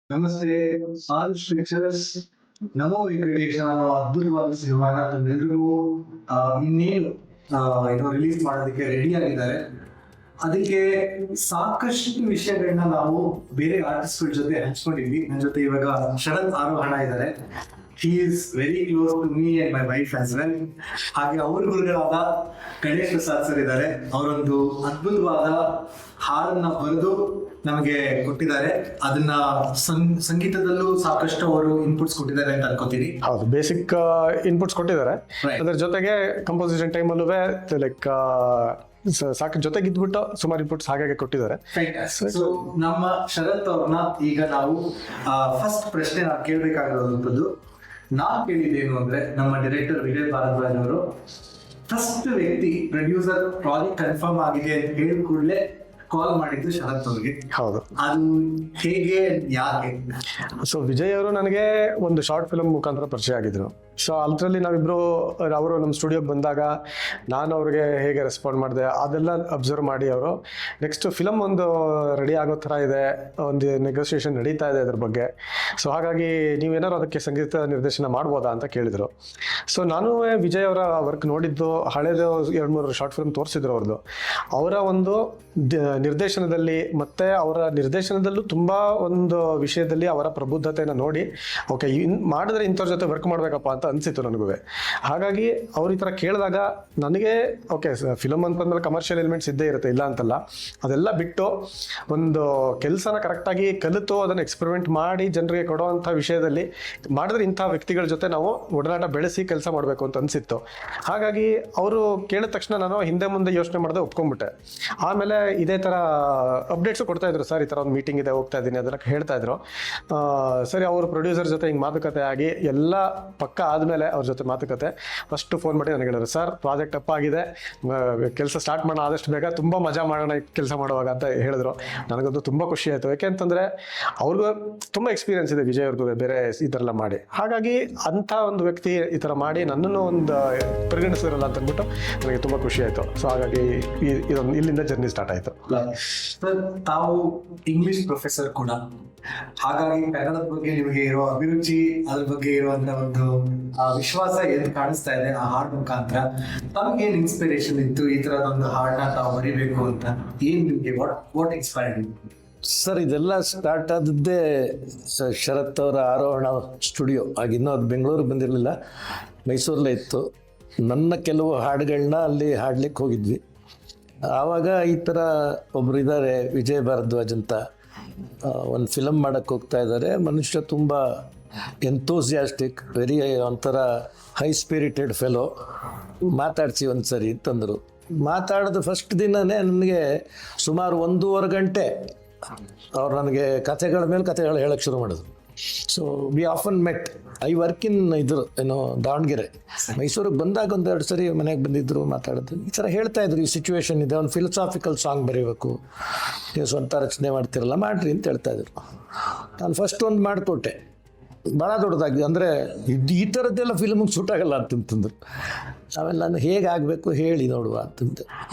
ನಮಸ್ತೆ all pictures. ನಮೋ ವೆಂಕಟೇಶ ಅದ್ಭುತವಾದ ಸಿನಿಮಾನ ನಮ್ಮೆಲ್ಲರಿಗೂ ಇನ್ನೇನು ಏನೋ ರಿಲೀಸ್ ಮಾಡೋದಕ್ಕೆ ರೆಡಿ ಆಗಿದ್ದಾರೆ. ಅದಕ್ಕೆ ಸಾಕಷ್ಟು ವಿಷಯಗಳನ್ನ ನಾವು ಬೇರೆ ಆರ್ಟಿಸ್ಟ್ಗಳ ಜೊತೆ ಹಂಚ್ಕೊಂಡಿದ್ವಿ. ನನ್ನ ಜೊತೆ ಇವಾಗ ಶರತ್ ಆರೋಹಣ ಇದ್ದಾರೆ. He is very close to me and my wife as well. ಹಾಗೆ ಅವ್ರ ಗುರುಗಳಾದ ಗಣೇಶ್ ಪ್ರಸಾದ್ ಸರ್ ಇದ್ದಾರೆ. ಅವರೊಂದು ಅದ್ಭುತವಾದ ಹಾಡನ್ನ ಬರೆದು ನಮಗೆ ಕೊಟ್ಟಿದ್ದಾರೆ. ಅದನ್ನ ಸಂಗೀತದಲ್ಲೂ ಸಾಕಷ್ಟು ಅವರು ಇನ್ಪುಟ್ಸ್ ಕೊಟ್ಟಿದ್ದಾರೆ ಅಂತ ಅನ್ಕೋತೀನಿ. ಹೌದು, ಬೇಸಿಕ್ ಇನ್ಪುಟ್ಸ್ ಕೊಟ್ಟಿದ್ದಾರೆ. ಅದರ ಜೊತೆಗೆ ಕಂಪೋಸಿಷನ್ ಟೈಮಲ್ಲೂ ಲೈಕ್ ಸಾಕು ಜೊತೆಗಿದ್ಬಿಟ್ಟು ಸುಮಾರು ಇನ್ಪುಟ್ಸ್ ಹಾಗಾಗಿ ಕೊಟ್ಟಿದ್ದಾರೆ. ಸೊ ನಮ್ಮ ಶರತ್ ಅವ್ರನ್ನ ಈಗ ನಾವು ಫಸ್ಟ್ ಪ್ರಶ್ನೆ ನಾವು ಕೇಳಬೇಕಾಗಿರೋದು ನಾನ್ ಕೇಳಿದ್ದೇನು ಅಂದ್ರೆ, ನಮ್ಮ ಡೈರೆಕ್ಟರ್ ವಿಜಯ್ ಭಾರದ್ವಾಜ್ ಅವರು ಫಸ್ಟ್ ವ್ಯಕ್ತಿ ಪ್ರೊಡ್ಯೂಸರ್ ಪ್ರಾಜೆಕ್ಟ್ ಕನ್ಫರ್ಮ್ ಆಗಿದೆ ಅಂತ ಹೇಳಿದ ಕೂಡಲೇ ಕಾಲ್ ಮಾಡಿದ್ದು ಶರತ್ ಅವ್ರಿಗೆ. ಹೌದು, ಅದು ಹೇಗೆ, ಯಾಕೆ? ಸೊ ವಿಜಯ್ ಅವರು ನನಗೆ ಒಂದು ಶಾರ್ಟ್ ಫಿಲ್ಮ್ ಮುಖಾಂತರ ಪರಿಚಯ ಆಗಿದ್ರು. ಸೊ ಅದರಲ್ಲಿ ನಾವಿಬ್ರು, ಅವರು ನಮ್ಮ ಸ್ಟುಡಿಯೋಗೆ ಬಂದಾಗ ನಾನು ಅವ್ರಿಗೆ ಹೇಗೆ ರೆಸ್ಪಾಂಡ್ ಮಾಡಿದೆ ಅದೆಲ್ಲ ಅಬ್ಸರ್ವ್ ಮಾಡಿ ಅವರು ನೆಕ್ಸ್ಟ್ ಫಿಲಮ್ ಒಂದು ರೆಡಿ ಆಗೋ ಥರ ಇದೆ, ಒಂದು ನೆಗೋಸಿಯೇಷನ್ ನಡೀತಾ ಇದೆ ಅದ್ರ ಬಗ್ಗೆ. ಸೊ ಹಾಗಾಗಿ ನೀವೇನಾದ್ರು ಅದಕ್ಕೆ ಸಂಗೀತ ನಿರ್ದೇಶನ ಮಾಡ್ಬೋದಾ ಅಂತ ಕೇಳಿದರು. ಸೊ ನಾನು ವಿಜಯ್ ಅವರ ವರ್ಕ್ ನೋಡಿದ್ದು, ಹಳೇದು 2-3 ಶಾರ್ಟ್ ಫಿಲ್ಮ್ ತೋರಿಸಿದ್ರು ಅವ್ರದ್ದು. ಅವರ ಒಂದು ನಿರ್ದೇಶನದಲ್ಲಿ ಮತ್ತು ಅವರ ನಿರ್ದೇಶನದಲ್ಲೂ ತುಂಬ ಒಂದು ವಿಷಯದಲ್ಲಿ ಅವರ ಪ್ರಬುದ್ಧತೆಯನ್ನು ನೋಡಿ ಓಕೆ ಮಾಡಿದ್ರೆ ಇಂಥವ್ರ ಜೊತೆ ವರ್ಕ್ ಮಾಡಬೇಕಪ್ಪ ಅಂತ ಅನಿಸಿತ್ತು ನನಗೂ. ಹಾಗಾಗಿ ಅವ್ರು ಈ ಥರ ಕೇಳಿದಾಗ ನನಗೆ ಓಕೆ, ಫಿಲಮ್ ಅಂತಂದ್ಮೇಲೆ ಕಮರ್ಷಿಯಲ್ ಎಲಿಮೆಂಟ್ಸ್ ಇದ್ದೇ ಇರುತ್ತೆ, ಇಲ್ಲ ಅಂತಲ್ಲ. ಅದೆಲ್ಲ ಬಿಟ್ಟು ಒಂದು ಕೆಲಸನ ಕರೆಕ್ಟಾಗಿ ಕಲಿತು ಅದನ್ನು ಎಕ್ಸ್ಪೆರಿಮೆಂಟ್ ಮಾಡಿ ಜನರಿಗೆ ಕೊಡೋವಂಥ ವಿಷಯದಲ್ಲಿ ಮಾಡಿದ್ರೆ ಇಂಥ ವ್ಯಕ್ತಿಗಳ ಜೊತೆ ನಾವು ಒಡನಾಟ ಬೆಳೆಸಿ ಕೆಲಸ ಮಾಡಬೇಕು ಅಂತ ಅನಿಸಿತ್ತು. ಹಾಗಾಗಿ ಅವರು ಕೇಳಿದ ತಕ್ಷಣ ನಾನು ಹಿಂದೆ ಮುಂದೆ ಯೋಚನೆ ಮಾಡಿದೆ, ಒಪ್ಕೊಂಡ್ಬಿಟ್ಟೆ. ಆಮೇಲೆ ಇದೇ ಥರ ಅಪ್ಡೇಟ್ಸು ಕೊಡ್ತಾ ಇದ್ರು, ಸರ್ ಈ ಥರ ಒಂದು ಮೀಟಿಂಗ್ ಇದೆ, ಹೋಗ್ತಾ ಇದ್ದೀನಿ ಅದೆಲ್ಲ ಹೇಳ್ತಾ ಇದ್ರು. ಸರಿ, ಅವರು ಪ್ರೊಡ್ಯೂಸರ್ ಜೊತೆ ಹಿಂಗೆ ಮಾತುಕತೆ ಆಗಿ ಎಲ್ಲ ಪಕ್ಕ ಆದಮೇಲೆ ಅವ್ರ ಜೊತೆ ಮಾತುಕತೆ ಫಸ್ಟ್ ಫೋನ್ ಮಾಡಿ ನನಗೆ ಹೇಳಿದ್ರು, ಸರ್ ಪ್ರಾಜೆಕ್ಟ್ ಅಪ್ ಆಗಿದೆ, ಕೆಲಸ ಸ್ಟಾರ್ಟ್ ಮಾಡೋಣ ಆದಷ್ಟು ಬೇಗ, ತುಂಬ ಮಜಾ ಮಾಡೋಣ ಕೆಲಸ ಮಾಡುವಾಗ ಅಂತ ಹೇಳಿದ್ರು. ನನಗಂತೂ ತುಂಬ ಖುಷಿ ಆಯಿತು. ಯಾಕೆಂತಂದರೆ ಅವ್ರಿಗೂ ತುಂಬ ಎಕ್ಸ್ಪೀರಿಯನ್ಸ್ ಇದೆ, ವಿಜಯ್ ಅವ್ರಿಗೂ ಬೇರೆ ಈ ಥರ ಎಲ್ಲ ಮಾಡಿ. ಹಾಗಾಗಿ ಅಂಥ ಒಂದು ವ್ಯಕ್ತಿ ಈ ಥರ ಮಾಡಿ ನನ್ನನ್ನು ಒಂದು ಪರಿಗಣಿಸಿರಲ್ಲ ಅಂತ ಅಂದ್ಬಿಟ್ಟು ನನಗೆ ತುಂಬ ಖುಷಿ ಆಯಿತು. ಸೊ ಹಾಗಾಗಿ ಇದೊಂದು ಇಲ್ಲಿಂದ ಜರ್ನಿ ಸ್ಟಾರ್ಟ್ ಆಯಿತು. ತಾವು ಇಂಗ್ಲಿಷ್ ಪ್ರೊಫೆಸರ್ ಕೂಡ, ಹಾಗಾಗಿ ಕನ್ನಡದ ಬಗ್ಗೆ ನಿಮಗೆ ಇರೋ ಅಭಿರುಚಿ, ಅದ್ರ ಬಗ್ಗೆ ಇರುವಂತ ಒಂದು ವಿಶ್ವಾಸ ಏನು ಕಾಣಿಸ್ತಾ ಇದೆ ಆ ಹಾಡ್ ಮುಖಾಂತರ. ತಮಗೇನು ಇನ್ಸ್ಪಿರೇಷನ್ ಇತ್ತು ಈ ತರದೊಂದು ಹಾಡನ್ನ ತಾವು ಬರಿಬೇಕು ಅಂತ? ಏನ್ ನಿಮಗೆ ವಾಟ್ ಇನ್ಸ್ಪೈರ್ಡ್? ಸರ್, ಇದೆಲ್ಲ ಸ್ಟಾರ್ಟ್ ಆದದ್ದೇ ಶರತ್ ಅವರ ಆರೋಹಣ ಸ್ಟುಡಿಯೋ. ಆಗಿನ್ನೂ ಅದು ಬೆಂಗಳೂರಿಗೆ ಬಂದಿರಲಿಲ್ಲ, ಮೈಸೂರಲ್ಲೇ ಇತ್ತು. ನನ್ನ ಕೆಲವು ಹಾಡುಗಳನ್ನ ಅಲ್ಲಿ ಹಾಡ್ಲಿಕ್ಕೆ ಹೋಗಿದ್ವಿ. ಆವಾಗ ಈ ಥರ ಒಬ್ರು ಇದ್ದಾರೆ ವಿಜಯ್ ಭಾರದ್ವಾಜ್ ಅಂತ, ಒಂದು ಫಿಲಮ್ ಮಾಡೋಕ್ಕೆ ಹೋಗ್ತಾ ಇದ್ದಾರೆ. ಮನುಷ್ಯ ತುಂಬ ಎಂಥೂಸಿಯಾಸ್ಟಿಕ್, ವೆರಿ ಒಂಥರ ಹೈ ಸ್ಪಿರಿಟೆಡ್ ಫೆಲೋ, ಮಾತಾಡಿಸಿ ಒಂದು ಸರಿ ಅಂತಂದರು. ಮಾತಾಡಿದ ಫಸ್ಟ್ ದಿನವೇ ನನಗೆ ಸುಮಾರು 1.5 ಗಂಟೆ ಅವ್ರು ನನಗೆ ಕಥೆಗಳ ಮೇಲೆ ಕಥೆಗಳು ಹೇಳೋಕ್ಕೆ ಶುರು ಮಾಡಿದ್ರು. So we often met. I work in Davanagere. ಮೈಸೂರಿಗೆ ಬಂದಾಗ 1-2 ಸರಿ ಮನೆಗೆ ಬಂದಿದ್ದರು, ಮಾತಾಡಿದ್ರು. ಈ ಥರ ಹೇಳ್ತಾ ಇದ್ರು, ಈ ಸಿಚುವೇಶನ್ ಇದೆ, ಒಂದು ಫಿಲಸಾಫಿಕಲ್ ಸಾಂಗ್ ಬರೀಬೇಕು, ನೀವು ಸ್ವಂತ ರಚನೆ ಮಾಡ್ತಿರಲ್ಲ, ಮಾಡಿರಿ ಅಂತ ಹೇಳ್ತಾ ಇದ್ರು. ನಾನು ಫಸ್ಟ್ ಒಂದು ಮಾಡಿಕೊಟ್ಟೆ, ಭಾಳ ದೊಡ್ಡದಾಗಿ, ಅಂದರೆ ಈ ಥರದ್ದೆಲ್ಲ ಫಿಲ್ಮಿಗೆ ಸೂಟ್ ಆಗಲ್ಲ ಅಂತಂತಂದ್ರು. ಆಮೇಲೆ ನಾನು ಹೇಗೆ ಆಗಬೇಕು ಹೇಳಿ ನೋಡುವ ಅಂತಂದೆ.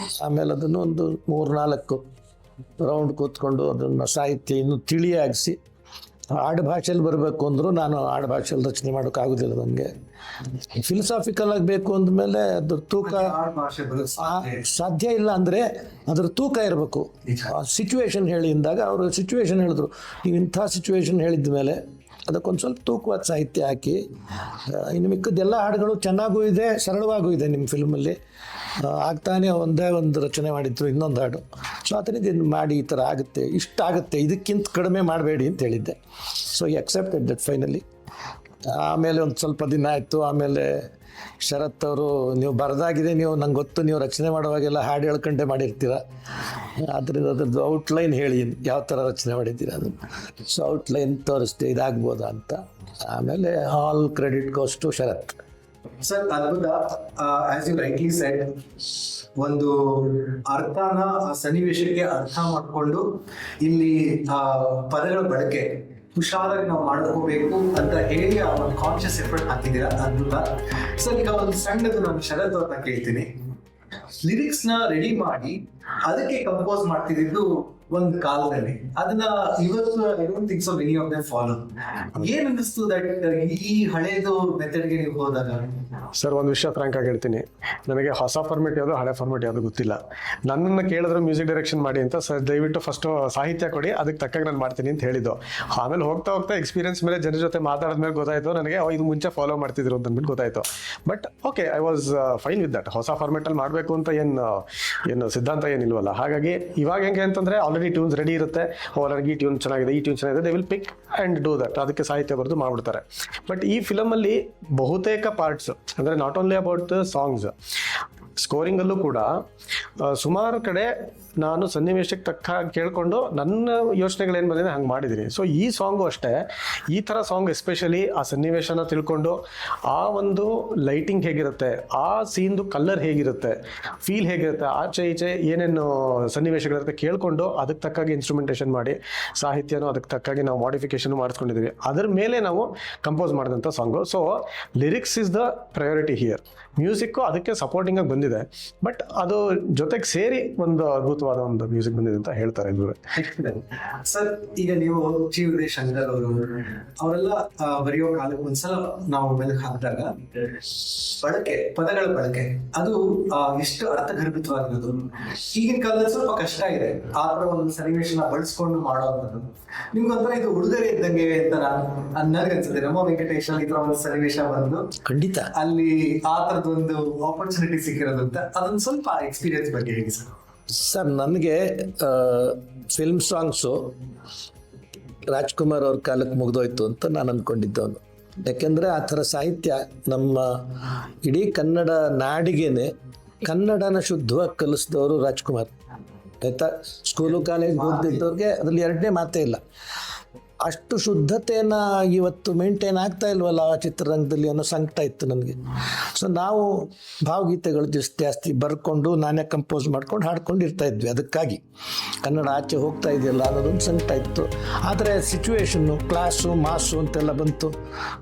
ಆಮೇಲೆ ಅದನ್ನು ಒಂದು 3-4 ರೌಂಡ್ ಕೂತ್ಕೊಂಡು ಅದನ್ನು ಸಾಹಿತ್ಯ ಇನ್ನೂ ತಿಳಿಯಾಗಿಸಿ ಆಡು ಭಾಷೆಯಲ್ಲಿ ಬರಬೇಕು ಅಂದರು. ನಾನು ಆಡು ಭಾಷೆಯಲ್ಲಿ ರಚನೆ ಮಾಡೋಕ್ಕಾಗೋದಿಲ್ಲ, ನನಗೆ ಫಿಲಸಾಫಿಕಲ್ ಆಗಬೇಕು ಅಂದಮೇಲೆ ಅದ್ರ ತೂಕ ಸಾಧ್ಯ ಇಲ್ಲ. ಅಂದರೆ ಅದ್ರ ತೂಕ ಇರಬೇಕು. ಸಿಚುವೇಶನ್ ಹೇಳಿ ಅಂದಾಗ ಅವರು ಸಿಚುವೇಶನ್ ಹೇಳಿದ್ರು, ನೀವು ಇಂಥ ಸಿಚುವೇಶನ್ ಹೇಳಿದ ಮೇಲೆ ಅದಕ್ಕೊಂದು ಸ್ವಲ್ಪ ತೂಕವಾದ ಸಾಹಿತ್ಯ ಹಾಕಿ, ಇನ್ನು ಮಿಕ್ಕದ್ದೆಲ್ಲ ಹಾಡುಗಳು ಚೆನ್ನಾಗೂ ಇದೆ, ಸರಳವಾಗೂ ಇದೆ ನಿಮ್ಮ ಫಿಲ್ಮಲ್ಲಿ. ಆಗ್ತಾನೆ ಒಂದೇ ಒಂದು ರಚನೆ ಮಾಡಿದ್ರು, ಇನ್ನೊಂದು ಹಾಡು. ಸೊ ಅದರಿಂದ ಇದು ಮಾಡಿ ಈ ಥರ ಆಗುತ್ತೆ, ಇಷ್ಟ ಆಗುತ್ತೆ, ಇದಕ್ಕಿಂತ ಕಡಿಮೆ ಮಾಡಬೇಡಿ ಅಂತ ಹೇಳಿದ್ದೆ. ಸೊ ಈ ಅಕ್ಸೆಪ್ಟೆಡ್ ದಟ್ ಫೈನಲಿ. ಆಮೇಲೆ ಒಂದು ಸ್ವಲ್ಪ ದಿನ ಆಯಿತು. ಆಮೇಲೆ ಶರತ್ ಅವರು, ನೀವು ಬರೆದಾಗಿದೆ, ನೀವು ನಂಗೆ ಗೊತ್ತು, ನೀವು ರಚನೆ ಮಾಡುವಾಗೆಲ್ಲ ಹಾಡು ಹೇಳ್ಕೊಂಡೆ ಮಾಡಿರ್ತೀರ, ಆದ್ದರಿಂದ ಅದ್ರದ್ದು ಔಟ್ಲೈನ್ ಹೇಳಿ, ಯಾವ ಥರ ರಚನೆ ಮಾಡಿದ್ದೀರ ಅದನ್ನು. ಸೊ ಔಟ್ಲೈನ್ ತೋರಿಸ್ದೆ, ಇದಾಗ್ಬೋದಾ ಅಂತ. ಆಮೇಲೆ all credit goes to Sharath. Sir, ಅದ್ಭುತ. ಆಸ್ ಯು ರೈಟ್ಲಿ ಸೆಡ್, ಒಂದು ಅರ್ಥನ ಸನ್ನಿವೇಶಕ್ಕೆ ಅರ್ಥ ಮಾಡಿಕೊಂಡು ಇಲ್ಲಿ ಪದಗಳ ಬಳಕೆ ಹುಷಾರಾಗಿ ನಾವು ಮಾಡ್ಕೋಬೇಕು ಅಂತ ಹೇಳಿ ಆ ಒಂದು ಕಾನ್ಶಿಯಸ್ ಎಫರ್ಟ್ ಹಾಕಿದ್ದೀರಾ, ಅದ್ಭುತ. ಸರ್, ಈಗ ಒಂದು ಸಣ್ಣದು ನಾನು ಶರತ್ ಅವ್ರನ್ನ ಕೇಳ್ತೀನಿ. ಲಿರಿಕ್ಸ್ ನ ರೆಡಿ ಮಾಡಿ ಅದಕ್ಕೆ ಕಂಪೋಸ್ ಮಾಡ್ತಿದ್ದು ಒಂದು ಕಾಲದಲ್ಲಿ. ಅದನ್ನ ಇವತ್ತು I don't think so many of them follow. ಏನ್ ಅನ್ನಿಸ್ತು ದಟ್ ಈ ಹಳೇದು ಮೆಥಡ್ಗೆ ನೀವು ಹೋದಾಗ? ಸರ್ ಒಂದು ವಿಷಯ ಫ್ರಾಂಕ್ ಆಗಿ ಹೇಳ್ತೀನಿ, ನನಗೆ ಹೊಸ ಫಾರ್ಮೆಟ್ ಯಾವುದು ಹಳೆ ಫಾರ್ಮೆಟ್ ಯಾವುದು ಗೊತ್ತಿಲ್ಲ. ನನ್ನನ್ನು ಕೇಳಿದ್ರು ಮ್ಯೂಸಿಕ್ ಡೈರೆಕ್ಷನ್ ಮಾಡಿ ಅಂತ, ಸರ್ ದಯವಿಟ್ಟು ಫಸ್ಟು ಸಾಹಿತ್ಯ ಕೊಡಿ, ಅದಕ್ಕೆ ತಕ್ಕಾಗಿ ನಾನು ಮಾಡ್ತೀನಿ ಅಂತ ಹೇಳಿದ್ದು. ಆಮೇಲೆ ಹೋಗ್ತಾ ಹೋಗ್ತಾ ಎಕ್ಸ್ಪೀರಿಯನ್ಸ್ ಮೇಲೆ ಜನರ ಜೊತೆ ಮಾತಾಡಿದ್ಮೇಲೆ ಗೊತ್ತಾಯಿತು ನನಗೆ ಇದು ಮುಂಚೆ ಫಾಲೋ ಮಾಡ್ತಿದ್ರು ಅಂತ ಅಂದ್ಬಿಟ್ಟು ಗೊತ್ತಾಯಿತು. But okay, I was fine with that. ಹೊಸ ಫಾರ್ಮೆಟಲ್ಲಿ ಮಾಡಬೇಕು ಅಂತ ಏನು ಸಿದ್ಧಾಂತ ಏನಿಲ್ವಲ್ಲ. ಹಾಗಾಗಿ ಇವಾಗ ಹೆಂಗೆ ಅಂತಂದರೆ ಆಲ್ರೆಡಿ ಟ್ಯೂನ್ಸ್ ರೆಡಿ ಇರುತ್ತೆ. ನನಗೆ ಈ ಟ್ಯೂನ್ ಚೆನ್ನಾಗಿದೆ, ಈ ಟ್ಯೂನ್ ಚೆನ್ನಾಗಿದೆ, they will pick and do that. ಅದಕ್ಕೆ ಸಾಹಿತ್ಯ ಬರೆದು ಮಾಡಿಬಿಡ್ತಾರೆ. ಬಟ್ ಈ ಫಿಲಮಲ್ಲಿ ಬಹುತೇಕ ಪಾರ್ಟ್ಸ್ ಅಂದರೆ not only about the songs, ಸ್ಕೋರಿಂಗಲ್ಲೂ ಕೂಡ ಸುಮಾರು ಕಡೆ ನಾನು ಸನ್ನಿವೇಶಕ್ಕೆ ತಕ್ಕ ಕೇಳಿಕೊಂಡು ನನ್ನ ಯೋಚನೆಗಳೇನು ಬಂದಿದೆ ಹಂಗೆ ಮಾಡಿದ್ದೀನಿ. ಸೊ ಈ ಸಾಂಗು ಅಷ್ಟೇ, ಈ ಥರ ಸಾಂಗ್ ಎಸ್ಪೆಷಲಿ ಆ ಸನ್ನಿವೇಶನ ತಿಳ್ಕೊಂಡು ಆ ಒಂದು ಲೈಟಿಂಗ್ ಹೇಗಿರುತ್ತೆ, ಆ ಸೀನ್ದು ಕಲರ್ ಹೇಗಿರುತ್ತೆ, ಫೀಲ್ ಹೇಗಿರುತ್ತೆ, ಆಚೆ ಈಚೆ ಏನೇನು ಸನ್ನಿವೇಶಗಳಿರುತ್ತೆ ಕೇಳಿಕೊಂಡು ಅದಕ್ಕೆ ತಕ್ಕಾಗಿ ಇನ್ಸ್ಟ್ರೂಮೆಂಟೇಷನ್ ಮಾಡಿ ಸಾಹಿತ್ಯನೂ ಅದಕ್ಕೆ ತಕ್ಕಾಗಿ ನಾವು ಮಾಡಿಫಿಕೇಶನ್ ಮಾಡಿಸ್ಕೊಂಡಿದ್ದೀವಿ. ಅದರ ಮೇಲೆ ನಾವು ಕಂಪೋಸ್ ಮಾಡಿದಂಥ song. So lyrics is the priority here. Music ಅದಕ್ಕೆ ಸಪೋರ್ಟಿಂಗಾಗಿ ಬಂದಿದೆ, ಬಟ್ ಅದು ಜೊತೆಗೆ ಸೇರಿ ಒಂದು ಅದ್ಭುತವಾದ ಒಂದು ಮ್ಯೂಸಿಕ್ ಬಂದಿದೆ ಅಂತ ಹೇಳ್ತಾರೆ ಇವರು. ಸರ್, ಈಗ ನೀವು ಜಿ ಉದಯ್ ಶಂಕರ್ ಅವರು ಅವರೆಲ್ಲ ಬರೆಯೋ ಕಾಲಕ್ಕೆ ಒಂದ್ಸಲ ನಾವು ಬೆಳಕು ಹಾಕಿದಾಗ ಪದಗಳ ಬಳಕೆ ಅದು ಎಷ್ಟು ಅರ್ಥಗರ್ಭಿತವಾಗಿರೋದು. ಈಗಿನ ಕಾಲದಲ್ಲಿ ಸ್ವಲ್ಪ ಕಷ್ಟ ಇದೆ ಆ ತರ ಒಂದು ಸನ್ನಿವೇಶನ ಬಳಸ್ಕೊಂಡು ಮಾಡೋದು. ನಿಮ್ಗೊಂಥರ ಇದು ಉಡುಗೊರೆ ಇದ್ದಂಗೆ ಅಂತ ನನಗನ್ಸುತ್ತೆ. ನಮ್ಮ ವೆಂಕಟೇಶ್ ಈ ತರ ಒಂದು ಸನ್ನಿವೇಶ ಬಂದು ಖಂಡಿತ ಅಲ್ಲಿ ಆ ತರದ ಒಂದು ಆಪರ್ಚುನಿಟಿ ಸಿಕ್ಕಿರೋದು ಅಂತ, ಅದೊಂದು ಸ್ವಲ್ಪ ಎಕ್ಸ್ಪೀರಿಯನ್ಸ್ ಬಗ್ಗೆ ಹೇಳಿ ಸರ್. ಸರ್, ನನಗೆ ಫಿಲ್ಮ್ ಸಾಂಗ್ಸು ರಾಜ್ಕುಮಾರ್ ಅವ್ರ ಕಾಲಕ್ಕೆ ಮುಗಿದೋಯ್ತು ಅಂತ ನಾನು ಅಂದ್ಕೊಂಡಿದ್ದವನು. ಯಾಕೆಂದರೆ ಆ ಥರ ಸಾಹಿತ್ಯ ನಮ್ಮ ಇಡೀ ಕನ್ನಡ ನಾಡಿಗೆನೆ ಕನ್ನಡನ ಶುದ್ಧವಾಗಿ ಕಲಿಸಿದವರು ರಾಜ್ಕುಮಾರ್. ಆಯಿತಾ, ಸ್ಕೂಲು ಕಾಲೇಜ್ ಓದಿದ್ದವ್ರಿಗೆ ಅದರಲ್ಲಿ ಎರಡನೇ ಮಾತೇ ಇಲ್ಲ. ಅಷ್ಟು ಶುದ್ಧತೆಯನ್ನು ಇವತ್ತು ಮೇಂಟೈನ್ ಆಗ್ತಾ ಇಲ್ವಲ್ಲ ಆ ಚಿತ್ರರಂಗದಲ್ಲಿ ಅನ್ನೋ ಸಂಕಟ ಇತ್ತು ನನಗೆ. ಸೊ ನಾವು ಭಾವಗೀತೆಗಳು ಜಾಸ್ತಿ ಬರ್ಕೊಂಡು ನಾನೇ ಕಂಪೋಸ್ ಮಾಡ್ಕೊಂಡು ಹಾಡ್ಕೊಂಡು ಇರ್ತಾ ಇದ್ವಿ. ಅದಕ್ಕಾಗಿ ಕನ್ನಡ ಆಚೆ ಹೋಗ್ತಾ ಇದೆಯಲ್ಲ ಅನ್ನೋದೊಂದು ಸಂಕಟ ಇತ್ತು. ಆದರೆ ಸಿಚುವೇಶನ್ನು, ಕ್ಲಾಸು, ಮಾಸು ಅಂತೆಲ್ಲ ಬಂತು.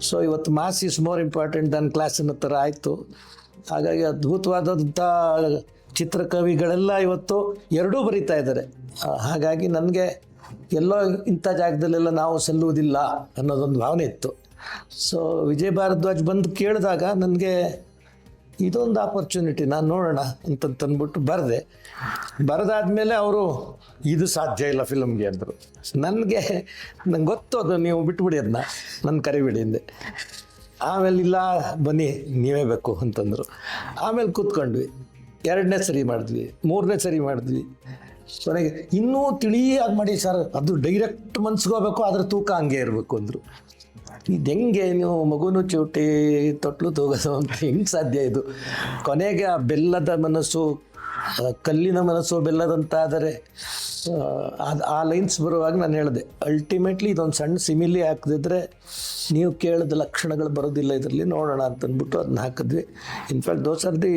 ಸೊ ಇವತ್ತು mass is more important than class ಅನ್ನೋ ಥರ ಆಯಿತು. ಹಾಗಾಗಿ ಅದ್ಭುತವಾದಂಥ ಚಿತ್ರಕವಿಗಳೆಲ್ಲ ಇವತ್ತು ಎರಡೂ ಬರೀತಾ ಇದ್ದಾರೆ. ಹಾಗಾಗಿ ನನಗೆ ಎಲ್ಲೋ ಇಂಥ ಜಾಗದಲ್ಲೆಲ್ಲ ನಾವು ಸಲ್ಲುವುದಿಲ್ಲ ಅನ್ನೋದೊಂದು ಭಾವನೆ ಇತ್ತು. ಸೊ ವಿಜಯ್ ಭಾರದ್ವಾಜ್ ಬಂದು ಕೇಳಿದಾಗ ನನಗೆ ಇದೊಂದು ಆಪರ್ಚುನಿಟಿ, ನಾನು ನೋಡೋಣ ಅಂತಂದ್ಬಿಟ್ಟು ಬರೆದಾದ್ಮೇಲೆ ಅವರು ಇದು ಸಾಧ್ಯ ಇಲ್ಲ ಫಿಲಮ್ಗೆ ಅಂದರು. ನಂಗೆ ಗೊತ್ತು ಅದು, ನೀವು ಬಿಟ್ಬಿಡಿ ಅದನ್ನ, ನನ್ನ ಕರಿಬಿಡಿ ಅಂದೆ. ಆಮೇಲೆ ಇಲ್ಲ ಬನ್ನಿ ನೀವೇ ಬೇಕು ಅಂತಂದರು. ಆಮೇಲೆ ಕೂತ್ಕೊಂಡ್ವಿ, 2ನೇ ಸರಿ ಮಾಡಿದ್ವಿ, 3ನೇ ಸರಿ ಮಾಡಿದ್ವಿ. ಕೊನೆಗೆ ಇನ್ನೂ ತಿಳಿಯಾಗಿ ಮಾಡಿ ಸರ್, ಅದು ಡೈರೆಕ್ಟ್ ಮನ್ಸಿಗೆ ಹೋಗ್ಬೇಕು, ಅದ್ರ ತೂಕ ಹಂಗೆ ಇರಬೇಕು ಅಂದರು. ಇದು ಹೆಂಗೆ ನೀವು ಮಗುನು ಚೂಟಿ ತೊಟ್ಲು ತೂಗೋದು ಅಂತ ಹೆಂಗೆ ಸಾಧ್ಯ ಇದು? ಕೊನೆಗೆ ಆ ಬೆಲ್ಲದ ಮನಸ್ಸು, ಕಲ್ಲಿನ ಮನಸ್ಸು ಬೆಲ್ಲದಂತಾದರೆ ಆ ಲೈನ್ಸ್ ಬರುವಾಗ ನಾನು ಹೇಳಿದೆ, ಅಲ್ಟಿಮೇಟ್ಲಿ ಇದೊಂದು ಸಣ್ಣ ಸಿಮಿಲಿ ಹಾಕಿದ್ರೆ ನೀವು ಕೇಳಿದ ಲಕ್ಷಣಗಳು ಬರೋದಿಲ್ಲ ಇದರಲ್ಲಿ, ನೋಡೋಣ ಅಂತಂದ್ಬಿಟ್ಟು ಅದನ್ನ ಹಾಕಿದ್ವಿ. In fact those are the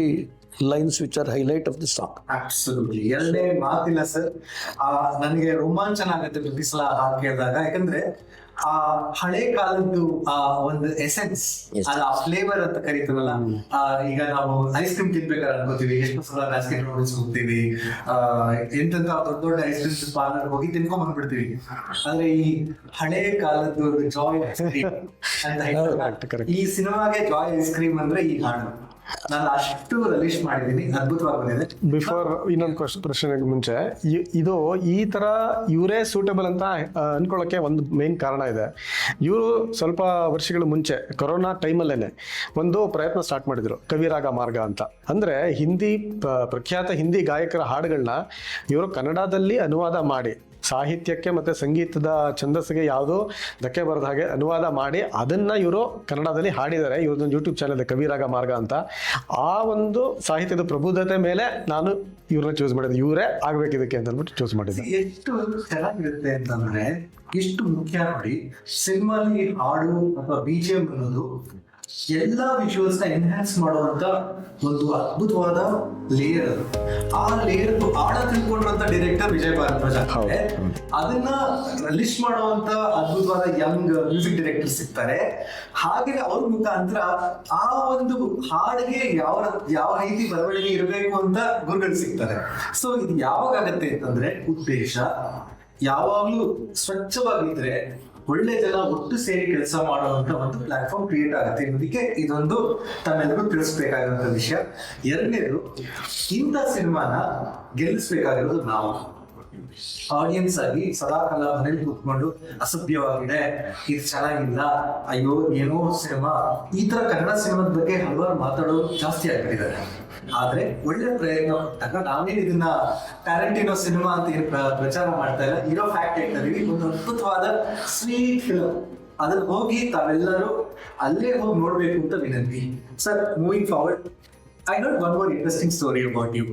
lines which are highlight of the song. Absolutely, ಎರಡೇ ಮಾತಿಲ್ಲ ಸರ್. ನನಗೆ ರೋಮಾಂಚನ ಆಗುತ್ತೆ ಪ್ರತಿ ಸಲ ಹಾಡು ಕೇಳಿದಾಗ. ಯಾಕಂದ್ರೆ ಆ ಹಳೆ ಕಾಲದ್ದು ಆ ಒಂದು ಎಸೆನ್ಸ್, ಅದು ಆ ಫ್ಲೇವರ್ ಅಂತ ಕರಿತೀವಲ್ಲ. ಈಗ ನಾವು ಐಸ್ ಕ್ರೀಮ್ ತಿನ್ಬೇಕಾದ್ರೆ ಅನ್ಕೋತೀವಿ, ಎಷ್ಟು ಸಲ ಬಾಸ್ಕೆಟ್ ರೋಲ್ಸ್ ಹೋಗ್ತೀವಿ, ಎಂತೆಂತ ದೊಡ್ಡ ದೊಡ್ಡ ಐಸ್ ಕ್ರೀಮ್ ಪಾರ್ಲರ್ ಹೋಗಿ ತಿನ್ಕೊಂಡ್ ಬಂದ್ಬಿಡ್ತೀವಿ. ಆದ್ರೆ ಈ ಹಳೆ ಕಾಲದ್ದು ಜಾಯ್ ಐಸ್ ಕ್ರೀಮ್ ಅಂತ ಹೇಳ್ತಾರೆ. ಈ ಸಿನಿಮಾಗೆ ಜಾಯ್ ಐಸ್ ಕ್ರೀಮ್ ಅಂದ್ರೆ ಈ ಹಾಡು. ನಾನು ಅಷ್ಟು ರಿಲೀಸ್ ಮಾಡಿದ್ದೀನಿ, ಅದ್ಭುತವಾಗಿ ಬಂದಿದೆ. ಬಿಫೋರ್ ಇನ್ನೊಂದು ಪ್ರಶ್ನೆಗೆ ಮುಂಚೆ, ಇದು ಈ ಥರ ಇವರೇ ಸೂಟಬಲ್ ಅಂತ ಅನ್ಕೊಳ್ಳೋಕ್ಕೆ ಒಂದು ಮೇನ್ ಕಾರಣ ಇದೆ. ಇವರು ಸ್ವಲ್ಪ ವರ್ಷಗಳ ಮುಂಚೆ ಕೊರೋನಾ ಟೈಮಲ್ಲೇ ಒಂದು ಪ್ರಯತ್ನ ಸ್ಟಾರ್ಟ್ ಮಾಡಿದರು, ಕವಿರಾಗ ಮಾರ್ಗ ಅಂತ. ಅಂದರೆ ಪ್ರಖ್ಯಾತ ಹಿಂದಿ ಗಾಯಕರ ಹಾಡುಗಳನ್ನ ಇವರು ಕನ್ನಡದಲ್ಲಿ ಅನುವಾದ ಮಾಡಿ, ಸಾಹಿತ್ಯಕ್ಕೆ ಮತ್ತು ಸಂಗೀತದ ಛಂದಸ್ಸಿಗೆ ಯಾವುದೋ ಧಕ್ಕೆ ಬರದ ಹಾಗೆ ಅನುವಾದ ಮಾಡಿ ಅದನ್ನು ಇವರು ಕನ್ನಡದಲ್ಲಿ ಹಾಡಿದ್ದಾರೆ. ಇವ್ರದ್ದೊಂದು ಯೂಟ್ಯೂಬ್ ಚಾನಲ್ ಇದೆ, ಕವಿರಾಗ ಮಾರ್ಗ ಅಂತ. ಆ ಒಂದು ಸಾಹಿತ್ಯದ ಪ್ರಬುದ್ಧತೆ ಮೇಲೆ ನಾನು ಇವ್ರನ್ನ ಚೂಸ್ ಮಾಡಿದ್ದೆ, ಇವರೇ ಆಗ್ಬೇಕು ಇದಕ್ಕೆ ಅಂತ ಅಂದ್ಬಿಟ್ಟು ಚೂಸ್ ಮಾಡಿದ್ದೆ. ಎಷ್ಟು ಚೆನ್ನಾಗಿರುತ್ತೆ ಅಂತಂದ್ರೆ, ಎಷ್ಟು ಮುಖ್ಯ ನೋಡಿ, ಸಿನಿಮಾಲಿ ಹಾಡು ಅಥವಾ BGM ಅನ್ನೋದು ಎಲ್ಲಾ ವಿಜುವಲ್ಸ್ ನ ಎನ್ಹಾನ್ಸ್ ಮಾಡುವಂತ ಒಂದು ಅದ್ಭುತವಾದ ಲೇಯರ್ ಅದು. ಆ ಲೇಯರ್ ಆಳ ತಿಳ್ಕೊಂಡಿರುವಂತ ಡೈರೆಕ್ಟರ್ ವಿಜಯ್ ಭಾರದ್ವಾಜ್ ಆಗ್ತಾರೆ. ಅದನ್ನ ಲಿಸ್ಟ್ ಮಾಡುವಂತ ಅದ್ಭುತವಾದ ಯಂಗ್ ಮ್ಯೂಸಿಕ್ ಡೈರೆಕ್ಟರ್ ಸಿಗ್ತಾರೆ. ಹಾಗೆ ಅವ್ರ ಮುಖಾಂತರ ಆ ಒಂದು ಹಾಡಿಗೆ ಯಾವ ರೀತಿ ಬರವಣಿಗೆ ಇರಬೇಕು ಅಂತ ಗುರುಗಳು ಸಿಗ್ತಾರೆ. ಸೊ ಇದು ಯಾವಾಗ ಆಗತ್ತೆ ಅಂತಂದ್ರೆ, ಉದ್ದೇಶ ಯಾವಾಗ್ಲೂ ಸ್ವಚ್ಛವಾಗಿದ್ರೆ ಒಳ್ಳೆ ಜನ ಒಟ್ಟು ಸೇರಿ ಕೆಲಸ ಮಾಡುವಂತ ಒಂದು ಪ್ಲಾಟ್ಫಾರ್ಮ್ ಕ್ರಿಯೇಟ್ ಆಗುತ್ತೆ ಅನ್ನೋದಕ್ಕೆ ಇದೊಂದು ತಮ್ಮೆಲ್ಲರೂ ತಿಳಿಸ್ಬೇಕಾಗಿರುವಂತ ವಿಷಯ. ಎರಡನೇದು, ಇಂಥ ಸಿನಿಮಾನ ಗೆಲ್ಲಿಸ್ಬೇಕಾಗಿರೋದು ನಾವು ಆಡಿಯನ್ಸ್ ಆಗಿ. ಸದಾಕಾಲ ಮನೇಲಿ ಕೂತ್ಕೊಂಡು ಅಸಭ್ಯವಾಗಿದೆ, ಇದು ಚೆನ್ನಾಗಿಲ್ಲ, ಅಯ್ಯೋ ಏನೋ ಸಿನಿಮಾ, ಈ ತರ ಕನ್ನಡ ಸಿನಿಮಾದ ಬಗ್ಗೆ ಹಲವಾರು ಮಾತಾಡೋರು ಜಾಸ್ತಿ ಆಗ್ಬಿಟ್ಟಿದ್ದಾರೆ. ಆದ್ರೆ ಒಳ್ಳೆ ಪ್ರಯತ್ನ ಪಟ್ಟಾಗ ನಾವೇನು ಇದನ್ನ ಟ್ಯಾರಂಟಿನೋ ಸಿನಿಮಾ ಅಂತ ಏನು ಪ್ರಚಾರ ಮಾಡ್ತಾ ಇಲ್ಲ, ಇರೋ ಫ್ಯಾಕ್ಟ್ ಹೇಳ್ತಾ ಇದೀವಿ. ಒಂದು ಅದ್ಭುತವಾದ ಸ್ವೀಟ್ ಫಿಲ್ಮ್, ಅದನ್ನ ಹೋಗಿ ತಾವೆಲ್ಲರೂ ಅಲ್ಲೇ ಹೋಗಿ ನೋಡ್ಬೇಕು ಅಂತ ವಿನಂತಿ. Sir, moving forward, I heard one more interesting story about you.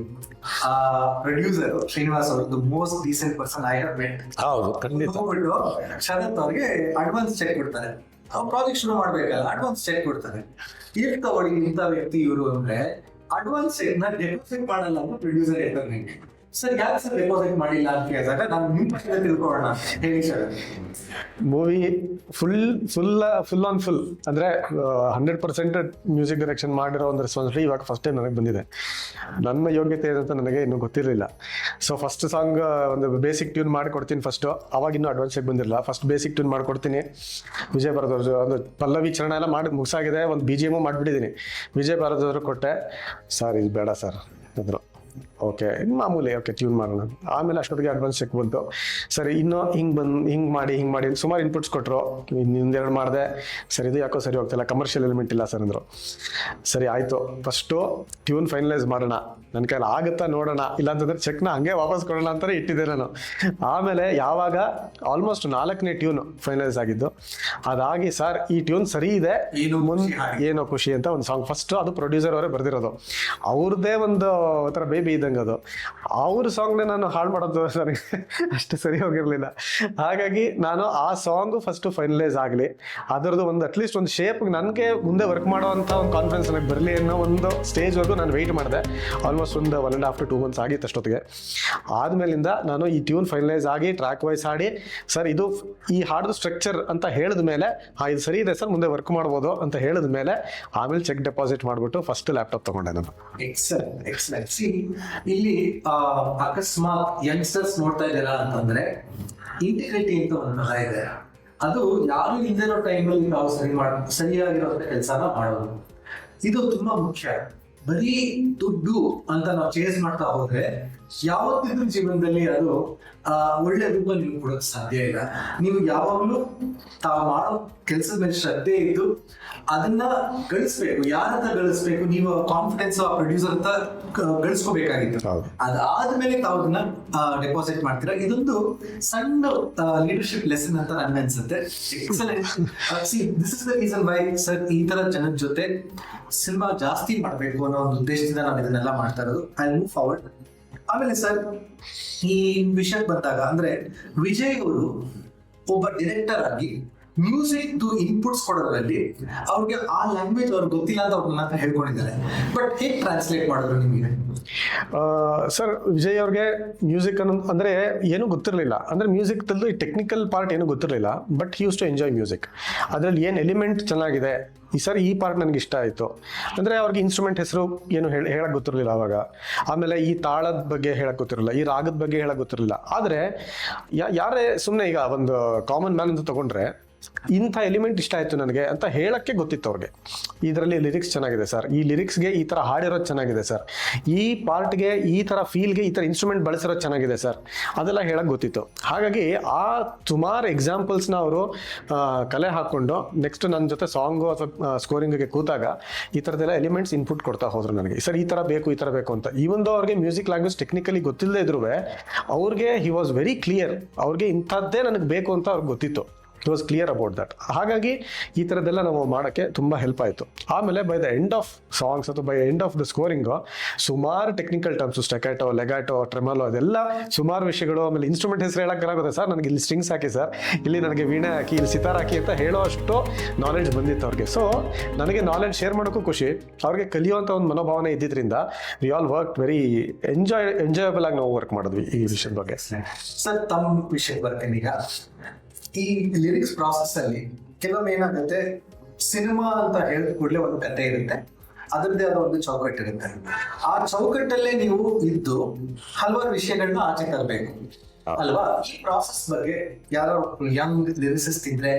Producer Srinivas ಅವರು, the most decent person I have met. ಹೌದು, ಖಂಡಿತ. ಹೋಗ್ಬಿಟ್ಟು ಶರತ್ ಅವ್ರಿಗೆ ಅಡ್ವಾನ್ಸ್ ಚೆಕ್ ಕೊಡ್ತಾರೆ. ಅವ್ರು ಪ್ರಾಜೆಕ್ಟ್ ಶುರು ಮಾಡ್ಬೇಕಲ್ಲ, ಅಡ್ವಾನ್ಸ್ ಚೆಕ್ ಕೊಡ್ತಾರೆ. ಇಲ್ಲಿ ತಗೊಳ್ಳಿ, ಇಂಥ ವ್ಯಕ್ತಿ ಇವರು ಅಂದ್ರೆ ಅಡ್ವಾನ್ಸ್ ಚೆಕ್ ನ ಡೆಪಾಸಿಟ್ ಮಾಡಲ್ಲ ಅಂತ ಪ್ರೊಡ್ಯೂಸರ್ ಹೇಳ್ತಾರೆ ನನಗೆ. ಸರ್, ಯಾಕೆ ಸರ್ ಡೆಪಾಸಿಟ್ ಮಾಡಿಲ್ಲ ಅಂತ ಕೇಳಿದಾಗ ನಾನು ನಿಮ್ಮ ಪಕ್ಷದ ತಿಳ್ಕೊಳ್ಳೋಣ, ಹೇಳಿ sir. Movie full on full ಅಂದರೆ 100% ಮ್ಯೂಸಿಕ್ ಡೈರೆಕ್ಷನ್ ಮಾಡಿರೋ ಒಂದು ರೆಸ್ಪಾನ್ಸಿಬಿಲಿಟಿ ಇವಾಗ ಫಸ್ಟ್ ಟೈಮ್ ನನಗೆ ಬಂದಿದೆ. ನನ್ನ ಯೋಗ್ಯತೆ ಏನಂತ ನನಗೆ ಇನ್ನೂ ಗೊತ್ತಿರಲಿಲ್ಲ. ಸೊ ಫಸ್ಟ್ ಸಾಂಗ್ ಒಂದು ಬೇಸಿಕ್ ಟ್ಯೂನ್ ಮಾಡಿಕೊಡ್ತೀನಿ ಫಸ್ಟು. ಅವಾಗ ಇನ್ನೂ ಅಡ್ವಾನ್ಸ್ ಆಗಿ ಬಂದಿರಲಿಲ್ಲ. ಫಸ್ಟ್ ಬೇಸಿಕ್ ಟ್ಯೂನ್ ಮಾಡಿಕೊಡ್ತೀನಿ. ವಿಜಯ್ ಭಾರದ್ವಾಜ್ ಒಂದು ಪಲ್ಲವಿ ಚರಣ ಎಲ್ಲ ಮಾಡಿ ಮುಗಿಸಾಗಿದೆ, ಒಂದು BGM ಮಾಡಿಬಿಟ್ಟಿದ್ದೀನಿ. ವಿಜಯ್ ಭಾರದ್ವಾಜ್ ಕೊಟ್ಟೆ. ಸರ್ ಇದು ಬೇಡ ಸರ್ ಅಂದರು. ಓಕೆ, ಮಾಮೂಲಿ, ಓಕೆ ಟ್ಯೂನ್ ಮಾಡೋಣ. ಆಮೇಲೆ ಅಷ್ಟೊತ್ತಿಗೆ ಅಡ್ವಾನ್ಸ್ ಚೆಕ್ ಬಂತು. ಸರಿ, ಇನ್ನೂ ಹಿಂಗೆ ಮಾಡಿ ಸುಮಾರು ಇನ್ಪುಟ್ಸ್ ಕೊಟ್ಟರು. ಇನ್ನೊಂದೆರಡು ಮಾಡಿದೆ. ಸರಿ, ಇದು ಯಾಕೋ ಸರಿ ಹೋಗ್ತಿಲ್ಲ, ಕಮರ್ಷಿಯಲ್ ಎಲಿಮೆಂಟ್ ಇಲ್ಲ ಸರ್ ಅಂದರು. ಸರಿ ಆಯಿತು, ಫಸ್ಟು ಟ್ಯೂನ್ ಫೈನಲೈಸ್ ಮಾಡೋಣ, ನನ್ನ ಕೈಲಿ ಆಗುತ್ತಾ ನೋಡೋಣ, ಇಲ್ಲಾಂತಂದ್ರೆ ಚೆಕ್ನ ಹಂಗೆ ವಾಪಸ್ ಕೊಡೋಣ ಅಂತಾನೆ ಇಟ್ಟಿದ್ದೆ ನಾನು. ಆಮೇಲೆ ಯಾವಾಗ ಆಲ್ಮೋಸ್ಟ್ 4ನೇ ಟ್ಯೂನ್ ಫೈನಲೈಸ್ ಆಗಿದ್ದು, ಅದಾಗಿ ಸರ್ ಈ ಟ್ಯೂನ್ ಸರಿ ಇದೆ, ಏನೋ ಖುಷಿ ಅಂತ ಒಂದು ಸಾಂಗ್ ಫಸ್ಟ್, ಅದು ಪ್ರೊಡ್ಯೂಸರ್ ಅವರೇ ಬರೆದಿರೋದು. ಅವ್ರದ್ದೇ ಒಂದು ಥರ ಬೇಬಿ ಇದ್ದಂಗೆ ಅದು. ಅವ್ರ ಸಾಂಗ್ನೇ ನಾನು ಹಾಳು ಮಾಡೋದು ನನಗೆ ಅಷ್ಟು ಸರಿ ಹೋಗಿರಲಿಲ್ಲ. ಹಾಗಾಗಿ ನಾನು ಆ ಸಾಂಗು ಫಸ್ಟು ಫೈನಲೈಸ್ ಆಗಲಿ, ಅದರದ್ದು ಒಂದು ಅಟ್ಲೀಸ್ಟ್ ಒಂದು ಶೇಪ್ ನನಗೆ ಮುಂದೆ ವರ್ಕ್ ಮಾಡೋವಂಥ ಒಂದು ಕಾನ್ಫಿಡೆನ್ಸ್ ನನಗೆ ಬರಲಿ ಅನ್ನೋ ಒಂದು ಸ್ಟೇಜ್ವರೆಗೂ ನಾನು ವೆಯ್ಟ್ ಮಾಡಿದೆ. ಆಲ್ಮೋಸ್ಟ್ ಒಂದು 1.5 to 2 months ಆಗಿತ್ತು ಅಷ್ಟೊತ್ತಿಗೆ. ಆದಮೇಲಿಂದ ನಾನು ಈ ಟ್ಯೂನ್ ಫೈನಲೈಸ್ ಆಗಿ ಟ್ರ್ಯಾಕ್ ವೈಸ್ ಹಾಡಿ, ಸರ್ ಇದು ಈ ಹಾಡ್ದು ಸ್ಟ್ರಕ್ಚರ್ ಅಂತ ಹೇಳಿದ ಮೇಲೆ, ಇದು ಸರಿ ಇದೆ ಸರ್ ಮುಂದೆ ವರ್ಕ್ ಮಾಡ್ಬೋದು ಅಂತ ಹೇಳಿದ ಮೇಲೆ, ಆಮೇಲೆ ಚೆಕ್ ಡೆಪಾಸಿಟ್ ಮಾಡಿಬಿಟ್ಟು ಫಸ್ಟ್ ಲ್ಯಾಪ್ಟಾಪ್ ತೊಗೊಂಡೆ ನಾನು. ಎಕ್ಸಲೆಂಟ್. ಇಲ್ಲಿ ಅಕಸ್ಮಾತ್ ಯಂಗ್ಸ್ಟರ್ಸ್ ನೋಡ್ತಾ ಇದ್ದೀರಾ ಅಂತಂದ್ರೆ, ಇಂಟಿಗ್ರಿಟಿ ಅಂತ ಒಂದು ಪದ ಇದೆ. ಅದು ಯಾರು ಇಲ್ದಿರೋ ಟೈಮಲ್ಲಿ ನಾವು ಸರಿಯಾಗಿರುವಂತ ಕೆಲಸನ ಮಾಡೋದು, ಇದು ತುಂಬಾ ಮುಖ್ಯ. ಬರೀ ದುಡ್ಡು ಅಂತ ನಾವು ಚೇಸ್ ಮಾಡ್ತಾ ಹೋದ್ರೆ ಯಾವತ್ತಿದ್ರೂ ಜೀವನದಲ್ಲಿ ಅದು ಒಳ್ಳೆ ರೂಪ ನಿಮ್ಗೆ ಕೊಡೋಕೆ ಸಾಧ್ಯ ಇಲ್ಲ. ನೀವು ಯಾವಾಗಲೂ ತಾವು ಮಾಡೋ ಕೆಲಸದ ಮೇಲೆ ಶ್ರದ್ಧೆ ಇದ್ದು ಅದನ್ನ ಗಳಿಸ್ಬೇಕು. ಯಾರಂತ ಗಳಿಸ್ಬೇಕು? ನೀವು ಕಾನ್ಫಿಡೆನ್ಸ್ ಆ ಪ್ರೊಡ್ಯೂಸರ್ ಅಂತ ಗಳಿಸ್ಕೋಬೇಕಾಗಿತ್ತು. ಅದಾದ್ಮೇಲೆ ತಾವು ಅದನ್ನ ಡೆಪಾಸಿಟ್ ಮಾಡ್ತೀರಾ. ಇದೊಂದು ಸಣ್ಣ ಲೀಡರ್ಶಿಪ್ ಲೆಸನ್ ಅಂತ ನನ್ಗೆ ಅನ್ಸುತ್ತೆ. Excellent. This is the reason why sir ಈ ತರ ಜನದ ಜೊತೆ ಸಿನಿಮಾ ಜಾಸ್ತಿ ಮಾಡಬೇಕು ಅನ್ನೋ ಒಂದು ಉದ್ದೇಶದಿಂದ ನಾವು ಇದನ್ನೆಲ್ಲ ಮಾಡ್ತಾ ಇರೋದು. I move forward. ಆಮೇಲೆ ಸರ್, ಈ ವಿಷಯಕ್ಕೆ ಬಂದಾಗ ಅಂದ್ರೆ ವಿಜಯ್ ಅವರು ಒಬ್ಬ ಡೈರೆಕ್ಟರ್ ಆಗಿ ಮ್ಯೂಸಿಕ್ ಇನ್ಪುಟ್ಸ್ ಕೊಡೋದ್ರಲ್ಲಿ ಅವ್ರಿಗೆ ಆ ಲ್ಯಾಂಗ್ವೇಜ್ ಅವ್ರಿಗೆ ಗೊತ್ತಿಲ್ಲ ಅಂತ ಅವ್ರನ್ನ ಹತ್ರ ಹೇಳ್ಕೊಂಡಿದ್ದಾರೆ. ಬಟ್ ಹೇಗೆ ಟ್ರಾನ್ಸ್ಲೇಟ್ ಮಾಡಿದ್ರು ನಿಮಗೆ? ಸರ್, ವಿಜಯ್ ಅವ್ರಿಗೆ ಮ್ಯೂಸಿಕ್ ಅಂದರೆ ಏನೂ ಗೊತ್ತಿರಲಿಲ್ಲ. ಅಂದರೆ ಮ್ಯೂಸಿಕ್ದಲ್ಲೂ ಈ ಟೆಕ್ನಿಕಲ್ ಪಾರ್ಟ್ ಏನೂ ಗೊತ್ತಿರಲಿಲ್ಲ. But he used to enjoy music. ಅದರಲ್ಲಿ ಏನು ಎಲಿಮೆಂಟ್ ಚೆನ್ನಾಗಿದೆ, ಈ ಪಾರ್ಟ್ ನನಗೆ ಇಷ್ಟ ಆಯಿತು ಅಂದರೆ, ಅವ್ರಿಗೆ ಇನ್ಸ್ಟ್ರೂಮೆಂಟ್ ಹೆಸರು ಏನು ಹೇಳಕ್ಕೆ ಗೊತ್ತಿರಲಿಲ್ಲ ಅವಾಗ. ಆಮೇಲೆ ಈ ತಾಳದ ಬಗ್ಗೆ ಹೇಳಕ್ಕೆ ಗೊತ್ತಿರಲಿಲ್ಲ, ಈ ರಾಗದ ಬಗ್ಗೆ ಹೇಳಕ್ಕೆ ಗೊತ್ತಿರಲಿಲ್ಲ. ಆದರೆ ಯಾರೇ ಸುಮ್ಮನೆ ಈಗ ಒಂದು ಕಾಮನ್ ಮ್ಯಾನ್ ಅಂತ ತೊಗೊಂಡ್ರೆ, ಇಂಥ ಎಲಿಮೆಂಟ್ ಇಷ್ಟ ಆಯಿತು ನನಗೆ ಅಂತ ಹೇಳಕ್ಕೆ ಗೊತ್ತಿತ್ತು ಅವ್ರಿಗೆ. ಇದರಲ್ಲಿ ಲಿರಿಕ್ಸ್ ಚೆನ್ನಾಗಿದೆ ಸರ್, ಈ ಲಿರಿಕ್ಸ್ಗೆ ಈ ಥರ ಹಾಡಿರೋದು ಚೆನ್ನಾಗಿದೆ ಸರ್, ಈ ಪಾರ್ಟ್ಗೆ ಈ ಥರ ಫೀಲ್ಗೆ ಈ ಥರ ಇನ್ಸ್ಟ್ರೂಮೆಂಟ್ ಬಳಸಿರೋದು ಚೆನ್ನಾಗಿದೆ ಸರ್, ಅದೆಲ್ಲ ಹೇಳಕ್ಕೆ ಗೊತ್ತಿತ್ತು. ಹಾಗಾಗಿ ಆ ಸುಮಾರು ಎಕ್ಸಾಂಪಲ್ಸ್ನ ಅವರು ಕಲೆ ಹಾಕ್ಕೊಂಡು ನೆಕ್ಸ್ಟ್ ನನ್ನ ಜೊತೆ ಸಾಂಗು ಅಥವಾ ಸ್ಕೋರಿಂಗ್ಗೆ ಕೂತಾಗ ಈ ಥರದ್ದೆಲ್ಲ ಎಲಿಮೆಂಟ್ಸ್ ಇನ್ಪುಟ್ ಕೊಡ್ತಾ ಹೋದ್ರು ನನಗೆ. ಸರ್ ಈ ಥರ ಬೇಕು, ಈ ಥರ ಬೇಕು ಅಂತ. ಈವನ್ ದೋ ಅವ್ರಿಗೆ ಮ್ಯೂಸಿಕ್ ಲ್ಯಾಂಗ್ವೇಜ್ ಟೆಕ್ನಿಕಲಿ ಗೊತ್ತಿಲ್ಲದೆ ಇದ್ರೂ ಅವ್ರಿಗೆ ಹಿ ವಾಸ್ ವೆರಿ ಕ್ಲಿಯರ್. ಅವ್ರಿಗೆ ಇಂಥದ್ದೇ ನನಗೆ ಬೇಕು ಅಂತ ಅವ್ರಿಗೆ ಗೊತ್ತಿತ್ತು. He was clear about that. ಹಾಗಾಗಿ ಈ ಥರದ್ದೆಲ್ಲ ನಾವು ಮಾಡೋಕ್ಕೆ ತುಂಬ ಹೆಲ್ಪ್ ಆಯಿತು. ಆಮೇಲೆ by the end of songs ಅಥವಾ by end of the scoring ಸುಮಾರು technical terms, staccato, legato, tremolo, ಅದೆಲ್ಲ ಸುಮಾರು ವಿಷಯಗಳು. ಆಮೇಲೆ ಇನ್ಸ್ಟ್ರೂಮೆಂಟ್ ಹೆಸರು ಹೇಳೋಕ್ಕಾಗುತ್ತೆ ಸರ್, ನನಗೆ ಇಲ್ಲಿ ಸ್ಟ್ರಿಂಗ್ಸ್ ಹಾಕಿ ಸರ್, ಇಲ್ಲಿ ನನಗೆ ವೀಣೆ ಹಾಕಿ, ಇಲ್ಲಿ ಸಿತಾರ್ ಹಾಕಿ ಅಂತ ಹೇಳೋ ಅಷ್ಟು ನಾಲೆಡ್ಜ್ ಬಂದಿತ್ತು ಅವ್ರಿಗೆ. ಸೊ ನನಗೆ ನಾಲೆಡ್ಜ್ ಶೇರ್ ಮಾಡೋಕ್ಕೂ ಖುಷಿ, ಅವ್ರಿಗೆ ಕಲಿಯುವಂಥ ಒಂದು ಮನೋಭಾವನೆ ಇದ್ದಿದ್ದರಿಂದ we all work very enjoyable ಆಗಿ ನಾವು ವರ್ಕ್ ಮಾಡಿದ್ವಿ ಈ ವಿಷಯದ ಬಗ್ಗೆ. ಸರ್, ತಮ್ಮ ವಿಷಯಕ್ಕೆ ಬರ್ತೀನಿ ಈಗ. ಈ ಲಿರಿಕ್ಸ್ ಪ್ರಾಸೆಸ್ ಅಲ್ಲಿ ಕೆಲವೊಮ್ಮೆ ಏನಾಗುತ್ತೆ, ಸಿನಿಮಾ ಅಂತ ಹೇಳಿದ ಕೂಡಲೇ ಒಂದು ಕಥೆ ಇರುತ್ತೆ, ಅದರದ್ದೇ ಆದ ಒಂದು ಚೌಕಟ್ಟು ಇರುತ್ತೆ. ಆ ಚೌಕಟ್ಟಲ್ಲೇ ನೀವು ಇದ್ದು ಹಲವಾರು ವಿಷಯಗಳನ್ನ ಆಚೆ ತರಬೇಕು ಅಲ್ವಾ? ಈ ಪ್ರಾಸೆಸ್ ಬಗ್ಗೆ ಯಾರೋ ಯಂಗ್ ಲಿರಿಸಿಸ್ಟ್ ಇದ್ರೆ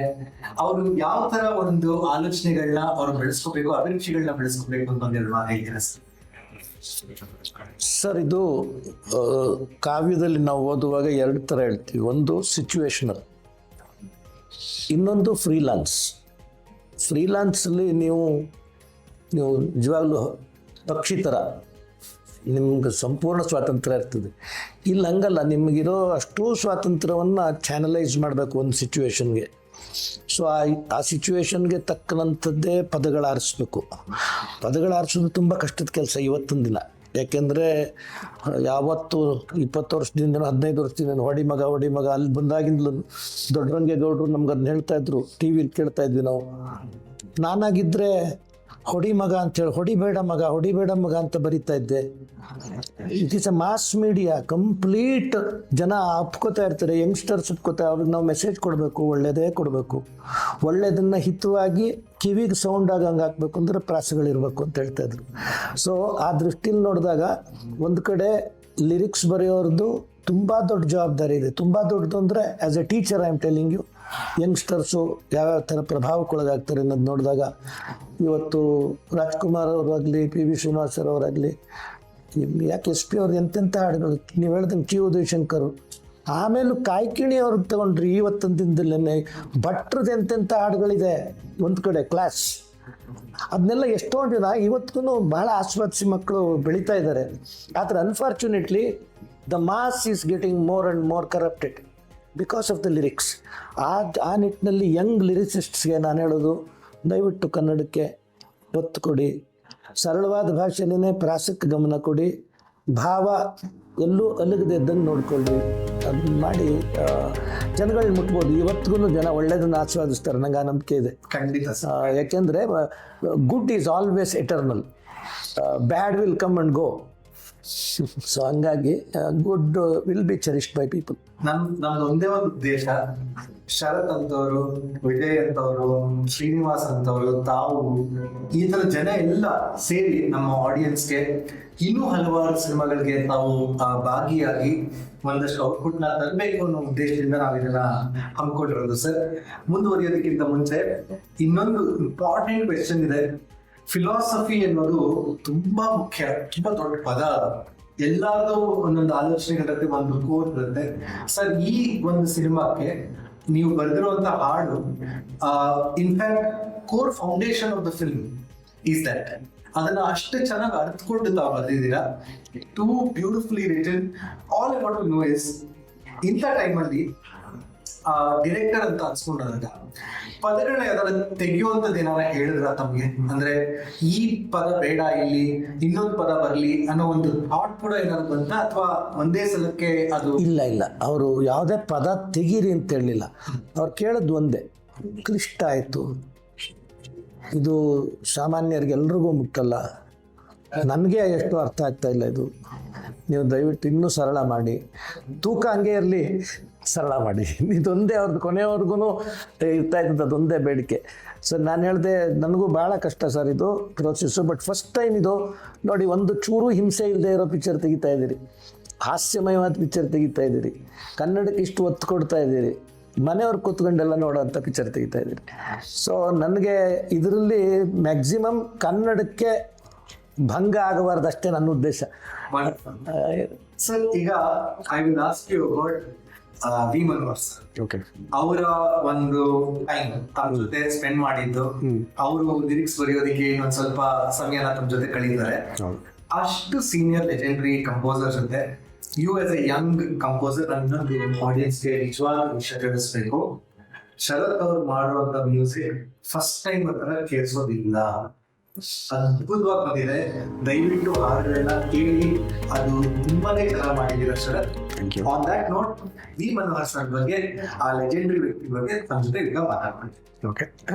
ಅವರು ಯಾವ ತರ ಒಂದು ಆಲೋಚನೆಗಳನ್ನ ಅವ್ರು ಬೆಳೆಸ್ಕೋಬೇಕು, ಅಭಿರುಚಿಗಳನ್ನ ಬೆಳೆಸ್ಕೋಬೇಕು ಅಂತ ಒಂದೆರಡು ಮಾತು ಹೇಳ್ತೀರಾ ಸರ್? ಇದು ಕಾವ್ಯದಲ್ಲಿ ನಾವು ಓದುವಾಗ ಎರಡು ಥರ ಹೇಳ್ತೀವಿ. ಒಂದು ಸಿಚುವೇಶನಲ್, ಇನ್ನೊಂದು ಫ್ರೀಲಾನ್ಸ್. ಫ್ರೀಲಾನ್ಸಲ್ಲಿ ನೀವು ನಿಜವಾಗ್ಲೂ ಪಕ್ಷಿ ಥರ ನಿಮ್ಗೆ ಸಂಪೂರ್ಣ ಸ್ವಾತಂತ್ರ್ಯ ಇರ್ತದೆ. ಇಲ್ಲಿ ಹಂಗಲ್ಲ, ನಿಮಗಿರೋ ಅಷ್ಟೂ ಸ್ವಾತಂತ್ರ್ಯವನ್ನು ಚಾನಲೈಸ್ ಮಾಡಬೇಕು ಒಂದು ಸಿಚುವೇಶನ್ಗೆ. ಸೊ ಆ ಸಿಚುವೇಶನ್ಗೆ ತಕ್ಕನಂಥದ್ದೇ ಪದಗಳು ಆರಿಸ್ಬೇಕು. ಪದಗಳು ಆರಿಸೋದು ತುಂಬ ಕಷ್ಟದ ಕೆಲಸ ಇವತ್ತಿನ ದಿನ. ಯಾಕೆಂದರೆ ಯಾವತ್ತು 20 ವರ್ಷದಿಂದ 15 ವರ್ಷದಿಂದ ಹೊಡಿ ಮಗ ಅಲ್ಲಿ ಬಂದಾಗಿಂದಲೂ ದೊಡ್ಡರಂಗೇಗೌಡರು ನಮ್ಗೆ ಅದನ್ನ ಹೇಳ್ತಾ ಇದ್ರು, ಟಿ ವಿಲಿ ಕೇಳ್ತಾ ಇದ್ವಿ ನಾವು. ನಾನಾಗಿದ್ದರೆ ಹೊಡಿ ಮಗ ಅಂತೇಳಿ ಹೊಡಿಬೇಡ ಮಗ ಅಂತ ಬರೀತಾ ಇದ್ದೆ. It is a mass media, complete ಜನ ಒಪ್ಕೋತಾ ಇರ್ತಾರೆ, ಯಂಗ್ಸ್ಟರ್ಸ್ ಒಪ್ಕೋತಾರೆ. ಅವ್ರಿಗೆ ನಾವು ಮೆಸೇಜ್ ಕೊಡಬೇಕು, ಒಳ್ಳೆಯದೇ ಕೊಡಬೇಕು, ಒಳ್ಳೆಯದನ್ನು ಹಿತವಾಗಿ ಕಿವಿಗೆ ಸೌಂಡ್ ಆಗಂಗೆ ಹಾಕ್ಬೇಕು ಅಂದ್ರೆ ಪ್ರಾಸಗಳಿರ್ಬೇಕು ಅಂತ ಹೇಳ್ತಾ ಇದ್ರು. ಸೊ ಆ ದೃಷ್ಟಿಲಿ ನೋಡಿದಾಗ ಒಂದು ಕಡೆ ಲಿರಿಕ್ಸ್ ಬರೆಯೋರ್ದು ತುಂಬ ದೊಡ್ಡ ಜವಾಬ್ದಾರಿ ಇದೆ. ತುಂಬ ದೊಡ್ಡದು ಅಂದರೆ as a teacher I am telling you, youngsters ಯಾವ್ಯಾವ ಥರ ಪ್ರಭಾವಕ್ಕೊಳಗಾಗ್ತಾರೆ ಅನ್ನೋದು ನೋಡಿದಾಗ, ಇವತ್ತು ರಾಜ್ಕುಮಾರ್ ಅವರಾಗಲಿ, ಪಿ ವಿ ಶ್ರೀನಿವಾಸರ್ ಅವರಾಗಲಿ, ಯಾಕೆ ಎಸ್ ಪಿ ಅವ್ರು ಎಂತೆಂಥ ಹಾಡುಗಳು, ನೀವು ಹೇಳ್ದಂಗೆ ಚಿ ಉದಯಶಂಕರ್, ಆಮೇಲೂ ಕಾಯ್ಕಿಣಿ ಅವ್ರಿಗೆ ತಗೊಂಡ್ರಿ ಇವತ್ತಿನ ದಿನದಲ್ಲೇ ಭಟ್ರದ್ದು ಎಂತೆಂಥ ಹಾಡುಗಳಿದೆ ಒಂದು ಕಡೆ ಕ್ಲಾಸ್. ಅದನ್ನೆಲ್ಲ ಎಷ್ಟೊಂದು ಜನ ಇವತ್ತಿಗೂ ಭಾಳ ಆಸ್ವಾದಿಸಿ ಮಕ್ಕಳು ಬೆಳೀತಾ ಇದ್ದಾರೆ. ಆದರೆ unfortunately the mass is getting more and more corrupted because of the lyrics. ಆ ನಿಟ್ಟಿನಲ್ಲಿ ಯಂಗ್ ಲಿರಿಸಿಸ್ಟ್ಸ್ಗೆ ನಾನು ಹೇಳೋದು, ದಯವಿಟ್ಟು ಕನ್ನಡಕ್ಕೆ ಒತ್ತು ಕೊಡಿ, ಸರಳವಾದ ಭಾಷೆಯಲ್ಲೇ ಪ್ರಾಸಕ್ಕೆ ಗಮನ ಕೊಡಿ, ಭಾವ ಎಲ್ಲೂ ಅಲಗದೆ ಇದ್ದಂಗೆ ನೋಡ್ಕೊಳ್ಳಿ. ಅದನ್ನ ಮಾಡಿ ಜನಗಳನ್ನ ಮುಟ್ಬೋದು. ಇವತ್ತಿಗೂ ಜನ ಒಳ್ಳೆಯದನ್ನು ಆಸ್ವಾದಿಸ್ತಾರೆ, ನಂಗೆ ಆ ನಂಬಿಕೆ ಇದೆ ಖಂಡಿತ. ಯಾಕೆಂದರೆ good is always eternal, bad will come and go. So ಹಂಗಾಗಿ good will be cherished by people. ನಮ್ದು ಒಂದೇ ಒಂದು ಉದ್ದೇಶ, ಶರತ್ ಅಂತವರು, ವಿಜಯ್ ಅಂತವರು, ಶ್ರೀನಿವಾಸ್ ಅಂತವರು, ತಾವು, ಈ ತರ ಜನ ಎಲ್ಲ ಸೇರಿ ನಮ್ಮ ಆಡಿಯನ್ಸ್ಗೆ ಇನ್ನೂ ಹಲವಾರು ಸಿನಿಮಾಗಳಿಗೆ ತಾವು ಭಾಗಿಯಾಗಿ ಒಂದಷ್ಟು ಔಟ್ಪುಟ್ ನ ತರಬೇಕು ಅನ್ನೋ ಉದ್ದೇಶದಿಂದ ನಾವು ಇದನ್ನ ಹಮ್ಮಿಕೊಂಡಿರೋದು. ಸರ್, ಮುಂದುವರಿಯೋದಕ್ಕಿಂತ ಮುಂಚೆ ಇನ್ನೊಂದು ಇಂಪಾರ್ಟೆಂಟ್ ಕ್ವೆಶ್ಚನ್ ಇದೆ. ಫಿಲಾಸಫಿ ಅನ್ನೋದು ತುಂಬಾ ಮುಖ್ಯ, ತುಂಬಾ ದೊಡ್ಡ ಪದ. ಎಲ್ಲಾರ್ದು ಒಂದೊಂದು ಆಲೋಚನೆಗಳಿರುತ್ತೆ, ಒಂದು ಕೋರ್ ಇರುತ್ತೆ. ಸರ್, ಈ ಒಂದು ಸಿನಿಮಾಕ್ಕೆ ನೀವು ಬರೆದಿರುವಂತ ಹಾಡು, in fact core foundation of the film is that. ಅದನ್ನ ಅಷ್ಟು ಚೆನ್ನಾಗಿ ಅರ್ಥಕೊಂಡು ತಾವು ಬರೆದಿದ್ದೀರಾ. Too beautifully written. All I want to know is, ಇಂಥ ಟೈಮಲ್ಲಿ ಡಿರೆಕ್ಟರ್ ಅಂತ ಅನ್ಸ್ಕೊಂಡಾಗ ಪದಗಳನ್ನ ಯಾವ್ದಾರ ತೆಗೆಯುವಂಥದ್ದು ಏನಾರ ಹೇಳಿದ್ರ ತಮ್ಗೆ? ಅಂದ್ರೆ ಈ ಪದ ಬೇಡ, ಇಲ್ಲಿ ಇನ್ನೊಂದು ಪದ ಬರಲಿ ಅನ್ನೋ ಒಂದು ಥಾಟ್ ಕೂಡ ಏನಾದ್ರು ಬಂತ, ಅಥವಾ ಒಂದೇ ಸಲಕ್ಕೆ ಅದು? ಇಲ್ಲ, ಅವರು ಯಾವುದೇ ಪದ ತೆಗೀರಿ ಅಂತ ಹೇಳಲಿಲ್ಲ. ಅವ್ರು ಕೇಳೋದು ಒಂದೇ, ಕ್ಲಿಷ್ಟ ಆಯಿತು, ಇದು ಸಾಮಾನ್ಯರಿಗೆ ಎಲ್ರಿಗೂ ಮುಟ್ಟಲ್ಲ, ನನಗೆ ಎಷ್ಟು ಅರ್ಥ ಆಗ್ತಾ ಇಲ್ಲ, ಇದು ನೀವು ದಯವಿಟ್ಟು ಇನ್ನೂ ಸರಳ ಮಾಡಿ, ತೂಕ ಹಂಗೆ ಇರಲಿ, ಸರಳ ಮಾಡಿ. ಇದೊಂದೇ ಅವ್ರದ್ದು ಕೊನೆಯವರೆಗೂ ಇರ್ತಾ ಇದ್ದದ್ದು, ಅದೊಂದೇ ಬೇಡಿಕೆ. ಸರ್, ನಾನು ಹೇಳಿದೆ, ನನಗೂ ಭಾಳ ಕಷ್ಟ ಸರ್ ಇದು ಪ್ರೋಸೆಸ್ಸು. ಬಟ್ ಫಸ್ಟ್ ಟೈಮ್ ಇದು ನೋಡಿ, ಒಂದು ಚೂರು ಹಿಂಸೆ ಇಲ್ಲದೆ ಇರೋ ಪಿಕ್ಚರ್ ತೆಗಿತಾ ಇದ್ದೀರಿ, ಹಾಸ್ಯಮಯವಾದ ಪಿಕ್ಚರ್ ತೆಗಿತಾ ಇದ್ದೀರಿ, ಕನ್ನಡಕ್ಕೆ ಇಷ್ಟು ಒತ್ತು ಕೊಡ್ತಾ ಇದ್ದೀರಿ, ಮನೆಯವ್ರು ಕೂತ್ಕೊಂಡೆಲ್ಲ ನೋಡೋವಂಥ ಪಿಕ್ಚರ್ ತೆಗಿತಾ ಇದ್ದೀರಿ. ಸೊ ನನಗೆ ಇದರಲ್ಲಿ ಮ್ಯಾಕ್ಸಿಮಮ್ ಕನ್ನಡಕ್ಕೆ ಭಂಗ ಆಗಬಾರ್ದು, ಅಷ್ಟೇ ನನ್ನ ಉದ್ದೇಶ. ಸರ್, ಈಗ I will ask you about V Manohar sir. Okay, ಅವರ ಒಂದು ಟೈಮ್ ತಮ್ಮ ಜೊತೆ ಸ್ಪೆಂಡ್ ಮಾಡಿದ್ದು, ಅವರು ಲಿರಿಕ್ಸ್ ಬರೆಯೋದಕ್ಕೆ ಇನ್ನೊಂದ್ ಸ್ವಲ್ಪ ಸಮಯನ ತಮ್ಮ ಜೊತೆ ಕಳೀತಾರೆ. ಅಷ್ಟು ಸೀನಿಯರ್ ಲೆಜೆಂಡರಿ ಕಂಪೋಸರ್ ಜೊತೆ you as a young composer ಅನ್ನೋದು ಆಡಿಯನ್ಸ್ಗೆ ನಿಜವಾದ ವಿಷಯ ತಿಳಿಸ್ಬೇಕು. ಶರತ್ ಅವ್ರು ಮಾಡುವಂತ ಮ್ಯೂಸಿಕ್ ಫಸ್ಟ್ ಟೈಮ್ ಹತ್ರ ಕೇಳಿಸೋದಿಲ್ಲ, ಅದ್ಭುತವಾಗಿ ಬಂದಿದೆ. ದಯವಿಟ್ಟು ಹಾಡುಗಳನ್ನ ಕೇಳಿ, ಅದು ತುಂಬಾನೇ ಚೆನ್ನಾಗಿ ಮಾಡಿದ್ದೀರ Sharath. Thank you. On that note, V Manohar sir ಬಗ್ಗೆ, ಆ ಲೆಜೆಂಡರಿ ವ್ಯಕ್ತಿ ಬಗ್ಗೆ ನಮ್ಮ ಜೊತೆ ಈಗ ಮಾತಾಡ್ತೀನಿ. Okay,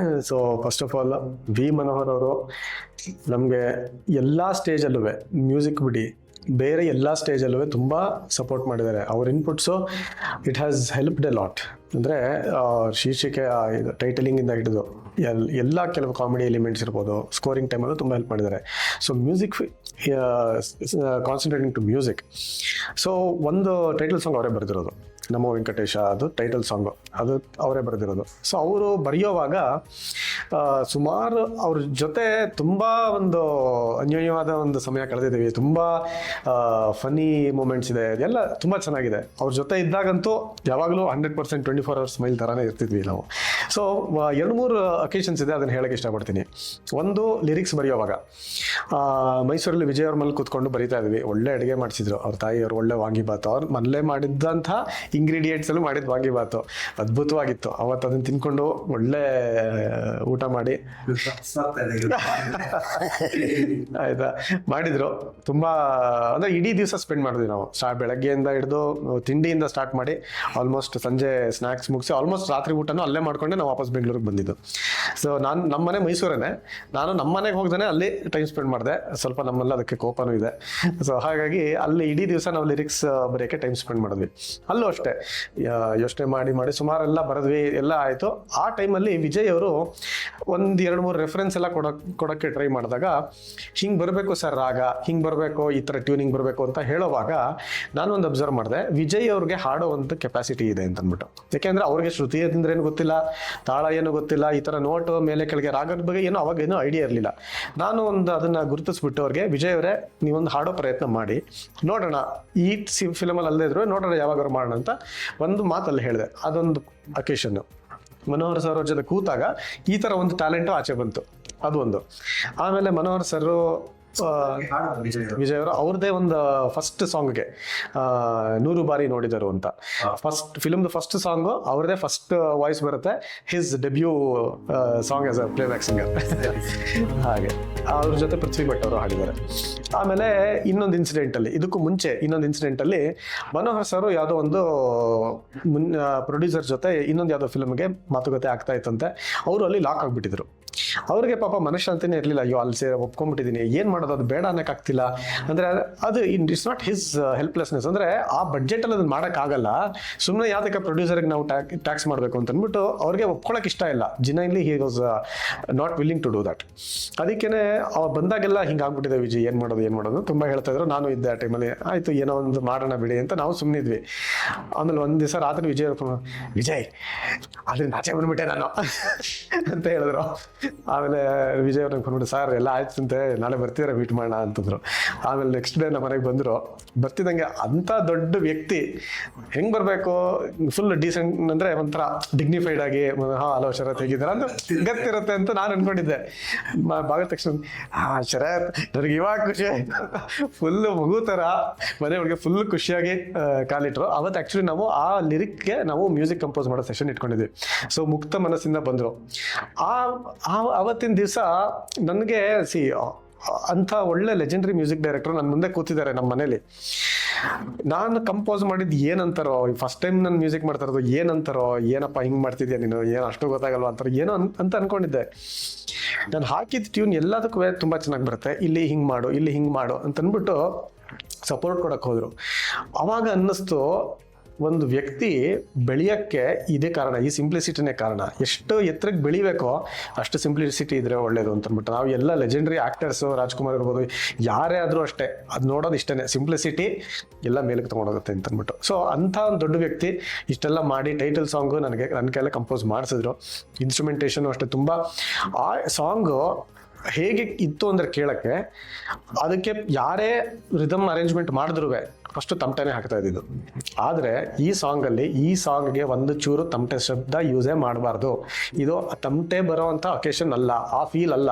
so first of all V Manohar ಅವರು ನಮಗೆ ಎಲ್ಲ ಸ್ಟೇಜಲ್ಲೂ ಮ್ಯೂಸಿಕ್ ಬಿಡಿ ಬೇರೆ ಎಲ್ಲ ಸ್ಟೇಜಲ್ಲೂ ತುಂಬ ಸಪೋರ್ಟ್ ಮಾಡಿದ್ದಾರೆ. ಅವ್ರ inputs it has helped A lot. ಅಂದರೆ ಶೀರ್ಷಿಕೆ ಇದು ಟೈಟಲಿಂಗಿಂದ ಹಿಡಿದು ಎಲ್ಲ ಕೆಲವು ಕಾಮಿಡಿ ಎಲಿಮೆಂಟ್ಸ್ ಇರ್ಬೋದು, ಸ್ಕೋರಿಂಗ್ ಟೈಮಲ್ಲೂ ತುಂಬ ಹೆಲ್ಪ್ ಮಾಡಿದ್ದಾರೆ. So music, concentrating to music. So ಒಂದು ಟೈಟಲ್ ಸಾಂಗ್ ಅವರೇ ಬರೆದಿರೋದು, ನಮೋ ವೆಂಕಟೇಶ, ಅದು ಟೈಟಲ್ ಸಾಂಗು, ಅದು ಅವರೇ ಬರೆದಿರೋದು. ಸೊ ಅವರು ಬರೆಯೋವಾಗ ಸುಮಾರು ಅವ್ರ ಜೊತೆ ತುಂಬ ಒಂದು ಅನ್ಯೋನ್ಯವಾದ ಒಂದು ಸಮಯ ಕಳೆದಿದ್ದೀವಿ. ತುಂಬ ಫನ್ನಿ ಮೂಮೆಂಟ್ಸ್ ಇದೆ, ಎಲ್ಲ ತುಂಬ ಚೆನ್ನಾಗಿದೆ. ಅವ್ರ ಜೊತೆ ಇದ್ದಾಗಂತೂ ಯಾವಾಗಲೂ 100% 24 hours ಸ್ಮೈಲ್ ಥರನೇ ಇರ್ತಿದ್ವಿ ನಾವು. ಸೊ 2-3 ಅಕೇಶನ್ಸ್ ಇದೆ, ಅದನ್ನು ಹೇಳೋಕ್ಕೆ ಇಷ್ಟಪಡ್ತೀನಿ. ಒಂದು ಲಿರಿಕ್ಸ್ ಬರೆಯೋವಾಗ ಮೈಸೂರಲ್ಲಿ ವಿಜಯ್ ಅವ್ರ ಮನೇಲಿ ಕೂತ್ಕೊಂಡು ಬರೀತಾ ಇದ್ವಿ. ಒಳ್ಳೆ ಅಡುಗೆ ಮಾಡಿಸಿದ್ರು ಅವ್ರ ತಾಯಿಯವರು, ಒಳ್ಳೆ ವಾಂಗಿಬಾತು, ಅವ್ರು ಮನೇಲೇ ಮಾಡಿದ್ದಂಥ ಇಂಗ್ರೀಡಿಯೆಂಟ್ಸಲ್ಲೂ ಮಾಡಿದ ವಾಂಗಿಬಾತು ಅದ್ಭುತವಾಗಿತ್ತು. ಅವತ್ತು ಅದನ್ನು ತಿನ್ಕೊಂಡು ಒಳ್ಳೆ ಊಟ ಮಾಡಿ ಆಯ್ತಾ ಮಾಡಿದ್ರು. ತುಂಬ ಅಂದರೆ ಇಡೀ ದಿವಸ ಸ್ಪೆಂಡ್ ಮಾಡಿದ್ವಿ ನಾವು. ಬೆಳಗ್ಗೆಯಿಂದ ಹಿಡಿದು ತಿಂಡಿಯಿಂದ ಸ್ಟಾರ್ಟ್ ಮಾಡಿ ಆಲ್ಮೋಸ್ಟ್ ಸಂಜೆ ಸ್ನ್ಯಾಕ್ಸ್ ಮುಗಿಸಿ ಆಲ್ಮೋಸ್ಟ್ ರಾತ್ರಿ ಊಟನೂ ಅಲ್ಲೇ ಮಾಡ್ಕೊಂಡೆ ನಾವು ವಾಪಸ್ ಬೆಂಗಳೂರಿಗೆ ಬಂದಿದ್ದು. ಸೊ ನಮ್ಮ ಮನೆ ಮೈಸೂರೇ, ನಾನು ನಮ್ಮ ಮನೆಗೆ ಹೋಗ್ದೇ ಅಲ್ಲಿ ಟೈಮ್ ಸ್ಪೆಂಡ್ ಮಾಡಿದೆ. ಸ್ವಲ್ಪ ನಮ್ಮಲ್ಲಿ ಅದಕ್ಕೆ ಕೋಪನೂ ಇದೆ. ಸೊ ಹಾಗಾಗಿ ಅಲ್ಲಿ ಇಡೀ ದಿವಸ ನಾವು ಲಿರಿಕ್ಸ್ ಬರೆಯೋಕ್ಕೆ ಟೈಮ್ ಸ್ಪೆಂಡ್ ಮಾಡಿದ್ವಿ. ಅಲ್ಲೂ ಅಷ್ಟೇ ಯೋಚನೆ ಮಾಡಿ ಸುಮಾರೆಲ್ಲ ಬರೆದ್ವಿ, ಎಲ್ಲ ಆಯಿತು. ಆ ಟೈಮಲ್ಲಿ ವಿಜಯ್ ಅವರು 1-2-3 ರೆಫರೆನ್ಸ್ ಎಲ್ಲ ಕೊಡೋಕ್ಕೆ ಟ್ರೈ ಮಾಡಿದಾಗ, ಹಿಂಗೆ ಬರಬೇಕು ಸರ್ ರಾಗ, ಹಿಂಗೆ ಬರಬೇಕು, ಈ ಥರ ಟ್ಯೂನಿಂಗ್ ಬರಬೇಕು ಅಂತ ಹೇಳೋವಾಗ ನಾನೊಂದು ಅಬ್ಸರ್ವ್ ಮಾಡಿದೆ, ವಿಜಯ್ ಅವ್ರಿಗೆ ಹಾಡೋ ಒಂದು ಕೆಪಾಸಿಟಿ ಇದೆ ಅಂತ ಅಂದ್ಬಿಟ್ಟು. ಯಾಕೆಂದರೆ ಅವ್ರಿಗೆ ಶ್ರುತಿ ಅಂದ್ರೆ ಏನು ಗೊತ್ತಿಲ್ಲ, ತಾಳ ಏನು ಗೊತ್ತಿಲ್ಲ, ಈ ಥರ ನೋಟು ಮೇಲೆ ಕೆಳಗೆ ರಾಗದ ಬಗ್ಗೆ ಏನೋ ಅವಾಗೇನೋ ಐಡಿಯಾ ಇರಲಿಲ್ಲ. ನಾನು ಒಂದು ಅದನ್ನು ಗುರುತಿಸ್ಬಿಟ್ಟು ಅವ್ರಿಗೆ, ವಿಜಯ್ ಅವರೇ ನೀವೊಂದು ಹಾಡೋ ಪ್ರಯತ್ನ ಮಾಡಿ ನೋಡೋಣ, ಈ ಫಿಲಮಲ್ಲಿ ಅಲ್ಲದೇ ಇದ್ರು ನೋಡೋಣ ಯಾವಾಗಾದ್ರು ಮಾಡೋಣ ಅಂತ ಒಂದು ಮಾತಲ್ಲಿ ಹೇಳಿದೆ. ಅದೊಂದು ಅಕೇಶನ್ನು ಮನೋಹರ್ ಸರ್ ಅವ್ರ ಜೊತೆ ಕೂತಾಗ ಈ ಥರ ಒಂದು ಟ್ಯಾಲೆಂಟು ಆಚೆ ಬಂತು. ಅದು ಒಂದು. ಆಮೇಲೆ ಮನೋಹರ್ ಸರ್ ವಿಜಯ್ ಅವರು ಅವ್ರದ್ದೇ ಒಂದು ಫಸ್ಟ್ ಸಾಂಗ್ಗೆ 100 ಬಾರಿ ನೋಡಿದರು ಅಂತ, ಫಸ್ಟ್ ಫಿಲ್ಮ್ದು ಫಸ್ಟ್ ಸಾಂಗು ಅವ್ರದ್ದೇ ಫಸ್ಟ್ ವಾಯ್ಸ್ ಬರುತ್ತೆ, his debut song as a playback singer. ಹಾಗೆ ಅವ್ರ ಜೊತೆ ಪೃಥ್ವಿ ಭಟ್ ಅವರು ಹಾಡಿದ್ದಾರೆ. ಆಮೇಲೆ ಇನ್ನೊಂದು ಇನ್ಸಿಡೆಂಟಲ್ಲಿ, ಇದಕ್ಕೂ ಮುಂಚೆ ಇನ್ನೊಂದು ಇನ್ಸಿಡೆಂಟಲ್ಲಿ ಮನೋಹರ್ ಸರ್ ಯಾವುದೋ ಒಂದು ಪ್ರೊಡ್ಯೂಸರ್ ಜೊತೆ ಇನ್ನೊಂದು ಯಾವುದೋ ಫಿಲ್ಮ್ಗೆ ಮಾತುಕತೆ ಆಗ್ತಾ ಇತ್ತಂತೆ. ಅವರು ಅಲ್ಲಿ ಲಾಕ್ ಆಗಿಬಿಟ್ಟಿದ್ರು. ಅವ್ರಿಗೆ ಪಾಪ ಮನಃಶಾಂತಿನೇ ಇರಲಿಲ್ಲ. ಅಯ್ಯೋ ಅಲ್ಲಿ ಒಪ್ಕೊಂಡ್ಬಿಟ್ಟಿದ್ದೀನಿ, ಏನು ಮಾಡೋದು, ಅದು ಬೇಡ ಅನ್ನೋಕ್ಕಾಗ್ತಿಲ್ಲ. ಅಂದರೆ ಅದು ಇಟ್ಸ್ ನಾಟ್ ಹಿಸ್ ಹೆಲ್ಪ್ಲೆಸ್ನೆಸ್. ಅಂದರೆ ಆ ಬಡ್ಜೆಟಲ್ಲಿ ಅದನ್ನು ಮಾಡೋಕ್ಕಾಗಲ್ಲ, ಸುಮ್ಮನೆ ಯಾವುದಕ್ಕೆ ಪ್ರೊಡ್ಯೂಸರ್ಗೆ ನಾವು ಟ್ಯಾಕ್ಸ್ ಮಾಡಬೇಕು ಅಂತ ಅಂದ್ಬಿಟ್ಟು ಅವ್ರಿಗೆ ಒಪ್ಕೊಳ್ಳೋಕೆ ಇಷ್ಟ ಇಲ್ಲ. Genuinely he was not willing to do that. ಅದಕ್ಕೇ ಅವ್ರು ಬಂದಾಗೆಲ್ಲ ಹಿಂಗೆ ಆಗ್ಬಿಟ್ಟಿದೆ ವಿಜಯ್, ಏನು ಮಾಡೋದು ತುಂಬ ಹೇಳ್ತಾ ಇದ್ರು. ನಾನು ಇದ್ದೆ ಆ ಟೈಮಲ್ಲಿ. ಆಯಿತು ಏನೋ ಒಂದು ಮಾಡೋಣ ಬಿಡಿ ಅಂತ ನಾವು ಸುಮ್ಮನಿದ್ವಿ. ಆಮೇಲೆ ಒಂದು ದಿವಸ ರಾತ್ರಿ ವಿಜಯ್ ಅದರಿಂದ ಆಚೆ ಬಂದ್ಬಿಟ್ಟೆ ನಾನು ಅಂತ ಹೇಳಿದ್ರು. ಆಮೇಲೆ ವಿಜಯ್ ಅವ್ರಿಗೆ ಬಂದ್ಬಿಟ್ಟು, ಸರ್ ಎಲ್ಲ ಆಯ್ತಂತೆ, ನಾಳೆ ಬರ್ತೀರಾ ಮೀಟ್ ಮಾಡೋಣ ಅಂತಂದ್ರು. ಆಮೇಲೆ ನೆಕ್ಸ್ಟ್ ಡೇ ನಮ್ಮ ಮನೆಗೆ ಬಂದರು. ಬರ್ತಿದ್ದಂಗೆ ಅಂಥ ದೊಡ್ಡ ವ್ಯಕ್ತಿ ಹೆಂಗೆ ಬರಬೇಕು, ಫುಲ್ ಡೀಸೆಂಟ್ ಅಂದರೆ ಒಂಥರ ಡಿಗ್ನಿಫೈಡ್ ಆಗಿ, ಹಲೋ ಶರತ್ ಹೇಗಿದ್ದಾರೆ ಅಂತ ಗತ್ತಿರುತ್ತೆ ಅಂತ ನಾನು ಅನ್ಕೊಂಡಿದ್ದೆ. ಬಾಗಿದ ತಕ್ಷಣ ಶರತ್ ನನಗೆ ಇವಾಗ ಖುಷಿ ಆಯ್ತು, ಫುಲ್ ಮಗು ಥರ ಮನೆ ಒಳಗೆ ಫುಲ್ ಖುಷಿಯಾಗಿ ಕಾಲಿಟ್ರು. ಅವತ್ತು ಆ್ಯಕ್ಚುಲಿ ನಾವು ಆ ಲಿರಿಕ್ಗೆ ನಾವು ಮ್ಯೂಸಿಕ್ ಕಂಪೋಸ್ ಮಾಡೋ ಸೆಷನ್ ಇಟ್ಕೊಂಡಿದ್ವಿ. ಸೊ ಮುಕ್ತ ಮನಸ್ಸಿಂದ ಬಂದರು. ಅವತ್ತಿನ ದಿವಸ ನನಗೆ ಅಂಥ ಒಳ್ಳೆ ಲೆಜೆಂಡ್ರಿ ಮ್ಯೂಸಿಕ್ ಡೈರೆಕ್ಟರ್ ನನ್ನ ಮುಂದೆ ಕೂತಿದ್ದಾರೆ ನಮ್ಮ ಮನೇಲಿ. ನಾನು ಕಂಪೋಸ್ ಮಾಡಿದ್ದು ಏನಂತಾರೋ, ಫಸ್ಟ್ ಟೈಮ್ ನಾನು ಮ್ಯೂಸಿಕ್ ಮಾಡ್ತಾ ಇರೋದು ಏನಂತಾರೋ, ಏನಪ್ಪ ಹಿಂಗೆ ಮಾಡ್ತಿದ್ಯಾ ನೀನು, ಏನು ಅಷ್ಟು ಗೊತ್ತಾಗಲ್ವ ಅಂತಾರೋ ಏನೋ ಅಂತ ಅನ್ಕೊಂಡಿದ್ದೆ. ನಾನು ಹಾಕಿದ ಟ್ಯೂನ್ ಎಲ್ಲದಕ್ಕೂ ತುಂಬ ಚೆನ್ನಾಗಿ ಬರುತ್ತೆ, ಇಲ್ಲಿ ಹಿಂಗೆ ಮಾಡು, ಇಲ್ಲಿ ಹಿಂಗೆ ಮಾಡು ಅಂತಂದ್ಬಿಟ್ಟು ಸಪೋರ್ಟ್ ಕೊಡೋಕೆ ಹೋದರು. ಅವಾಗ ಅನ್ನಿಸ್ತು, ಒಂದು ವ್ಯಕ್ತಿ ಬೆಳೆಯೋಕ್ಕೆ ಇದೇ ಕಾರಣ, ಈ ಸಿಂಪ್ಲಿಸಿಟಿನೇ ಕಾರಣ. ಎಷ್ಟು ಎತ್ತರಕ್ಕೆ ಬೆಳಿಬೇಕೋ ಅಷ್ಟು ಸಿಂಪ್ಲಿಸಿಟಿ ಇದ್ರೆ ಒಳ್ಳೇದು ಅಂತಂದ್ಬಿಟ್ಟು ನಾವು ಎಲ್ಲ ಲೆಜೆಂಡ್ರಿ ಆ್ಯಕ್ಟರ್ಸು, ರಾಜ್ಕುಮಾರ್ ಇರ್ಬೋದು, ಯಾರೇ ಆದರೂ ಅಷ್ಟೇ, ಅದು ನೋಡೋದು ಇಷ್ಟೇ, ಸಿಂಪ್ಲಿಸಿಟಿ ಎಲ್ಲ ಮೇಲಕ್ಕೆ ತೊಗೊಂಡೋಗುತ್ತೆ ಅಂತಂದ್ಬಿಟ್ಟು. ಸೊ ಅಂಥ ಒಂದು ದೊಡ್ಡ ವ್ಯಕ್ತಿ ಇಷ್ಟೆಲ್ಲ ಮಾಡಿ ಟೈಟಲ್ ಸಾಂಗು ನನ್ನ ಕೈಯಲ್ಲೇ ಕಂಪೋಸ್ ಮಾಡಿಸಿದ್ರು. ಇನ್ಸ್ಟ್ರುಮೆಂಟೇಷನು ಅಷ್ಟೇ ತುಂಬ. ಆ ಸಾಂಗು ಹೇಗೆ ಇತ್ತು ಅಂದರೆ ಕೇಳೋಕ್ಕೆ, ಅದಕ್ಕೆ ಯಾರೇ ರಿದಮ್ ಅರೇಂಜ್ಮೆಂಟ್ ಮಾಡಿದ್ರು ಫಸ್ಟ್ ತಮಟೆನೇ ಹಾಕ್ತಾ ಇದ್ದಿದ್ದು. ಆದರೆ ಈ ಸಾಂಗಲ್ಲಿ ಈ ಸಾಂಗ್ಗೆ ಒಂದು ಚೂರು ತಮಟೆ ಶಬ್ದ ಯೂಸೇ ಮಾಡಬಾರ್ದು. ಇದು ತಮಟೆ ಬರೋವಂಥ ಒಕೇಶನ್ ಅಲ್ಲ, ಆ ಫೀಲ್ ಅಲ್ಲ.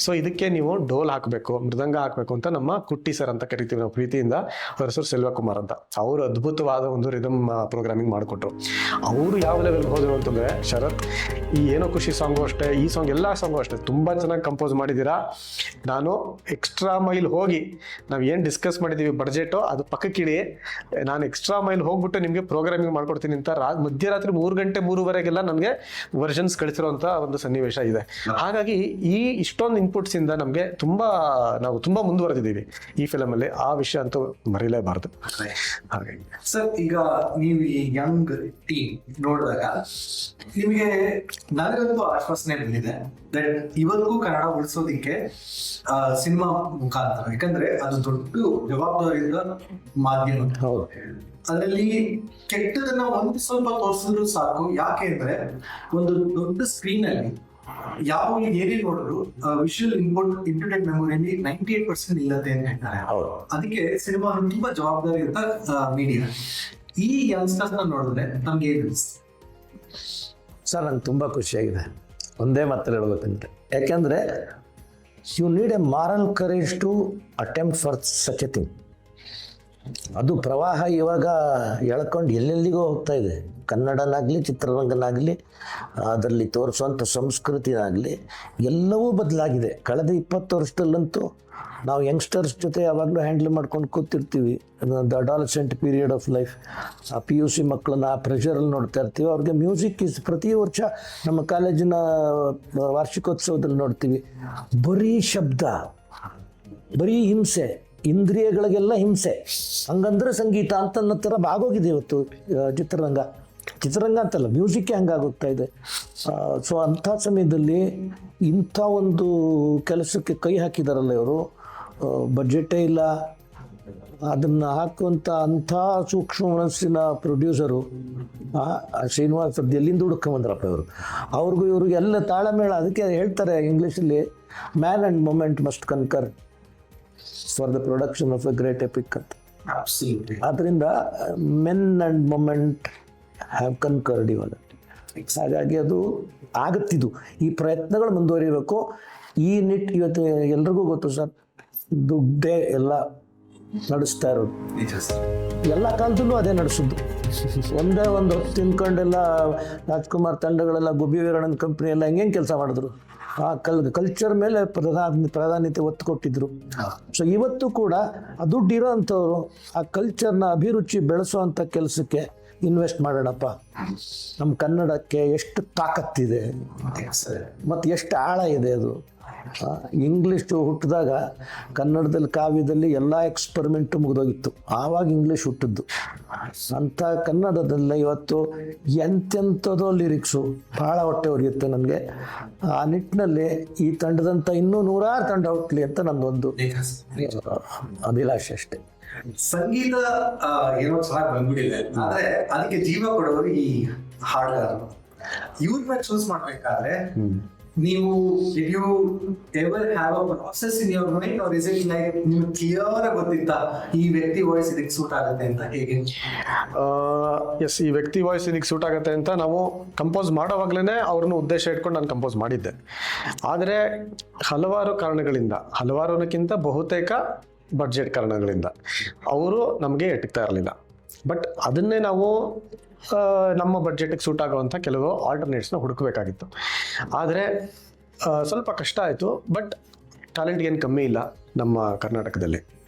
ಸೊ ಇದಕ್ಕೆ ನೀವು ಡೋಲ್ ಹಾಕಬೇಕು, ಮೃದಂಗ ಹಾಕಬೇಕು ಅಂತ ನಮ್ಮ ಕುಟ್ಟಿ ಸರ್ ಅಂತ ಕರಿತೀವಿ ನಾವು ಪ್ರೀತಿಯಿಂದ, ಅವ್ರ ಹೆಸರು ಸೆಲ್ವಕುಮಾರ್ ಅಂತ. ಅವರು ಅದ್ಭುತವಾದ ಒಂದು ರಿದಮ್ ಪ್ರೋಗ್ರಾಮಿಂಗ್ ಮಾಡಿಕೊಟ್ರು. ಅವರು ಯಾವ ಲೆವೆಲ್ಗೆ ಹೋದರು ಅಂತಂದರೆ, ಶರತ್ ಈ ಏನೋ ಖುಷಿ ಸಾಂಗು ಅಷ್ಟೇ, ಈ ಸಾಂಗ್ ಎಲ್ಲ ಸಾಂಗು ಅಷ್ಟೇ ತುಂಬ ಚೆನ್ನಾಗಿ ಕಂಪೋಸ್ ಮಾಡಿದ್ದೀರಾ. ನಾನು ಎಕ್ಸ್ಟ್ರಾ ಮೈಲ್ ಹೋಗಿ ನಾವು ಏನು ಡಿಸ್ಕಸ್ ಮಾಡಿದ್ದೀವಿ ಬಡ್ಜೆಟು ಅದು ಪಕ್ಕಕ್ಕಿಡಿ, ನಾನು ಎಕ್ಸ್ಟ್ರಾ ಮೈಲ್ ಹೋಗ್ಬಿಟ್ಟು ನಿಮಗೆ ಪ್ರೋಗ್ರಾಮಿಂಗ್ ಮಾಡ್ಕೊಡ್ತೀನಿ ಅಂತ ಮಧ್ಯರಾತ್ರಿ 3 ಗಂಟೆ 3:30ಗೆಲ್ಲ ನನಗೆ ವರ್ಷನ್ಸ್ ಕಳಿಸಿರುವಂಥ ಒಂದು ಸನ್ನಿವೇಶ ಇದೆ. ಹಾಗಾಗಿ ಈ ಇಷ್ಟೊಂದು ಇನ್ಪುಟ್ಸಿಂದ ನಮಗೆ ನಾವು ತುಂಬ ಮುಂದುವರೆದಿದ್ದೀವಿ ಈ ಫಿಲಮಲ್ಲಿ. ಆ ವಿಷಯ ಅಂತೂ ಮರೀಲೇಬಾರ್ದು. ಹಾಗಾಗಿ ಸರ್, ಈಗ ನೀವು ಈ ಯಂಗ್ ಟೀಮ್ ನೋಡಿದಾಗ ನಿಮಗೆ ನನಗಂತೂ ಆಶ್ವಾಸನೆ ಬಂದಿದೆ ದಟ್ ಇವತ್ತಿಗೂ ಕನ್ನಡ ಉಳಿಸೋದಿಕ್ಕೆ ಸಿನಿಮಾ ಮುಖಾಂತರ, ಯಾಕಂದ್ರೆ ಅದು ದೊಡ್ಡ ಜವಾಬ್ದಾರಿಯಿಂದ ಮಾಧ್ಯಮ. ಅದರಲ್ಲಿ ಕೆಟ್ಟದನ್ನ ಒಂದು ಸ್ವಲ್ಪ ತೋರಿಸಿದ್ರು ಸಾಕು. ಯಾಕೆ ಅಂದ್ರೆ ಒಂದು ದೊಡ್ಡ ಸ್ಕ್ರೀನ್ ಅಲ್ಲಿ ಯಾವ ಏನೇ ನೋಡಿದ್ರು ವಿಷುವಲ್ ಇಂಟರ್ನೆಟ್ ಮೆಮೊರಿಯಲ್ಲಿ 98% ಇಲ್ಲದೆ ಅಂತ ಹೇಳ್ತಾರೆ. ಅದಕ್ಕೆ ಸಿನಿಮಾ ತುಂಬಾ ಜವಾಬ್ದಾರಿ ಅಂತ ಮೀಡಿಯಾ. ಈ ಯಂಗ್ಸ್ಟರ್ಸ್ ನೋಡಿದ್ರೆ ನಮ್ಗೆ ಏನು ಸರ್, ನಂಗೆ ತುಂಬ ಖುಷಿಯಾಗಿದೆ. ಒಂದೇ ಮಾತಲ್ಲಿ ಹೇಳ್ಬೇಕಂದ್ರೆ, ಯಾಕೆಂದರೆ you need a moral courage to attempt for such a thing. ಅದು ಪ್ರವಾಹ ಇವಾಗ ಎಳ್ಕೊಂಡು ಎಲ್ಲೆಲ್ಲಿಗೋ ಹೋಗ್ತಾ ಇದೆ. ಕನ್ನಡನಾಗಲಿ, ಚಿತ್ರರಂಗನಾಗಲಿ, ಅದರಲ್ಲಿ ತೋರಿಸುವಂಥ ಸಂಸ್ಕೃತಿನಾಗಲಿ ಎಲ್ಲವೂ ಬದಲಾಗಿದೆ. ಕಳೆದ 20 ವರ್ಷದಲ್ಲಂತೂ ನಾವು ಯಂಗ್ಸ್ಟರ್ಸ್ ಜೊತೆ ಯಾವಾಗಲೂ ಹ್ಯಾಂಡಲ್ ಮಾಡ್ಕೊಂಡು ಕೂತಿರ್ತೀವಿ. The adolescent period of life, ಆ PUC ಮಕ್ಕಳನ್ನ ಆ ಪ್ರೆಷರಲ್ಲಿ ನೋಡ್ತಾ ಇರ್ತೀವಿ. ಅವ್ರಿಗೆ ಮ್ಯೂಸಿಕ್ ಪ್ರತಿ ವರ್ಷ ನಮ್ಮ ಕಾಲೇಜಿನ ವಾರ್ಷಿಕೋತ್ಸವದಲ್ಲಿ ನೋಡ್ತೀವಿ, ಬರೀ ಶಬ್ದ, ಬರೀ ಹಿಂಸೆ, ಇಂದ್ರಿಯಗಳಿಗೆಲ್ಲ ಹಿಂಸೆ. ಹಂಗಂದ್ರೆ ಸಂಗೀತ ಅಂತ ಅನ್ನೋ ಥರ ಆಗೋಗಿದೆ ಇವತ್ತು ಚಿತ್ರರಂಗ ಅಂತಲ್ಲ, ಮ್ಯೂಸಿಕ್ಕೇ ಹಂಗಾಗೋಗ್ತಾ ಇದೆ. ಸೊ ಅಂಥ ಸಮಯದಲ್ಲಿ ಇಂಥ ಒಂದು ಕೆಲಸಕ್ಕೆ ಕೈ ಹಾಕಿದಾರಲ್ಲ ಇವರು, ಬಡ್ಜೆಟೇ ಇಲ್ಲ, ಅದನ್ನು ಹಾಕುವಂಥ ಅಂಥ ಸೂಕ್ಷ್ಮ ಮನಸ್ಸಿನ ಪ್ರೊಡ್ಯೂಸರು ಶ್ರೀನಿವಾಸ್ ಎಲ್ಲಿಂದ ಹುಡುಕೊಂಬಂದ್ರಪ್ಪ ಇವರು. ಅವ್ರಿಗೂ ಇವ್ರಿಗೆ ಎಲ್ಲ ತಾಳಮೇಳ. ಅದಕ್ಕೆ ಹೇಳ್ತಾರೆ ಇಂಗ್ಲೀಷಲ್ಲಿ, man and moment must concur for the production of a great epic ಅಂತ. ಆದ್ದರಿಂದ men and moment have concurred ಇವಾಗ. ಹಾಗಾಗಿ ಅದು ಆಗುತ್ತಿದ್ದು, ಈ ಪ್ರಯತ್ನಗಳು ಮುಂದುವರಿಬೇಕು. ಈ ಇವತ್ತು ಎಲ್ರಿಗೂ ಗೊತ್ತು ಸರ್, ದುಡ್ಡೇ ಎಲ್ಲ ನಡೆಸ್ತಾ ಇರೋದು. ಎಲ್ಲ ಕಾಲದಲ್ಲೂ ಅದೇ ನಡೆಸೋದು. ಒಂದೇ ಒಂದು ಹೊತ್ತು ತಿನ್ಕೊಂಡೆಲ್ಲ ರಾಜ್ಕುಮಾರ್ ತಂಡಗಳೆಲ್ಲ, ಗುಬ್ಬಿ ವೀರಣ್ಣನ ಕಂಪ್ನಿ ಎಲ್ಲ ಹೆಂಗೆ ಕೆಲಸ ಮಾಡಿದ್ರು. ಆ ಕಲ್ಚರ್ ಮೇಲೆ ಪ್ರಾಧಾನ್ಯತೆ ಒತ್ತು ಕೊಟ್ಟಿದ್ರು. ಸೊ ಇವತ್ತು ಕೂಡ ಆ ದುಡ್ಡು ಇರೋ ಅಂಥವ್ರು ಆ ಕಲ್ಚರ್ನ ಅಭಿರುಚಿ ಬೆಳೆಸೋ ಕೆಲಸಕ್ಕೆ ಇನ್ವೆಸ್ಟ್ ಮಾಡೋಣಪ್ಪ. ನಮ್ಮ ಕನ್ನಡಕ್ಕೆ ಎಷ್ಟು ತಾಕತ್ತಿದೆ ಮತ್ತು ಎಷ್ಟು ಆಳ ಇದೆ. ಅದು ಇಂಗ್ಲೀಷು ಹುಟ್ಟಿದಾಗ ಕನ್ನಡದಲ್ಲಿ ಕಾವ್ಯದಲ್ಲಿ ಎಲ್ಲ ಎಕ್ಸ್ಪರಿಮೆಂಟು ಮುಗಿದೋಗಿತ್ತು. ಆವಾಗ ಇಂಗ್ಲೀಷ್ ಹುಟ್ಟಿದ್ದು. ಅಂಥ ಕನ್ನಡದಲ್ಲ ಇವತ್ತು ಎಂತೆಂಥದೋ ಲಿರಿಕ್ಸು ಭಾಳ ಹೊಟ್ಟೆ ಉರಿಯುತ್ತೆ ನನಗೆ. ಆ ನಿಟ್ಟಿನಲ್ಲಿ ಈ ತಂಡದಂಥ ಇನ್ನೂ 100 ತಂಡ ಹುಟ್ಟಲಿ ಅಂತ ನನ್ನೊಂದು ಅಭಿಲಾಷೆ ಅಷ್ಟೇ. ಸಂಗೀತ ಏನೋ ಚೆನ್ನಾಗಿ ಬಂದ್ಬಿಟ್ಟಿದೆ, ಆದ್ರೆ ಅದಕ್ಕೆ ಜೀವ ಕೊಡೋರು ಈ ಹಾಡುಗಾರರು. ಇವ್ರನ್ನ ಚೂಸ್ ಮಾಡ್ಬೇಕಾದ್ರೆ ನೀವು you ever have a process in your mind, or is it like ನಿಮ್ಗೆ ಕ್ಲಿಯರ್ ಗೊತ್ತಿತ್ತ ಈ ವ್ಯಕ್ತಿ ವಾಯ್ಸ್ ಇದಕ್ಕೆ ಸೂಟ್ ಆಗುತ್ತೆ ಅಂತ? ಹೇಗೆ? ಎಸ್, ಈ ವ್ಯಕ್ತಿ ವಾಯ್ಸ್ ಇದಕ್ಕೆ ಸೂಟ್ ಆಗುತ್ತೆ ಅಂತ ನಾವು ಕಂಪೋಸ್ ಮಾಡೋವಾಗ್ಲೇ ಅವ್ರನ್ನ ಉದ್ದೇಶ ಇಟ್ಕೊಂಡು ನಾನು ಕಂಪೋಸ್ ಮಾಡಿದ್ದೆ. ಆದರೆ ಹಲವಾರು ಕಾರಣಗಳಿಂದ, ಹಲವಾರುನಕ್ಕಿಂತ ಬಹುತೇಕ ಬಡ್ಜೆಟ್ ಕಾರಣಗಳಿಂದ ಅವರು ನಮಗೆ ಎಟಕ್ತಾ ಇರಲಿಲ್ಲ. ಬಟ್ ಅದನ್ನೇ ನಾವು ನಮ್ಮ ಬಡ್ಜೆಟಿಗೆ ಸೂಟ್ ಆಗುವಂಥ ಕೆಲವು ಆಲ್ಟರ್ನೇಟ್ಸ್ನ ಹುಡುಕಬೇಕಾಗಿತ್ತು. ಆದರೆ ಸ್ವಲ್ಪ ಕಷ್ಟ ಆಯಿತು. ಬಟ್ ಟ್ಯಾಲೆಂಟ್ ಏನು ಕಮ್ಮಿ ಇಲ್ಲ ನಮ್ಮ ಕರ್ನಾಟಕದಲ್ಲಿ,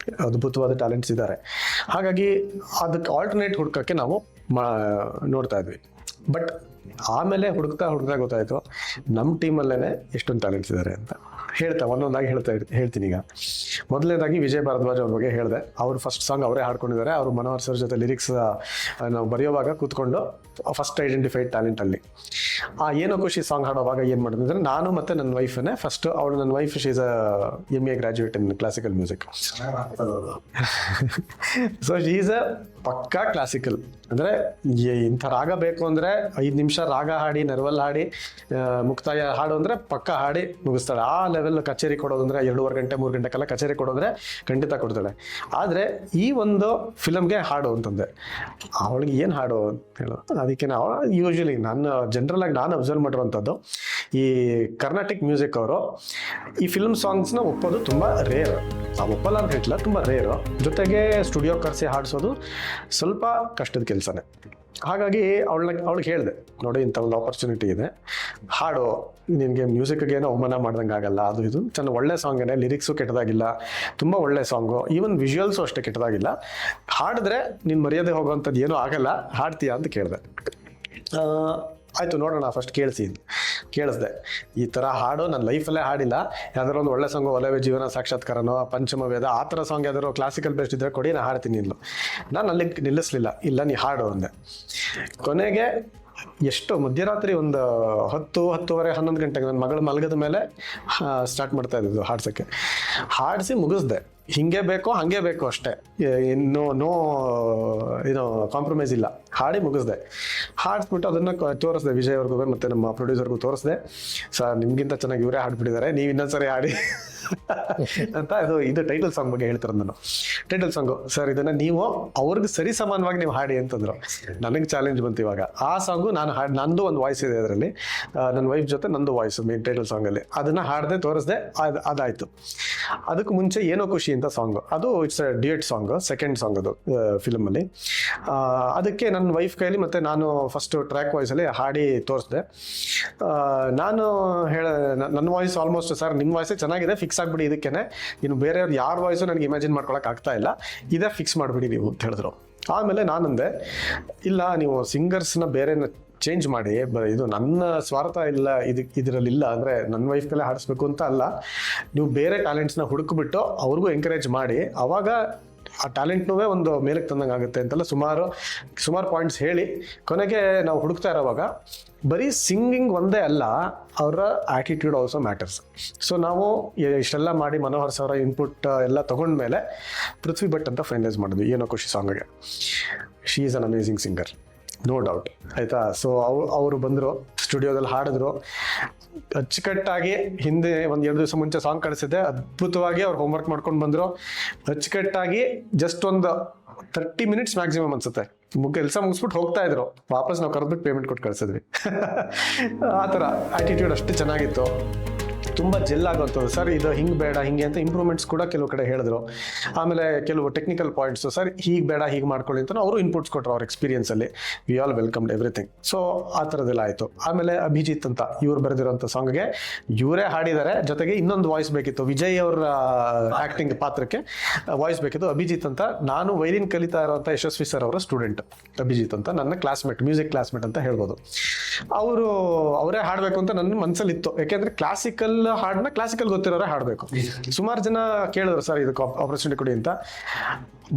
ಅದ್ಭುತವಾದ ಟ್ಯಾಲೆಂಟ್ಸ್ ಇದ್ದಾರೆ. ಹಾಗಾಗಿ ಅದಕ್ಕೆ ಆಲ್ಟರ್ನೇಟ್ ಹುಡುಕೋಕ್ಕೆ ನಾವು ನೋಡ್ತಾ ಇದ್ವಿ. ಬಟ್ ಆಮೇಲೆ ಹುಡುಕ್ತಾ ಗೊತ್ತಾಯಿತು ನಮ್ಮ ಟೀಮಲ್ಲೇ ಎಷ್ಟೊಂದು ಟ್ಯಾಲೆಂಟ್ಸ್ ಇದ್ದಾರೆ ಅಂತ. ಒಂದೊಂದಾಗಿ ಹೇಳ್ತೀನಿ. ಈಗ ಮೊದಲನೇದಾಗಿ ವಿಜಯ್ ಭಾರದ್ವಾಜ್ ಅವ್ರ ಬಗ್ಗೆ ಹೇಳಿದೆ. ಅವರು ಫಸ್ಟ್ ಸಾಂಗ್ ಅವರೇ ಹಾಡ್ಕೊಂಡಿದ್ದಾರೆ. ಅವರು ಮನೋಹರ್ ಸರ್ ಜೊತೆ ಲಿರಿಕ್ಸ್ ನಾವು ಬರೆಯೋವಾಗ ಕೂತ್ಕೊಂಡು ಫಸ್ಟ್ ಐಡೆಂಟಿಫೈಡ್ ಟ್ಯಾಲೆಂಟಲ್ಲಿ ಏನೋ ಖುಷಿ ಸಾಂಗ್ ಹಾಡೋವಾಗ ಏನು ಮಾಡಿದ್ರೆ, ನಾನು ಮತ್ತು ನನ್ನ ವೈಫನ್ನೇ ಫಸ್ಟ್. ನನ್ನ wife she's MA graduate in classical music. So she's a ಪಕ್ಕಾ ಕ್ಲಾಸಿಕಲ್. ಅಂದರೆ ಇಂಥ ರಾಗ ಬೇಕು ಅಂದರೆ 5 ನಿಮಿಷ ನಿಮಿಷ ರಾಗ ಹಾಡಿ ನೆರವಲ್ ಹಾಡಿ ಮುಕ್ತಾಯ ಹಾಡು ಅಂದರೆ ಪಕ್ಕ ಹಾಡಿ ಮುಗಿಸ್ತಾಳೆ. ಆ ಲೆವೆಲ್ ಕಚೇರಿ ಕೊಡೋದು ಅಂದರೆ 2.5 ಗಂಟೆ 3 ಗಂಟೆಗೆಲ್ಲ ಕಚೇರಿ ಕೊಡೋದ್ರೆ ಖಂಡಿತ ಕೊಡ್ತಾಳೆ. ಆದರೆ ಈ ಒಂದು ಫಿಲಮ್ಗೆ ಹಾಡು ಅಂತಂದೆ, ಅವಳಿಗೆ ಏನು ಹಾಡು ಅಂತ ಹೇಳೋದು. ಅದಕ್ಕೆ ನಾವು ಯೂಶ್ವಲಿ ಜನರಲ್ ಆಗಿ ನಾನು ಅಬ್ಸರ್ವ್ ಮಾಡಿರುವಂಥದ್ದು, ಈ ಕರ್ನಾಟಿಕ್ ಮ್ಯೂಸಿಕ್ ಅವರು ಈ ಫಿಲ್ಮ್ ಸಾಂಗ್ಸ್ನ ಒಪ್ಪೋದು ತುಂಬ ರೇರ್. ಒಪ್ಪಲ್ಲ ಅಂತ ಹೇಳ್ತಿಲ್ಲ, ತುಂಬ ರೇರು. ಜೊತೆಗೆ ಸ್ಟುಡಿಯೋ ಕರೆಸಿ ಹಾಡಿಸೋದು ಸ್ವಲ್ಪ ಕಷ್ಟದ ಕೆಲಸನೇ. ಹಾಗಾಗಿ ಅವಳಿಗೆ ಹೇಳಿದೆ, ನೋಡಿ ಇಂಥ ಒಂದು ಆಪರ್ಚುನಿಟಿ ಇದೆ, ಹಾಡು, ನಿನಗೆ ಮ್ಯೂಸಿಕ್ಗೆ ಏನೋ ಅವಮಾನ ಮಾಡ್ದಂಗೆ ಆಗಲ್ಲ, ಅದು ಇದು ಚೆನ್ನಾಗಿ ಒಳ್ಳೆ ಸಾಂಗೇನೆ, ಲಿರಿಕ್ಸು ಕೆಟ್ಟದಾಗಿಲ್ಲ, ತುಂಬ ಒಳ್ಳೆ ಸಾಂಗು, ಈವನ್ ವಿಜುವಲ್ಸು ಅಷ್ಟೇ ಕೆಟ್ಟದಾಗಿಲ್ಲ, ಹಾಡಿದ್ರೆ ನೀನು ಮರ್ಯಾದೆ ಹೋಗೋವಂಥದ್ದು ಏನೂ ಆಗಲ್ಲ, ಹಾಡ್ತೀಯಾ ಅಂತ ಕೇಳಿದೆ. ಆಯಿತು ನೋಡೋಣ ಫಸ್ಟ್ ಕೇಳಿಸ್ದೆ. ಈ ಥರ ಹಾಡು ನನ್ನ ಲೈಫಲ್ಲೇ ಹಾಡಿಲ್ಲ, ಯಾವ್ದಾರು ಒಂದು ಒಳ್ಳೆ ಸಾಂಗು, ಒಲವೇ ಜೀವನ ಸಾಕ್ಷಾತ್ಕಾರನೋ, ಪಂಚಮ ವೇದ ಆ ಥರ ಸಾಂಗ್ ಯಾವ್ದಾರು ಕ್ಲಾಸಿಕಲ್ ಬೇಸ್ಡ್ ಇದ್ದರೆ ಕೊಡಿ, ನಾನು ಹಾಡ್ತೀನಿ ಇಲ್ಲು. ನಾನು ಅಲ್ಲಿಗೆ ನಿಲ್ಲಿಸ್ಲಿಲ್ಲ, ಇಲ್ಲ ನೀ ಹಾಡು ಅಂದೆ. ಕೊನೆಗೆ ಎಷ್ಟು ಮಧ್ಯರಾತ್ರಿ ಒಂದು 10:30 11 ಗಂಟೆಗೆ ನನ್ನ ಮಗಳು ಮಲಗದ ಮೇಲೆ ಸ್ಟಾರ್ಟ್ ಮಾಡ್ತಾ ಇದ್ದು ಹಾಡ್ಸೋಕ್ಕೆ. ಹಾಡಿಸಿ ಮುಗಿಸ್ದೆ. ಹಿಂಗೆ ಬೇಕೋ ಹಾಗೆ ಬೇಕು ಅಷ್ಟೇ, ನೋ ಏನೋ ಕಾಂಪ್ರಮೈಸ್ ಇಲ್ಲ. ಹಾಡಿ ಮುಗಿಸ್ದೆ. ಹಾಡಿಸ್ಬಿಟ್ಟು ಅದನ್ನು ತೋರಿಸ್ದೆ ವಿಜಯ್ ಅವ್ರಿಗೂ ಮತ್ತು ನಮ್ಮ ಪ್ರೊಡ್ಯೂಸರ್ಗೂ ತೋರಿಸ್ದೆ. ಸರ್ ನಿಮ್ಗಿಂತ ಚೆನ್ನಾಗಿ ಇವರೇ ಹಾಡ್ಬಿಟ್ಟಿದ್ದಾರೆ, ನೀವು ಇನ್ನೊಂದ್ಸರಿ ಹಾಡಿ ಅಂತ. ಇದು ಟೈಟಲ್ ಸಾಂಗ್ ಬಗ್ಗೆ ಹೇಳ್ತಾರೆ ನಾನು. ಟೈಟಲ್ ಸಾಂಗು ಸರ್ ಇದನ್ನು ನೀವು ಅವ್ರಿಗೆ ಸರಿ ಸಮಾನವಾಗಿ ನೀವು ಹಾಡಿ ಅಂತಂದ್ರು. ನನಗೆ ಚಾಲೆಂಜ್ ಬಂತು ಇವಾಗ. ಆ ಸಾಂಗು ನಾನು ನಂದು ಒಂದು ವಾಯ್ಸ್ ಇದೆ ಅದರಲ್ಲಿ, ನನ್ನ ವೈಫ್ ಜೊತೆ ನಂದು ವಾಯ್ಸ್ ಮೇನ್ ಟೈಟಲ್ ಸಾಂಗಲ್ಲಿ. ಅದನ್ನು ಹಾಡಿದೆ, ತೋರಿಸ್ದೆ, ಅದಾಯಿತು. ಅದಕ್ಕೆ ಮುಂಚೆ ಏನೋ ಖುಷಿ ಅಂತ ಸಾಂಗು, ಅದು it's duet song, second song ಅದು ಫಿಲಮಲ್ಲಿ. ಅದಕ್ಕೆ ನನ್ನ ವೈಫ್ ಕೈಲಿ ಮತ್ತು ನಾನು ಫಸ್ಟ್ ಟ್ರ್ಯಾಕ್ ವಾಯ್ಸಲ್ಲಿ ಹಾಡಿ ತೋರಿಸ್ದೆ. ನಾನು ನನ್ನ ವಾಯ್ಸ್ ಆಲ್ಮೋಸ್ಟ್ ಸರ್ ನಿಮ್ಮ ವಾಯ್ಸೇ ಚೆನ್ನಾಗಿದೆ, ಫಿಕ್ಸ್ ಆಗಿಬಿಡಿ ಇದಕ್ಕೇನೆ, ಇನ್ನು ಬೇರೆಯವ್ರು ಯಾರ ವಾಯ್ಸು ನನಗೆ ಇಮ್ಯಾಜಿನ್ ಮಾಡ್ಕೊಳಕ್ಕೆ ಆಗ್ತಾ ಇಲ್ಲ, ಇದೇ ಫಿಕ್ಸ್ ಮಾಡಿಬಿಡಿ ನೀವು ಅಂತ ಹೇಳಿದ್ರು. ಆಮೇಲೆ ನಾನಂದೆ, ಇಲ್ಲ ನೀವು ಸಿಂಗರ್ಸ್ನ ಬೇರೆನ ಚೇಂಜ್ ಮಾಡಿ, ಇದು ನನ್ನ ಸ್ವಾರ್ಥ ಇಲ್ಲ ಇದರಲ್ಲಿಲ್ಲ, ಅಂದರೆ ನನ್ನ ವೈಫ್ಗೆಲ್ಲ ಹಾಡಿಸ್ಬೇಕು ಅಂತ ಅಲ್ಲ, ನೀವು ಬೇರೆ ಟ್ಯಾಲೆಂಟ್ಸ್ನ ಹುಡುಕ್ಬಿಟ್ಟು ಅವ್ರಿಗೂ ಎಂಕರೇಜ್ ಮಾಡಿ, ಆವಾಗ ಆ ಟ್ಯಾಲೆಂಟ್ನೂ ಒಂದು ಮೇಲಕ್ಕೆ ತಂದಂಗೆ ಆಗುತ್ತೆ ಅಂತೆಲ್ಲ ಸುಮಾರು ಪಾಯಿಂಟ್ಸ್ ಹೇಳಿ, ಕೊನೆಗೆ ನಾವು ಹುಡುಕ್ತಾ ಇರೋವಾಗ ಬರೀ ಸಿಂಗಿಂಗ್ ಒಂದೇ ಅಲ್ಲ, ಅವರ ಆ್ಯಟಿಟ್ಯೂಡ್ ಆಲ್ಸೋ ಮ್ಯಾಟರ್ಸ್. ಸೊ ನಾವು ಇಷ್ಟೆಲ್ಲ ಮಾಡಿ ಮನೋಹರ್ ಸರ್ ಇನ್ಪುಟ್ ಎಲ್ಲ ತೊಗೊಂಡ್ಮೇಲೆ ಪೃಥ್ವಿ ಭಟ್ ಅಂತ ಫೈನಲೈಸ್ ಮಾಡಿದ್ವಿ ಏನೋ ಖುಷಿ ಸಾಂಗ್ಗೆ. She is an amazing singer, no doubt, ಆಯಿತಾ. ಸೊ ಅವರು ಬಂದರು, ಸ್ಟುಡಿಯೋದಲ್ಲಿ ಹಾಡಿದ್ರು, ಅಚ್ಚುಕಟ್ಟಾಗಿ. ಹಿಂದೆ 1-2 ದಿವಸ ಮುಂಚೆ ಸಾಂಗ್ ಕಳಿಸಿದ್ದೆ, ಅದ್ಭುತವಾಗಿ ಅವ್ರು ಹೋಮ್ವರ್ಕ್ ಮಾಡ್ಕೊಂಡು ಬಂದರು. ಅಚ್ಚುಕಟ್ಟಾಗಿ ಜಸ್ಟ್ ಒಂದು 30 ಮಿನಿಟ್ಸ್ ಮ್ಯಾಕ್ಸಿಮಮ್ ಅನ್ಸುತ್ತೆ, ಕೆಲಸ ಮುಗಿಸ್ಬಿಟ್ಟು ಹೋಗ್ತಾ ಇದ್ರು. ವಾಪಸ್ ನಾವು ಕರೆದ್ಬಿಟ್ಟು ಪೇಮೆಂಟ್ ಕೊಟ್ಟು ಕಳಿಸಿದ್ವಿ. ಆ ಥರ ಆ್ಯಟಿಟ್ಯೂಡ್ ಅಷ್ಟು ಚೆನ್ನಾಗಿತ್ತು, ತುಂಬ ಜೆಲ್ ಆಗೋಂಥದ್ದು. ಸರ್ ಇದು ಹಿಂಗೆ ಬೇಡ ಹಿಂಗೆ ಅಂತ ಇಂಪ್ರೂವ್ಮೆಂಟ್ಸ್ ಕೂಡ ಕೆಲವು ಕಡೆ ಹೇಳಿದ್ರು. ಆಮೇಲೆ ಕೆಲವು ಟೆಕ್ನಿಕಲ್ ಪಾಯಿಂಟ್ಸು, ಸರ್ ಹೀಗೆ ಬೇಡ ಹೀಗೆ ಮಾಡ್ಕೊಳ್ಳಿ ಅಂತ ಅವರು ಇನ್ಪುಟ್ಸ್ ಕೊಟ್ಟರು ಅವ್ರ ಎಕ್ಸ್ಪೀರಿಯನ್ಸಲ್ಲಿ. We all welcomed everything. So ಆ ಥರದ್ದೆಲ್ಲ ಆಯಿತು. ಆಮೇಲೆ ಅಭಿಜಿತ್ ಅಂತ ಇವ್ರು ಬರೆದಿರೋಂಥ ಸಾಂಗ್ಗೆ ಇವರೇ ಹಾಡಿದ್ದಾರೆ, ಜೊತೆಗೆ ಇನ್ನೊಂದು ವಾಯ್ಸ್ ಬೇಕಿತ್ತು, ವಿಜಯ್ ಅವರ ಆ್ಯಕ್ಟಿಂಗ್ ಪಾತ್ರಕ್ಕೆ ವಾಯ್ಸ್ ಬೇಕಿತ್ತು. ಅಭಿಜಿತ್ ಅಂತ, ನಾನು ವೈಲಿನ್ ಕಲಿತಾ ಇರೋಂಥ ಯಶಸ್ವಿ ಸರ್ ಅವರ ಸ್ಟೂಡೆಂಟ್ ಅಭಿಜಿತ್ ಅಂತ, ನನ್ನ ಕ್ಲಾಸ್ಮೇಟ್, ಮ್ಯೂಸಿಕ್ ಕ್ಲಾಸ್ಮೇಟ್ ಅಂತ ಹೇಳ್ಬೋದು. ಅವರೇ ಹಾಡಬೇಕು ಅಂತ ನನ್ನ ಮನಸ್ಸಲ್ಲಿತ್ತು. ಯಾಕೆಂದರೆ ಕ್ಲಾಸಿಕಲ್ ಹಾಡನ್ನ ಕ್ಲಾಸಿಕಲ್ ಗೊತ್ತಿರೋರೇ ಹಾಡಬೇಕು. ಸುಮಾರು ಜನ ಕೇಳಿದ್ರು ಸರ್ ಇದಕ್ಕೆ ಆಪರ್ಚುನಿಟಿ ಕೊಡಿ ಅಂತ.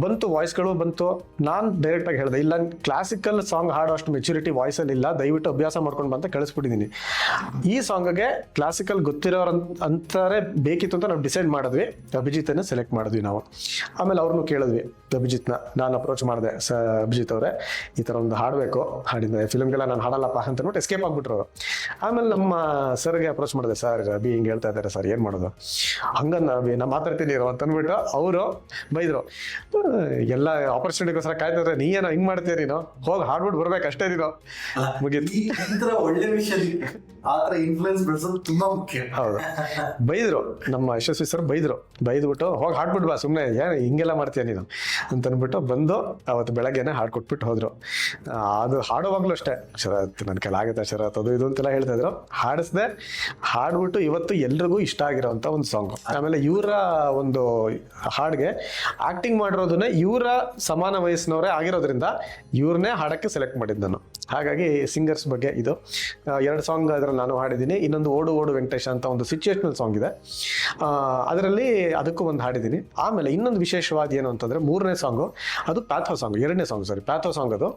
ಬಂತು, ವಾಯ್ಸ್ಗಳು ಬಂತು. ನಾನು ಡೈರೆಕ್ಟಾಗಿ ಹೇಳಿದೆ, ಇಲ್ಲ ಕ್ಲಾಸಿಕಲ್ ಸಾಂಗ್ ಹಾಡೋ ಅಷ್ಟು ಮೆಚುರಿಟಿ ವಾಯ್ಸಲ್ಲಿ ಇಲ್ಲ, ದಯವಿಟ್ಟು ಅಭ್ಯಾಸ ಮಾಡ್ಕೊಂಡು ಬಂತ ಕಳಿಸ್ಬಿಟ್ಟಿದ್ದೀನಿ. ಈ ಸಾಂಗ್ಗೆ ಕ್ಲಾಸಿಕಲ್ ಗೊತ್ತಿರೋರು ಅಂತಾರೆ ಬೇಕಿತ್ತು ಅಂತ ನಾವು ಡಿಸೈಡ್ ಮಾಡಿದ್ವಿ. ಅಭಿಜಿತನ್ನ ಸೆಲೆಕ್ಟ್ ಮಾಡಿದ್ವಿ ನಾವು. ಆಮೇಲೆ ಅವ್ರನ್ನೂ ಕೇಳಿದ್ವಿ, ಅಭಿಜಿತ್ನ ನಾನು ಅಪ್ರೋಚ್ ಮಾಡಿದೆ, ಅಭಿಜಿತ್ ಅವರೇ ಈ ಥರ ಒಂದು ಹಾಡಬೇಕು, ಹಾಡಿದ್ದೆ ಫಿಲ್ಮ್ಗೆಲ್ಲ ನಾನು ಹಾಡಲ್ಲಪ್ಪ ಅಂತ ಅಂದ್ಬಿಟ್ಟು ಎಸ್ಕೇಪ್ ಆಗಿಬಿಟ್ರು ಅವರು. ಆಮೇಲೆ ನಮ್ಮ ಸರ್ಗೆ ಅಪ್ರೋಚ್ ಮಾಡಿದೆ, ಸರ್ ಅಭಿ ಹಿಂಗೆ ಹೇಳ್ತಾ ಇದ್ದಾರೆ ಸರ್, ಏನು ಮಾಡೋದು, ಹಂಗನ್ನ ಅಭಿ ನಾ ಮಾತಾಡ್ತೀನಿ ಅಂತ ಅಂದ್ಬಿಟ್ಟು ಅವರು ಬೈದರು. ಎಲ್ಲ ಆಪರ್ಚುನಿಟಿಗೋಸ್ಕರ ಕಾಯ್ತಿದ್ರೆ ನೀನೇನೋ ಹಿಂಗೆ ಮಾಡ್ತೀಯ, ನೀನು ಹೋಗಿ ಹಾಡ್ಬಿಟ್ಟು ಬರ್ಬೇಕು ಅಷ್ಟೇ, ನೀನು ಮುಗೀತು. ಒಳ್ಳೆ ವಿಷಯ, ಆ ಥರ ಇನ್ಫ್ಲೂಯೆನ್ಸ್ ಬೆಳೆಸೋದು ತುಂಬಾ ಮುಖ್ಯ. ಹೌದು, ಬೈದರು ನಮ್ಮ ಯಶಸ್ವಿ ಸರ್, ಬೈದ್ಬಿಟ್ಟು ಹೋಗಿ ಹಾಡ್ಬಿಟ್ಟು ಬಾ, ಸುಮ್ಮನೆ ಏನು ಹಿಂಗೆಲ್ಲ ಮಾಡ್ತೀಯ ನೀನು ಅಂತ ಅಂದ್ಬಿಟ್ಟು ಬಂದು ಅವತ್ತು ಬೆಳಗ್ಗೆನೆ ಹಾಡ್ಕೊಟ್ಬಿಟ್ಟು ಹೋದ್ರು. ಅದು ಹಾಡುವಾಗ್ಲೂ ಅಷ್ಟೇ, ಶರತ್ ನನ್ನ ಕೆಲಾಗುತ್ತೆ ಶರತ್ ಅದು ಇದು ಅಂತೆಲ್ಲ ಹೇಳ್ತಾ ಇದ್ರು. ಹಾಡಿಸ್ದೆ, ಹಾಡ್ಬಿಟ್ಟು ಇವತ್ತು ಎಲ್ರಿಗೂ ಇಷ್ಟ ಆಗಿರೋಂಥ ಒಂದು ಸಾಂಗು. ಆಮೇಲೆ ಇವರ ಒಂದು ಹಾಡಿಗೆ ಆಕ್ಟಿಂಗ್ ಮಾಡಿರೋದನ್ನೇ ಇವರ ಸಮಾನ ವಯಸ್ಸಿನವರೇ ಆಗಿರೋದ್ರಿಂದ ಇವ್ರನ್ನೇ ಹಾಡಕ್ಕೆ ಸೆಲೆಕ್ಟ್ ಮಾಡಿದ್ದು ನಾನು. ಹಾಗಾಗಿ ಸಿಂಗರ್ಸ್ ಬಗ್ಗೆ ಇದು 2 ಸಾಂಗ್ ಅದರಲ್ಲಿ ನಾನು ಹಾಡಿದ್ದೀನಿ. ಇನ್ನೊಂದು ಓಡು ಓಡು ವೆಂಕಟೇಶ ಅಂತ ಒಂದು ಸಿಚುಯೇಷನಲ್ ಸಾಂಗ್ ಇದೆ, ಅದರಲ್ಲಿ ಅದಕ್ಕೂ ಒಂದು ಹಾಡಿದ್ದೀನಿ. ಆಮೇಲೆ ಇನ್ನೊಂದು ವಿಶೇಷವಾದ ಏನು ಅಂತಂದರೆ 3ನೇ ಸಾಂಗು, ಅದು ಪ್ಯಾಥೋ ಸಾಂಗ್, 2ನೇ ಸಾಂಗ್ ಸಾರಿ ಪ್ಯಾಥೋ ಸಾಂಗ್ ಅದು.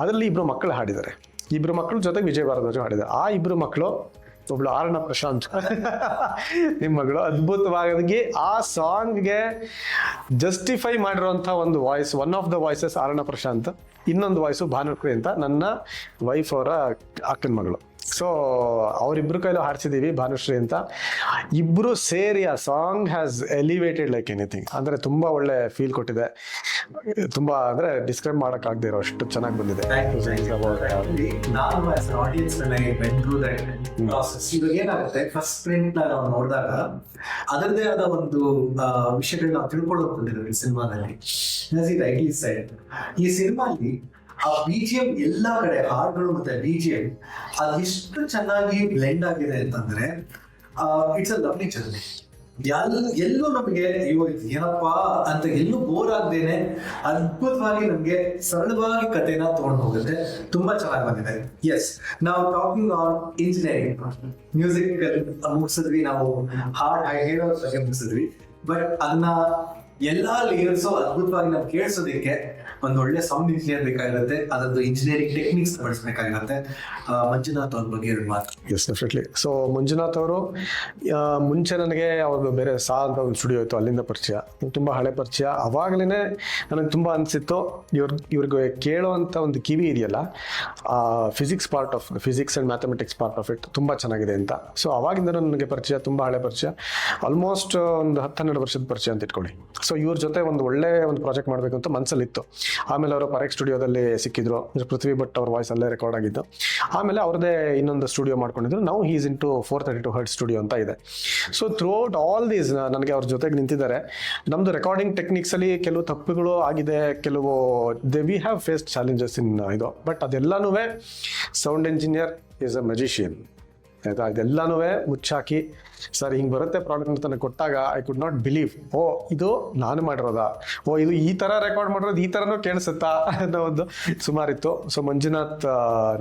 ಅದರಲ್ಲಿ 2 ಮಕ್ಕಳು ಹಾಡಿದ್ದಾರೆ, 2 ಮಕ್ಕಳು ಜೊತೆಗೆ ವಿಜಯ್ ಭಾರದ್ವಾಜ್ ಹಾಡಿದ್ದಾರೆ. ಆ 2 ಮಕ್ಕಳು ಒಬ್ಳು ಆರ್ಣ ಪ್ರಶಾಂತ್ ನಿಮ್ಮ ಮಗಳು ಅದ್ಭುತವಾಗಿ ಆ ಸಾಂಗ್ಗೆ ಜಸ್ಟಿಫೈ ಮಾಡಿರುವಂಥ ಒಂದು voice, one of the voices ಆರ್ಣ ಪ್ರಶಾಂತ್, ಇನ್ನೊಂದು ವಾಯ್ಸು ಭಾನುಪ್ರಿ ಅಂತ ನನ್ನ ವೈಫ್ ಅವರ ಅಕ್ಕನ ಮಗಳು. ಸೊ ಅವರಿಬ್ರು ಕೈಲೂ ಹಾಡ್ಸಿದೀವಿ, ಭಾನುಶ್ರೀ ಅಂತ. ಇಬ್ರು ಸೇರಿ ಆ song has elevated like anything. ಅಂದ್ರೆ ತುಂಬಾ ಒಳ್ಳೆ ಫೀಲ್ ಕೊಟ್ಟಿದೆ, ತುಂಬಾ ಅಂದ್ರೆ ಡಿಸ್ಕ್ರೈಬ್ ಮಾಡಕ್ ಆಗದೆ ಇರೋ ಅಷ್ಟು ಚೆನ್ನಾಗಿ ಬಂದಿದೆ. ನಾನು as audience went through that process. ಇವಾಗ ಏನಾಗುತ್ತೆ, ಫಸ್ಟ್ ಪ್ರಿಂಟ್ ನಾವು ನೋಡಿದಾಗ ಅದರದೇ ಆದ ಒಂದು ವಿಷಯಗಳನ್ನ ನಾವು ತಿಳ್ಕೊಳ್ಳೋದು ಬಂದಿರೋದು ಈ ಸಿನಿಮಾದಲ್ಲಿ. ರೈಟ್ಲಿ ಸೈಡ್, ಈ ಸಿನಿಮಾಲಿ ಆ BGM ಎಲ್ಲಾ ಕಡೆ ಹಾಡುಗಳು ಮತ್ತೆ BGM ಅದೆಷ್ಟು ಚೆನ್ನಾಗಿ ಬ್ಲೆಂಡ್ ಆಗಿದೆ ಅಂತಂದ್ರೆ ಇಟ್ಸ್ ಅ ಲವ್ಲಿ ಜರ್ನಿ. ಎಲ್ಲೂ ನಮಗೆ ಏನಪ್ಪಾ ಅಂತ ಎಲ್ಲೂ ಬೋರ್ ಆಗದೇನೆ ಅದ್ಭುತವಾಗಿ ನಮ್ಗೆ ಸರಳವಾಗಿ ಕಥೆನ ತಗೊಂಡು ಹೋಗುತ್ತೆ. ತುಂಬಾ ಚೆನ್ನಾಗಿ ಬಂದಿದೆ. ಎಸ್, ನಾವು ಟಾಕಿಂಗ್ ಆನ್ ಇಂಜಿನಿಯರಿಂಗ್, ಮ್ಯೂಸಿಕ್ ಮುಗಿಸಿದ್ವಿ, ನಾವು ಹಾಡ್ ಹೇಳೋದ್ರ ಬಗ್ಗೆ ಮುಗಿಸಿದ್ವಿ. ಬಟ್ ಅದನ್ನ ಎಲ್ಲಾ ಲೇಯರ್ಸು ಅದ್ಭುತವಾಗಿ ನಾವು ಕೇಳಿಸೋದಕ್ಕೆ ಒಂದು ಒಳ್ಳೆ ಸೌಂಡ್ ಇಂಜಿನಿಯರ್ ಬೇಕಾಗಿರುತ್ತೆ, ಅದೊಂದು ಇಂಜಿನಿಯರಿಂಗ್ ಟೆಕ್ನಿಕ್ಸ್ ಬಳಸಬೇಕಾಗಿರುತ್ತೆ. ಮಂಜುನಾಥ್ ಅವ್ರ ಬಗ್ಗೆ ಎರಡು ಮಾತು. S, definitely. ಸೊ ಮಂಜುನಾಥ್ ಅವರು ಮುಂಚೆ ನನಗೆ ಅವ್ರದ್ದು ಬೇರೆ ಅಂತ ಒಂದು ಸ್ಟುಡಿಯೋ ಇತ್ತು, ಅಲ್ಲಿಂದ ಪರಿಚಯ, ತುಂಬ ಹಳೆ ಪರಿಚಯ. ಅವಾಗಲೇ ನನಗೆ ತುಂಬ ಅನಿಸಿತ್ತು ಇವ್ರಿಗೆ ಕೇಳೋವಂಥ ಒಂದು ಕಿವಿ ಇದೆಯಲ್ಲ, physics and mathematics part of it ತುಂಬ ಚೆನ್ನಾಗಿದೆ ಅಂತ. ಸೊ ಅವಾಗಿಂದ ನನಗೆ ಪರಿಚಯ, ತುಂಬ ಹಳೆ ಪರಿಚಯ, ಆಲ್ಮೋಸ್ಟ್ ಒಂದು 10-12 ವರ್ಷದ ಪರಿಚಯ ಅಂತ ಇಟ್ಕೊಳ್ಳಿ. ಸೊ ಇವ್ರ ಜೊತೆ ಒಂದು ಒಳ್ಳೆ ಒಂದು ಪ್ರಾಜೆಕ್ಟ್ ಮಾಡಬೇಕು ಅಂತ ಮನಸ್ಸಲ್ಲಿತ್ತು. ಆಮೇಲೆ ಅವರು ಪರೆಕ್ ಸ್ಟುಡಿಯೋದಲ್ಲಿ ಸಿಕ್ಕಿದ್ರು, ಪೃಥ್ವಿ ಭಟ್ ಅವ್ರ ವಾಯ್ಸ್ ಅಲ್ಲೇ ರೆಕಾರ್ಡ್ ಆಗಿದ್ದು. ಆಮೇಲೆ ಅವ್ರದ್ದೇ ಇನ್ನೊಂದು ಸ್ಟುಡಿಯೋ ಮಾಡ್ಕೊಂಡಿದ್ರು. ನಾವು is in to 432 hertz studio ಅಂತ ಇದೆ. So throughout all these ನನಗೆ ಅವ್ರ ಜೊತೆಗೆ ನಿಂತಿದ್ದಾರೆ. ನಮ್ಮದು ರೆಕಾರ್ಡಿಂಗ್ ಟೆಕ್ನಿಕ್ಸಲ್ಲಿ ಕೆಲವು ತಪ್ಪುಗಳು ಆಗಿದೆ, ಕೆಲವು we have faced challenges in ಇದು. ಬಟ್ ಅದೆಲ್ಲನೂ sound engineer is a magician ಆಯ್ತಾ. ಇದೆಲ್ಲನೂ ಮುಚ್ಚಾಕಿ ಸರ್ ಹಿಂಗೆ ಬರುತ್ತೆ ಪ್ರಾಡಕ್ಟ್ ಅಂತ ನನಗೆ ಕೊಟ್ಟಾಗ ಐ ಕುಡ್ ನಾಟ್ ಬಿಲೀವ್, ಓ ಇದು ನಾನು ಮಾಡಿರೋದಾ, ಓ ಇದು ಈ ಥರ ರೆಕಾರ್ಡ್ ಮಾಡಿರೋದು ಈ ಥರನೂ ಕೇಳಿಸುತ್ತಾ ಅನ್ನೋ ಒಂದು ಸುಮಾರಿತ್ತು. ಸೊ ಮಂಜುನಾಥ್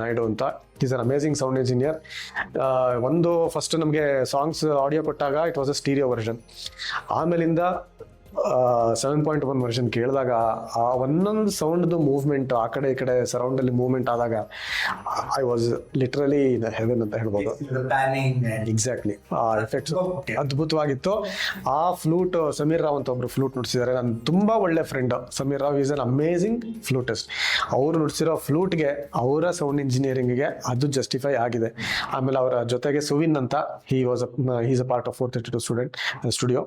ನಾಯ್ಡು ಅಂತ, is an amazing sound engineer. ಒಂದು ಫಸ್ಟ್ ನಮಗೆ ಸಾಂಗ್ಸ್ ಆಡಿಯೋ ಕೊಟ್ಟಾಗ it was a stereo version. ಆಮೇಲಿಂದ 7.1 ವರ್ಷನ್ ಕೇಳಿದಾಗ ಆ ಒಂದೊಂದು ಸೌಂಡ್ದು ಮೂವ್ಮೆಂಟ್, ಆ ಕಡೆ ಈ ಕಡೆ ಸರೌಂಡಲ್ಲಿ ಮೂವ್ಮೆಂಟ್ ಆದಾಗ I was literally in heaven ಅಂತ ಹೇಳ್ಬೋದು. ಎಕ್ಸಾಕ್ಟ್ಲಿ, ಆ ಎಫೆಕ್ಟ್ಸ್ ಅದ್ಭುತವಾಗಿತ್ತು. ಆ ಫ್ಲೂಟ್ ಸಮೀರ್ ರಾವ್ ಅಂತ ಒಬ್ರು ಫ್ಲೂಟ್ ನುಡಿಸಿದ್ದಾರೆ, ನನ್ನ ತುಂಬಾ ಒಳ್ಳೆ friend Sameer Rao, is an amazing flutist. ಅವರು ನುಡಿಸಿರೋ ಫ್ಲೂಟ್ಗೆ ಅವರ ಸೌಂಡ್ ಇಂಜಿನಿಯರಿಂಗ್ಗೆ ಅದು ಜಸ್ಟಿಫೈ ಆಗಿದೆ. ಆಮೇಲೆ ಅವರ ಜೊತೆಗೆ ಸುವಿನ್ ಅಂತ, is a part of 432 studio,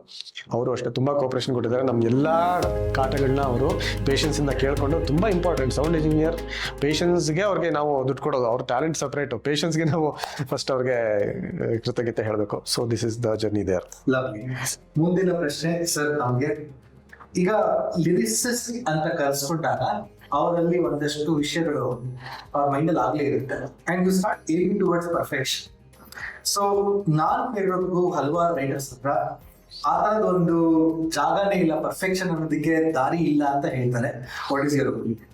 ಅವರು ಅಷ್ಟೇ ತುಂಬಾ ಕೋಪರೇಷನ್ ಕೊಟ್ಟಿದ್ದಾರೆ. ನಮ್ಮ ಎಲ್ಲ ಕಾಟಗಳನ್ನ ಅವರು ಪೇಷನ್ಸಿಂದ ಕೇಳ್ಕೊಂಡು, ತುಂಬ ಇಂಪಾರ್ಟೆಂಟ್ ಸೌಂಡ್ ಇಂಜಿನಿಯರ್ ಪೇಷನ್ಸ್ಗೆ ಅವ್ರಿಗೆ ನಾವು ದುಡ್ಡು ಕೊಡೋದು, ಅವ್ರ ಟ್ಯಾಲೆಂಟ್ ಸಪ್ರೇಟು, ಪೇಷನ್ಸ್ಗೆ ನಾವು ಫಸ್ಟ್ ಅವ್ರಿಗೆ ಕೃತಜ್ಞತೆ ಹೇಳಬೇಕು. So this is the journey there. ಮುಂದಿನ ಪ್ರಶ್ನೆ ಸರ್, ನಮಗೆ ಈಗ ಲಿರಿಸಿಸ್ಟ್ ಅಂತ ಕರೆಸ್ಕೊಂಡಾಗ ಅವರಲ್ಲಿ ಒಂದಷ್ಟು ವಿಷಯಗಳು ಅವ್ರ ಮೈಂಡಲ್ಲಿ ಆಗ್ಲೇ ಇರುತ್ತೆ, and you start aiming towards perfection. So ನಾನು ಕೇಳೋದಕ್ಕೂ ಹಲವಾರು ರೈಟರ್ಸ್ ಹತ್ರ ಆ ತರದೊಂದು ಜಾಗನೇ ಇಲ್ಲ, ಪರ್ಫೆಕ್ಷನ್ ಅನ್ನೋದಕ್ಕೆ ದಾರಿ ಇಲ್ಲ ಅಂತ ಹೇಳ್ತಾರೆ. What is your opinion?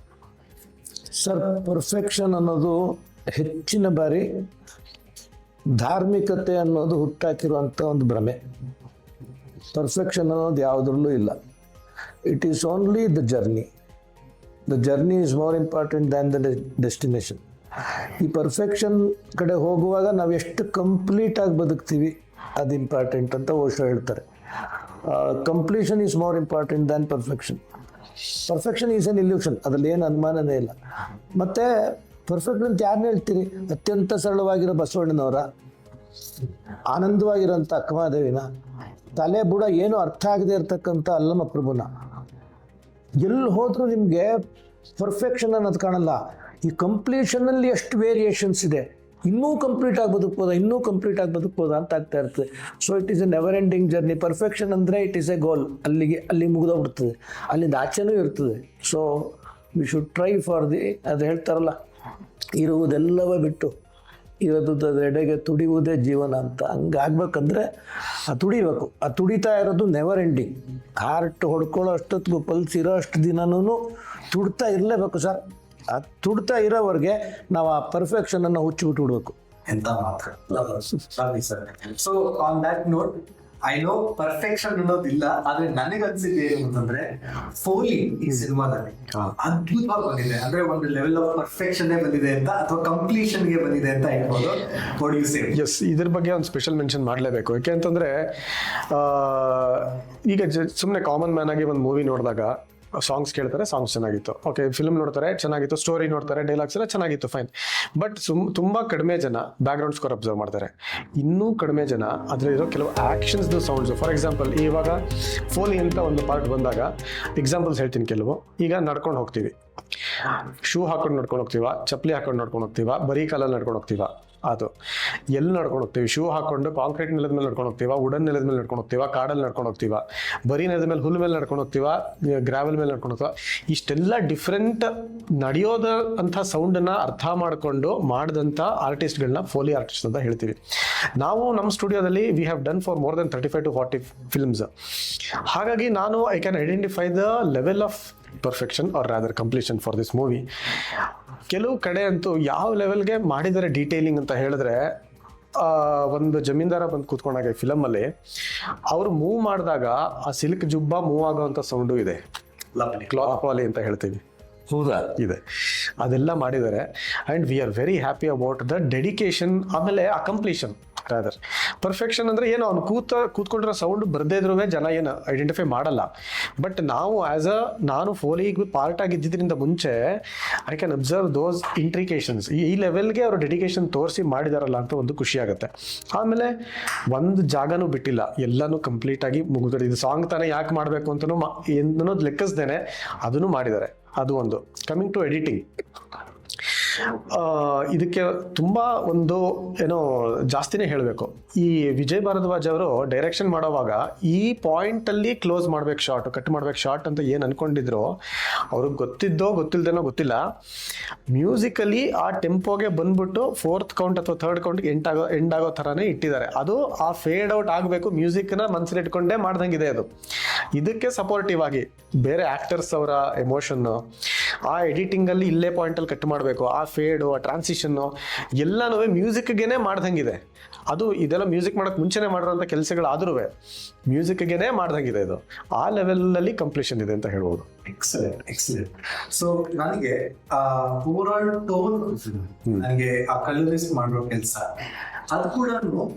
Sir, perfection ಅನ್ನೋದು ಹೆಚ್ಚಿನ ಬಾರಿ ಧಾರ್ಮಿಕತೆ ಅನ್ನೋದು ಹುಟ್ಟಾಕಿರುವಂಥ ಒಂದು ಭ್ರಮೆ. ಪರ್ಫೆಕ್ಷನ್ ಅನ್ನೋದು ಯಾವುದ್ರಲ್ಲೂ ಇಲ್ಲ. It is only the journey. The journey is more important than the destination. ಈ ಪರ್ಫೆಕ್ಷನ್ ಕಡೆ ಹೋಗುವಾಗ ನಾವು ಎಷ್ಟು ಕಂಪ್ಲೀಟಾಗಿ ಬದುಕ್ತೀವಿ ಅದು ಇಂಪಾರ್ಟೆಂಟ್ ಅಂತ ಓಶೋ ಹೇಳ್ತಾರೆ. Completion is more important than perfection. Perfection is N illusion, ಅದರಲ್ಲಿ ಏನು ಅನುಮಾನನೇ ಇಲ್ಲ. ಮತ್ತು ಪರ್ಫೆಕ್ಟ್ ಅಂತ ಯಾರನ್ನ ಹೇಳ್ತೀರಿ? ಅತ್ಯಂತ ಸರಳವಾಗಿರೋ ಬಸವಣ್ಣನವರ, ಆನಂದವಾಗಿರೋಂಥ ಅಕ್ಕಮಹಾದೇವಿನ, ತಲೆ ಬುಡ ಏನು ಅರ್ಥ ಆಗದೆ ಇರ್ತಕ್ಕಂಥ ಅಲ್ಲಮ ಪ್ರಭುನ, ಎಲ್ಲಿ ಹೋದರೂ ನಿಮಗೆ ಪರ್ಫೆಕ್ಷನ್ ಅನ್ನೋದು ಕಾಣಲ್ಲ. ಈ ಕಂಪ್ಲೀಷನಲ್ಲಿ ಎಷ್ಟು ವೇರಿಯೇಷನ್ಸ್ ಇದೆ, ಇನ್ನೂ ಕಂಪ್ಲೀಟ್ ಆಗಿ ಬದುಕ್ಬೋದಾ ಅಂತ ಆಗ್ತಾ ಇರ್ತದೆ. So it is A never ending journey. Perfection ಅಂದರೆ ಇಟ್ ಈಸ್ ಎ ಗೋಲ್, ಅಲ್ಲಿ ಮುಗಿದೋಗ್ಬಿಡ್ತದೆ, ಅಲ್ಲಿಂದ ಆಚೆನೂ ಇರ್ತದೆ. So we should try for ಅದು ಹೇಳ್ತಾರಲ್ಲ, ಇರುವುದೆಲ್ಲವೇ ಬಿಟ್ಟು ಇರೋದೆಡೆಗೆ ತುಡಿಯುವುದೇ ಜೀವನ ಅಂತ. ಹಂಗಾಗ್ಬೇಕಂದ್ರೆ ತುಡಿಬೇಕು. ಆ ತುಡಿತಾ ಇರೋದು ನೆವರ್ ಎಂಡಿಂಗ್. ಹಾರ್ಟ್ ಹೊಡ್ಕೊಳ್ಳೋ ಅಷ್ಟೊತ್ತಿಗೂ ಪಲ್ಸ್ ಇರೋ ಅಷ್ಟು ದಿನನೂ ತುಡ್ತಾ ಇರಲೇಬೇಕು ಸರ್. ಆ ತುಡ್ತಾ ಇರೋವರೆಗೆ ನಾವು ಆ ಪರ್ಫೆಕ್ಷನ್ ಅನ್ನು ಹುಚ್ಚಿಬಿಟ್ಟು ಬಿಡ್ಬೇಕು. ಎಂತ ಮಾತ್ರ. So on that note, I know perfection ಅನ್ನೋದಿಲ್ಲ, ಆದ್ರೆ ನನಗೆ ಅನ್ಸಿದ್ದು ಏನು ಅಂತಂದ್ರೆ ಫೋಲಿ ಈ ಸಿನಿಮಾದಲ್ಲಿ ಅದ್ಭುತವಾಗಿ ಬಂದಿದೆ. ಅಂದ್ರೆ ಒಂದು ಲೆವೆಲ್ ಆಫ್ ಪರ್ಫೆಕ್ಷನ್ ಬಂದಿದೆ ಅಂತ ಅಥವಾ ಕಂಪ್ಲೀಷನ್ ಗೆ ಬಂದಿದೆ ಅಂತ ಹೇಳ್ಬೋದು. What you say? ಎಸ್, ಇದ್ರ ಬಗ್ಗೆ ಒಂದು ಸ್ಪೆಷಲ್ ಮೆನ್ಷನ್ ಮಾಡಲೇಬೇಕು. ಯಾಕೆ ಅಂತಂದ್ರೆ ಈಗ ಸುಮ್ಮನೆ ಕಾಮನ್ ಮ್ಯಾನ್ ಆಗಿ ಒಂದು ಮೂವಿ ನೋಡಿದಾಗ ಸಾಂಗ್ಸ್ ಕೇಳ್ತಾರೆ, ಸಾಂಗ್ಸ್ ಚೆನ್ನಾಗಿತ್ತು, ಓಕೆ, ಫಿಲ್ಮ್ ನೋಡ್ತಾರೆ ಚೆನ್ನಾಗಿತ್ತು, ಸ್ಟೋರಿ ನೋಡ್ತಾರೆ, ಡೈಲಾಗ್ಸ್ ಎಲ್ಲ ಚೆನ್ನಾಗಿತ್ತು, ಫೈನ್. ಬಟ್ ತುಂಬ ಕಡಿಮೆ ಜನ ಬ್ಯಾಕ್ಗ್ರೌಂಡ್ ಸ್ಕೋರ್ ಅಬ್ಸರ್ವ್ ಮಾಡ್ತಾರೆ. ಇನ್ನೂ ಕಡಿಮೆ ಜನ ಅದರಲ್ಲಿರೋ ಕೆಲವು ಆ್ಯಕ್ಷನ್ಸ್ದು ಸೌಂಡ್ಸು. ಫಾರ್ ಎಕ್ಸಾಂಪಲ್, ಇವಾಗ ಫೋಲಿ ಅಂತ ಒಂದು ಪಾರ್ಟ್ ಬಂದಾಗ ಎಕ್ಸಾಂಪಲ್ಸ್ ಹೇಳ್ತೀನಿ ಕೆಲವು. ಈಗ ನಡ್ಕೊಂಡು ಹೋಗ್ತೀವಿ, ಶೂ ಹಾಕೊಂಡು ನಡ್ಕೊಂಡು ಹೋಗ್ತೀವ, ಚಪ್ಪಲಿ ಹಾಕೊಂಡು ನಡ್ಕೊಂಡು ಹೋಗ್ತೀವ, ಬರೀ ಕಾಲಲ್ಲಿ ನಡ್ಕೊಂಡು ಹೋಗ್ತೀವ, ಅದು ಎಲ್ಲಿ ನಡ್ಕೊಂಡು ಹೋಗ್ತೀವಿ? ಶೂ ಹಾಕೊಂಡು ಕಾಂಕ್ರೀಟ್ ನೆಲದ ಮೇಲೆ ನಡ್ಕೊಂಡು ಹೋಗ್ತೀವ, ವುಡನ್ ನೆಲದ ಮೇಲೆ ನಡ್ಕೊಂಡು ಹೋಗ್ತೀವ, ಕಾಡಲ್ಲಿ ನಡ್ಕೊಂಡು ಹೋಗ್ತೀವ, ಬರೀ ನೆಲದ ಮೇಲೆ ಹುಲ್ ಮೇಲೆ ನಡ್ಕೊಂಡು ಹೋಗ್ತೀವ, ಗ್ರಾವೆಲ್ ಮೇಲೆ ನಡ್ಕೊಂಡು ಹೋಗ್ತೀವ. ಇಷ್ಟೆಲ್ಲ ಡಿಫ್ರೆಂಟ್ ನಡೆಯೋದ ಅಂಥ ಸೌಂಡನ್ನು ಅರ್ಥ ಮಾಡಿಕೊಂಡು ಮಾಡಿದಂಥ ಆರ್ಟಿಸ್ಟ್ಗಳನ್ನ ಫೋಲಿ ಆರ್ಟಿಸ್ಟ್ ಅಂತ ಹೇಳ್ತೀವಿ. ನಾವು ನಮ್ಮ ಸ್ಟುಡಿಯೋದಲ್ಲಿ we have done for more than 35 to 40 films. ಹಾಗಾಗಿ ನಾನು I can identify the level of perfection or rather completion for this movie. ಕೆಲವು ಕಡೆ ಅಂತೂ ಯಾವ ಲೆವೆಲ್ಗೆ ಮಾಡಿದ್ದಾರೆ ಡೀಟೇಲಿಂಗ್ ಅಂತ ಹೇಳಿದ್ರೆ, ಒಂದು ಜಮೀನ್ದಾರ ಬಂದು ಕೂತ್ಕೊಂಡಾಗ ಫಿಲಮಲ್ಲಿ ಅವರು ಮೂವ್ ಮಾಡಿದಾಗ ಆ ಸಿಲ್ಕ್ ಜುಬ್ಬ ಮೂವ್ ಆಗೋವಂಥ ಸೌಂಡು ಇದೆ, ಕ್ಲಾತ್ ಪಾಲಿ ಅಂತ ಹೇಳ್ತೀವಿ, ಹೌದಾ? ಇದೆ. ಅದೆಲ್ಲ ಮಾಡಿದ್ದಾರೆ. And we are very happy about the dedication. ಆಮೇಲೆ ಆ ಕಂಪ್ಲೀಷನ್ ರಾದರ್. ಪರ್ಫೆಕ್ಷನ್ ಅಂದರೆ ಏನು, ಅವ್ನು ಕೂತ್ಕೊಂಡಿರೋ ಸೌಂಡ್ ಬರದೇ ಇದ್ರೂ ಜನ ಏನು ಐಡೆಂಟಿಫೈ ಮಾಡಲ್ಲ. ಬಟ್ ನಾವು ನಾನು ಫೋಲಿಗೆ ಪಾರ್ಟ್ ಆಗಿದ್ದರಿಂದ ಮುಂಚೆ ಐ ಕ್ಯಾನ್ ಅಬ್ಸರ್ವ್ ದೋಸ್ ಇಂಟ್ರಿಕೇಶನ್ಸ್. ಈ ಲೆವೆಲ್ಗೆ ಅವರು ಡೆಡಿಕೇಶನ್ ತೋರಿಸಿ ಮಾಡಿದಾರಲ್ಲ ಅಂತ ಒಂದು ಖುಷಿ ಆಗುತ್ತೆ. ಆಮೇಲೆ ಒಂದು ಜಾಗನೂ ಬಿಟ್ಟಿಲ್ಲ, ಎಲ್ಲನೂ ಕಂಪ್ಲೀಟಾಗಿ ಮುಗಿದ್ರೆ. ಇದು ಸಾಂಗ್ ತಾನೇ ಯಾಕೆ ಮಾಡಬೇಕು ಅಂತಲೂ ಅನ್ನೋದು ಲೆಕ್ಕಿಸ್ದೇನೆ ಅದನ್ನು ಮಾಡಿದ್ದಾರೆ. ಅದು ಒಂದು. ಕಮಿಂಗ್ ಟು ಎಡಿಟಿಂಗ್, ಇದಕ್ಕೆ ತುಂಬ ಒಂದು ಏನೋ ಜಾಸ್ತಿನೇ ಹೇಳಬೇಕು. ಈ ವಿಜಯ್ ಭಾರದ್ವಾಜ್ ಅವರು ಡೈರೆಕ್ಷನ್ ಮಾಡೋವಾಗ ಈ ಪಾಯಿಂಟಲ್ಲಿ ಕ್ಲೋಸ್ ಮಾಡ್ಬೇಕು ಶಾರ್ಟ್, ಕಟ್ ಮಾಡ್ಬೇಕು ಶಾರ್ಟ್ ಅಂತ ಏನು ಅನ್ಕೊಂಡಿದ್ರು, ಅವ್ರಿಗೆ ಗೊತ್ತಿದ್ದೋ ಗೊತ್ತಿಲ್ಲದೇನೋ ಗೊತ್ತಿಲ್ಲ, ಮ್ಯೂಸಿಕಲಿ ಆ ಟೆಂಪೋಗೆ ಬಂದ್ಬಿಟ್ಟು 4th ಕೌಂಟ್ ಅಥವಾ 3rd ಕೌಂಟ್ಗೆ ಎಂಡ್ ಆಗೋ ಥರನೇ ಇಟ್ಟಿದ್ದಾರೆ. ಅದು ಆ ಫೇಡ್ ಔಟ್ ಆಗಬೇಕು, ಮ್ಯೂಸಿಕ್ನ ಮನಸ್ಸಲ್ಲಿ ಇಟ್ಕೊಂಡೇ ಮಾಡ್ದಂಗಿದೆ ಅದು. ಇದಕ್ಕೆ ಸಪೋರ್ಟಿವ್ ಆಗಿ ಬೇರೆ ಆ್ಯಕ್ಟರ್ಸ್ ಅವರ ಎಮೋಷನ್ನು, ಆ ಎಡಿಟಿಂಗಲ್ಲಿ ಇಲ್ಲೇ ಪಾಯಿಂಟಲ್ಲಿ ಕಟ್ ಮಾಡಬೇಕು, ಆ ಫೇಡು, ಆ ಟ್ರಾನ್ಸಿಷನ್ನು ಎಲ್ಲನೂ ಮ್ಯೂಸಿಕ್ಗೇನೆ ಮಾಡ್ದಂಗಿದೆ. ಅದು ಇದೆಲ್ಲ ಮ್ಯೂಸಿಕ್ ಮಾಡೋಕ್ಕೆ ಮುಂಚೆನೇ ಮಾಡಿರೋಂಥ ಕೆಲಸಗಳಾದ್ರೂ ಮ್ಯೂಸಿಕ್ಗೇನೆ ಮಾಡ್ದಂಗಿದೆ. ಇದು ಆ ಲೆವೆಲಲ್ಲಿ ಕಂಪ್ಲೀಷನ್ ಇದೆ ಅಂತ ಹೇಳ್ಬೋದು. ಎಕ್ಸಲೆಂಟ್. ಸೊ ನನಗೆ ಓವರ್ ಆಲ್ ಟೋನ್, ನನಗೆ ಆ ಕಲರಿಸ್ಟ್ ಮಾಡೋ ಕೆಲಸ ಅದು ಕೂಡ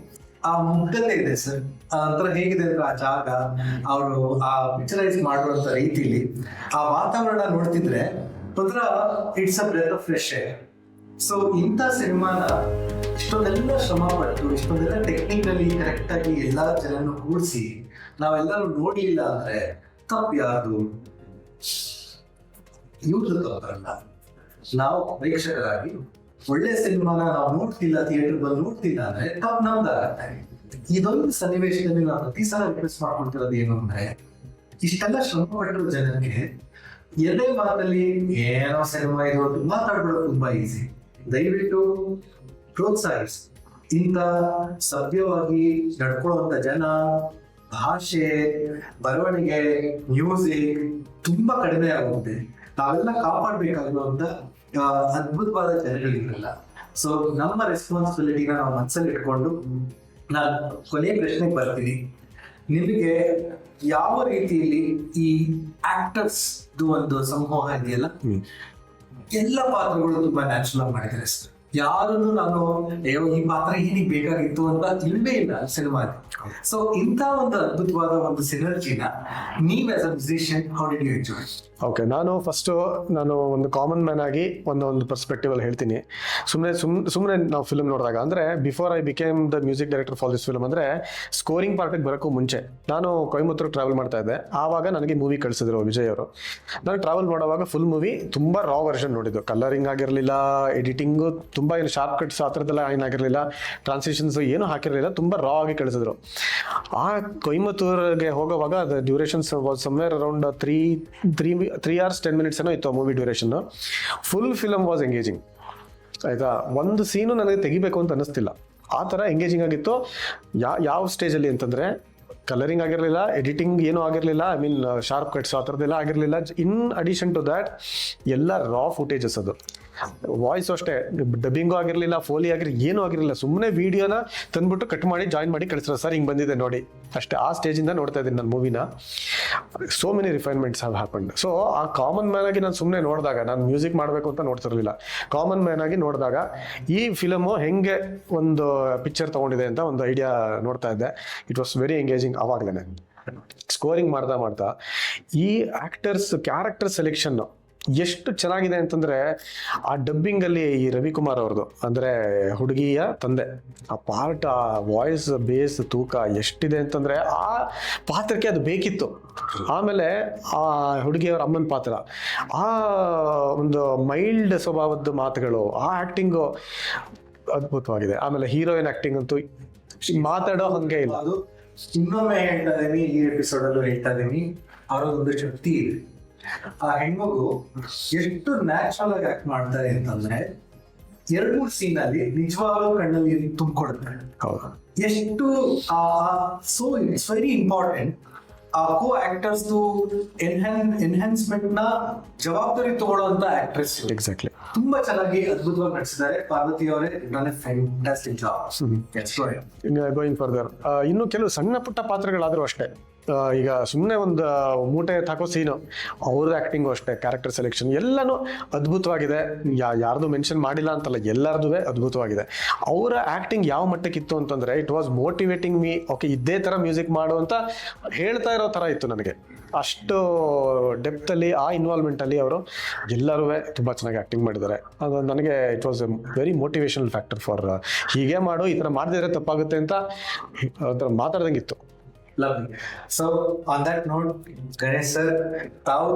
ಆ ಮುಗ್ಧತೆ ಇದೆ ಸರ್. ಒಂಥರ ಹೇಗಿದೆ ಅಂದ್ರೆ ಆ ಜಾಗ, ಅವರು ಆ ಪಿಕ್ಚರೈಸ್ ಮಾಡುವಂತ ರೀತಿಲಿ ಆ ವಾತಾವರಣ ನೋಡ್ತಿದ್ರೆ ಒಂಥರ it's a breath of fresh air. So ಇಂಥ ಸಿನಿಮಾನ ಇಷ್ಟೊಂದೆಲ್ಲ ಶ್ರಮ ಪಟ್ಟು, ಇಷ್ಟೊಂದೆಲ್ಲ ಟೆಕ್ನಿಕಲಿ ಕರೆಕ್ಟ್ ಆಗಿ ಎಲ್ಲಾ ಜನನು ಕೂಡಿಸಿ ನಾವೆಲ್ಲರೂ ನೋಡ್ಲಿಲ್ಲ ಅಂದ್ರೆ ತಪ್ಪು ಯಾರ್ದು? ಇವ್ರದ್ದು ತಪ್ಪಲ್ಲ. ನಾವು ಪ್ರೇಕ್ಷಕರಾಗಿ ಒಳ್ಳೆ ಸಿನಿಮಾನ ನಾವು ನೋಡ್ತಿಲ್ಲ, ಥಿಯೇಟರ್ ಬಂದು ನೋಡ್ತಿಲ್ಲ ಅಂದ್ರೆ ತಪ್ಪು ನಮ್ದಾಗತ್ತೆ. ಇದೊಂದು ಸನ್ನಿವೇಶದಲ್ಲಿ ನಾವು ಪ್ರತಿ ಸಲ ರಿಕ್ವೆಸ್ಟ್ ಮಾಡ್ಕೊಳ್ತಿರೋದು ಏನು ಅಂದ್ರೆ, ಇಷ್ಟೆಲ್ಲ ಶ್ರಮ ಪಟ್ಟಿರೋ ಜನಕ್ಕೆ ಎರಡೇ ಮಾತಲ್ಲಿ ಏನೋ ಸಿನಿಮಾ ಇದು ಅಂತ ಮಾತಾಡ್ಬಿಡೋದು ತುಂಬಾ ಈಸಿ. ದಯವಿಟ್ಟು ಪ್ರೋತ್ಸಾಹಿಸಿ. ಇಂಥ ಸಭ್ಯವಾಗಿ ನಡ್ಕೊಳ್ಳುವಂತ ಜನ, ಭಾಷೆ, ಬರವಣಿಗೆ, ಮ್ಯೂಸಿಕ್ ತುಂಬಾ ಕಡಿಮೆ ಆಗುತ್ತೆ. ನಾವೆಲ್ಲ ಕಾಪಾಡ್ಬೇಕಾಗಿರುವಂತ ಅದ್ಭುತವಾದ ಜನಗಳಿರಲ್ಲ. ಸೊ ನಮ್ಮ ರೆಸ್ಪಾನ್ಸಿಬಿಲಿಟಿನ ನಾವು ಮನಸ್ಸಲ್ಲಿ ಇಟ್ಕೊಂಡು ನಾನು ಕೊನೆಯ ಪ್ರಶ್ನೆಗೆ ಬರ್ತೀನಿ. ನಿಮಗೆ ಯಾವ ರೀತಿಯಲ್ಲಿ ಈ ಆಕ್ಟರ್ಸ್ ಒಂದು ಸಮೂಹ ಇದೆಯಲ್ಲ, ಎಲ್ಲ ಪಾತ್ರಗಳು ತುಂಬಾ ನ್ಯಾಚುರಲ್ ಆಗಿ ಮಾಡಿದ್ದಾರೆ ಸರ್. ಯಾರನ್ನು ನಾನು ಈ ಪಾತ್ರ ಏನಿಗೆ ಬೇಕಾಗಿತ್ತು ಅಂತ ಇಲ್ಲವೇ ಇಲ್ಲ ಸಿನಿಮಾ. ಸೊ ಇಂಥ ಒಂದು ಅದ್ಭುತವಾದ ಒಂದು ಸಿನರ್ಜಿನ ನೀವು as a musician how did you enjoy? Okay, ನಾನು ಒಂದು ಕಾಮನ್ ಮ್ಯಾನ್ ಆಗಿ ಒಂದು ಪರ್ಸ್ಪೆಕ್ಟಿವ್ ಅಲ್ಲಿ ಹೇಳ್ತೀನಿ. ಸುಮ್ಮನೆ ನಾವು ಫಿಲ್ಮ್ ನೋಡಿದಾಗ ಅಂದರೆ before I became the music director for this film, ಅಂದರೆ ಸ್ಕೋರಿಂಗ್ ಪಾರ್ಟಿಗೆ ಬರೋಕ್ಕೂ ಮುಂಚೆ ನಾನು ಕೊಯಮತ್ತೂರು ಟ್ರಾವೆಲ್ ಮಾಡ್ತಾ ಇದ್ದೆ. ಆವಾಗ ನನಗೆ ಮೂವಿ ಕಳಿಸಿದ್ರು ವಿಜಯ್ ಅವರು. ನಾನು ಟ್ರಾವೆಲ್ ಮಾಡುವಾಗ ಫುಲ್ ಮೂವಿ ತುಂಬ ರಾ ವರ್ಷನ್ ನೋಡಿದ್ದು. ಕಲರಿಂಗ್ ಆಗಿರಲಿಲ್ಲ, ಎಡಿಟಿಂಗು ತುಂಬ ಏನು ಶಾರ್ಪ್ ಕಟ್ಸ್ ಆ ಥರದ್ದೆಲ್ಲ ಏನಾಗಿರಲಿಲ್ಲ, ಟ್ರಾನ್ಸಿಷನ್ಸ್ ಏನು ಹಾಕಿರಲಿಲ್ಲ, ತುಂಬ ರಾ ಆಗಿ ಕಳಿಸಿದ್ರು. ಆ ಕೊಯಮತ್ತೂರಿಗೆ ಹೋಗೋವಾಗ the durations was somewhere around 3 hours 10 minutes ಏನೋ ಇತ್ತು movie duration. Full film was engaging. ಆಯ್ತಾ, ಒಂದು ಸೀನು ನನಗೆ ತೆಗಿಬೇಕು ಅಂತ ಅನ್ನಿಸ್ತಿಲ್ಲ, ಆ ಥರ ಎಂಗೇಜಿಂಗ್ ಆಗಿತ್ತು. ಯಾವ ಸ್ಟೇಜಲ್ಲಿ ಅಂತಂದರೆ ಕಲರಿಂಗ್ ಆಗಿರಲಿಲ್ಲ, ಎಡಿಟಿಂಗ್ ಏನೂ ಆಗಿರಲಿಲ್ಲ, ಐ ಮೀನ್ ಶಾರ್ಪ್ ಕಟ್ಸ್ ಆ ಥರದ್ದೆಲ್ಲ ಆಗಿರಲಿಲ್ಲ. ಇನ್ ಅಡಿಷನ್ ಟು ದ್ಯಾಟ್ ಎಲ್ಲ ರಾ ಫುಟೇಜಸ್ ಅದು. ವಾಯ್ಸು ಅಷ್ಟೇ, ಡಬ್ಬಿಂಗು ಆಗಿರಲಿಲ್ಲ, ಫೋಲಿ ಆಗಿರಲಿಲ್ಲ, ಏನೂ ಆಗಿರಲಿಲ್ಲ. ಸುಮ್ಮನೆ ವಿಡಿಯೋನ ತಂದ್ಬಿಟ್ಟು ಕಟ್ ಮಾಡಿ ಜಾಯಿನ್ ಮಾಡಿ ಕಳಿಸ್ತಾರೆ, ಸರ್ ಹಿಂಗೆ ಬಂದಿದೆ ನೋಡಿ ಅಷ್ಟೇ. ಆ ಸ್ಟೇಜಿಂದ ನೋಡ್ತಾ ಇದ್ದೀನಿ ನಾನು ಮೂವಿನ. So many refinements have happened. So ಆ ಕಾಮನ್ ಮ್ಯಾನ್ ಆಗಿ ನಾನು ಸುಮ್ಮನೆ ನೋಡಿದಾಗ, ನಾನು ಮ್ಯೂಸಿಕ್ ಮಾಡಬೇಕು ಅಂತ ನೋಡ್ತಿರ್ಲಿಲ್ಲ, ಕಾಮನ್ ಮ್ಯಾನ್ ಆಗಿ ನೋಡಿದಾಗ ಈ ಫಿಲಮು ಹೆಂಗೆ ಒಂದು ಪಿಕ್ಚರ್ ತೊಗೊಂಡಿದೆ ಅಂತ ಒಂದು ಐಡಿಯಾ ನೋಡ್ತಾ ಇದ್ದೆ. It was very engaging. ಆವಾಗಲೇ ಸ್ಕೋರಿಂಗ್ ಮಾಡ್ತಾ ಈ ಆಕ್ಟರ್ಸ್ ಕ್ಯಾರೆಕ್ಟರ್ ಸೆಲೆಕ್ಷನ್ ಎಷ್ಟು ಚೆನ್ನಾಗಿದೆ ಅಂತಂದ್ರೆ, ಆ ಡಬ್ಬಿಂಗ್ ಅಲ್ಲಿ ಈ ರವಿಕುಮಾರ್ ಅವ್ರದ್ದು ಅಂದ್ರೆ ಹುಡುಗಿಯ ತಂದೆ, ಆ ಪಾರ್ಟ್, ಆ ವಾಯ್ಸ್ ಬೇಸ್ ತೂಕ ಎಷ್ಟಿದೆ ಅಂತಂದ್ರೆ ಆ ಪಾತ್ರಕ್ಕೆ ಅದು ಬೇಕಿತ್ತು. ಆಮೇಲೆ ಆ ಹುಡುಗಿಯವರ ಅಮ್ಮನ ಪಾತ್ರ, ಆ ಒಂದು ಮೈಲ್ಡ್ ಸ್ವಭಾವದ ಮಾತುಗಳು, ಆ ಆಕ್ಟಿಂಗು ಅದ್ಭುತವಾಗಿದೆ. ಆಮೇಲೆ ಹೀರೋಯಿನ್ ಆಕ್ಟಿಂಗ್ ಅಂತೂ ಮಾತಾಡೋ ಹಂಗೆ ಇಲ್ಲ. ಅದು ಇನ್ನೊಮ್ಮೆ ಹೇಳ್ತಾ ಇದೀನಿ, ಈ ಎಪಿಸೋಡ್ ಅಲ್ಲೂ ಹೇಳ್ತಾ ಇದೀನಿ, ಅವರೊಂದು ಶಕ್ತಿ ಇದೆ. ಆ ಹೆಣ್ಮಗು ಎಷ್ಟು ನ್ಯಾಚುರಲ್ ಆಗಿ ಆಕ್ಟ್ ಮಾಡ್ತಾರೆ ಅಂತಂದ್ರೆ 2-3 ಸೀನ್ ಅಲ್ಲಿ ನಿಜವಾಗ್ಲೂ ಕಣ್ಣಲ್ಲಿ ತುಂಬಿಕೊಡುತ್ತೆ. ಹೌದು, ಎಷ್ಟು ಸೊ ಇಟ್ಸ್ ವೆರಿ ಇಂಪಾರ್ಟೆಂಟ್. ಆ ಕೋ ಆಕ್ಟರ್ಸ್ ಎನ್ಹಾನ್ಸ್ಮೆಂಟ್ ನ ಜವಾಬ್ದಾರಿ ತಗೊಳ್ಳುವಂತ ಆಕ್ಟ್ರೆಸ್. ಎಕ್ಸಾಕ್ಟ್ಲಿ. ತುಂಬಾ ಚೆನ್ನಾಗಿ ಅದ್ಭುತವಾಗಿ ನಟಿಸಿದ್ದಾರೆ. ಪಾರ್ವತಿ ಅವರೇ done A fantastic job. Going further, ಇನ್ನು ಕೆಲವು ಸಣ್ಣ ಪುಟ್ಟ ಪಾತ್ರಗಳಾದರೂ ಅಷ್ಟೇ. ಈಗ ಸುಮ್ಮನೆ ಒಂದು ಮೂಟೆ ಹಾಕೋ ಸೀನು, ಅವ್ರ ಆ್ಯಕ್ಟಿಂಗು ಅಷ್ಟೇ, ಕ್ಯಾರೆಕ್ಟರ್ ಸೆಲೆಕ್ಷನ್ ಎಲ್ಲನೂ ಅದ್ಭುತವಾಗಿದೆ. ಯಾರ್ದು ಮೆನ್ಷನ್ ಮಾಡಿಲ್ಲ ಅಂತಲ್ಲ, ಎಲ್ಲರದು ಅದ್ಭುತವಾಗಿದೆ. ಅವರ ಆ್ಯಕ್ಟಿಂಗ್ ಯಾವ ಮಟ್ಟಕ್ಕಿತ್ತು ಅಂತಂದರೆ, it was motivating me. Okay, ಇದೇ ಥರ ಮ್ಯೂಸಿಕ್ ಮಾಡು ಅಂತ ಹೇಳ್ತಾ ಇರೋ ಥರ ಇತ್ತು ನನಗೆ. ಅಷ್ಟು ಡೆಪ್ತಲ್ಲಿ, ಆ ಇನ್ವಾಲ್ವ್ಮೆಂಟಲ್ಲಿ ಅವರು ಎಲ್ಲರೂ ತುಂಬ ಚೆನ್ನಾಗಿ ಆ್ಯಕ್ಟಿಂಗ್ ಮಾಡಿದ್ದಾರೆ. ಅದು ನನಗೆ it was A very motivational factor for ಹೀಗೆ ಮಾಡು, ಈ ಥರ ಮಾಡದಿದ್ರೆ ತಪ್ಪಾಗುತ್ತೆ ಅಂತ ಅದರ ಮಾತಾಡ್ದಂಗಿತ್ತು. Lovely. So on that note, Ganesh sir, ತಾವು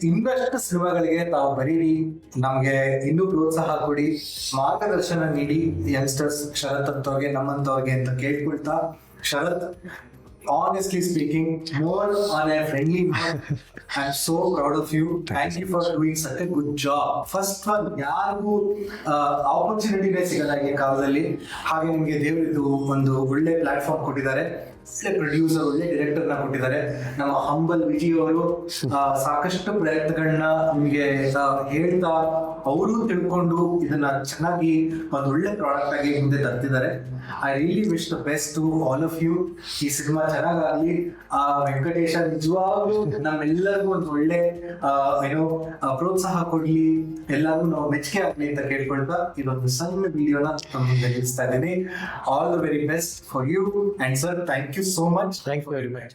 ಇನ್ನಷ್ಟು ಸಿನಿಮಾಗಳಿಗೆ ತಾವು ಬರೀರಿ, ನಮ್ಗೆ ಇನ್ನೂ ಪ್ರೋತ್ಸಾಹ ಕೊಡಿ, ಮಾರ್ಗದರ್ಶನ ನೀಡಿ ಯಂಗ್ಸ್ಟರ್ಸ್, ಶರತ್ ಅಂತವ್ರಿಗೆ, ನಮ್ಮಂತವ್ರಿಗೆ ಅಂತ ಕೇಳ್ಕೊಳ್ತಾ, ಶರತ್, honestly speaking, more on a friendly note, I'm so proud of you. Thank you for doing such a good job. First one, ಯಾರಿಗೂ ಆಪರ್ಚುನಿಟಿನೇ ಸಿಗಲ್ಲ ಈ ಕಾಲದಲ್ಲಿ. ಹಾಗೆ ನಿಮಗೆ ದೇವರಿದು ಒಂದು ಒಳ್ಳೆ ಪ್ಲಾಟ್ಫಾರ್ಮ್ ಕೊಟ್ಟಿದ್ದಾರೆ, ಒಳ್ಳೆ ಪ್ರೊಡ್ಯೂಸರ್, ಒಳ್ಳೆ ಡೈರೆಕ್ಟರ್ ನ ಕೊಟ್ಟಿದ್ದಾರೆ. ನಮ್ಮ ಹಂಬಲ್ ವಿಜಿ ಅವರು ಸಾಕಷ್ಟು ಪ್ರಯತ್ನಗಳನ್ನ ನಿಮ್ಗೆ ಹೇಳ್ತಾ, ಅವರು ತಿಳ್ಕೊಂಡು ಇದನ್ನ ಚೆನ್ನಾಗಿ ಒಂದು ಒಳ್ಳೆ ಪ್ರಾಡಕ್ಟ್ ಆಗಿ ಮುಂದೆ ತರ್ತಿದ್ದಾರೆ. I really wish the best to all of you. ಈ ಸಿನಿಮಾ ಚೆನ್ನಾಗಾಗ್ಲಿ. ವೆಂಕಟೇಶ ನಿಜವಾಗ್ಲೂ ನಮ್ಮೆಲ್ಲರಿಗೂ ಒಂದು ಒಳ್ಳೆ ಪ್ರೋತ್ಸಾಹ ಕೊಡ್ಲಿ, ಎಲ್ಲರಿಗೂ ನಾವು ಮೆಚ್ಚುಗೆ ಆಗ್ಲಿ ಅಂತ ಕೇಳ್ಕೊಳ್ತಾ ಇದೊಂದು ಸಣ್ಣ ವಿಡಿಯೋನ ನಮ್ಗೆ ನಿಲ್ಲಿಸ್ತಾ ಇದ್ದೀನಿ. All the very best for you and sir, thank you so much. Thank you very much.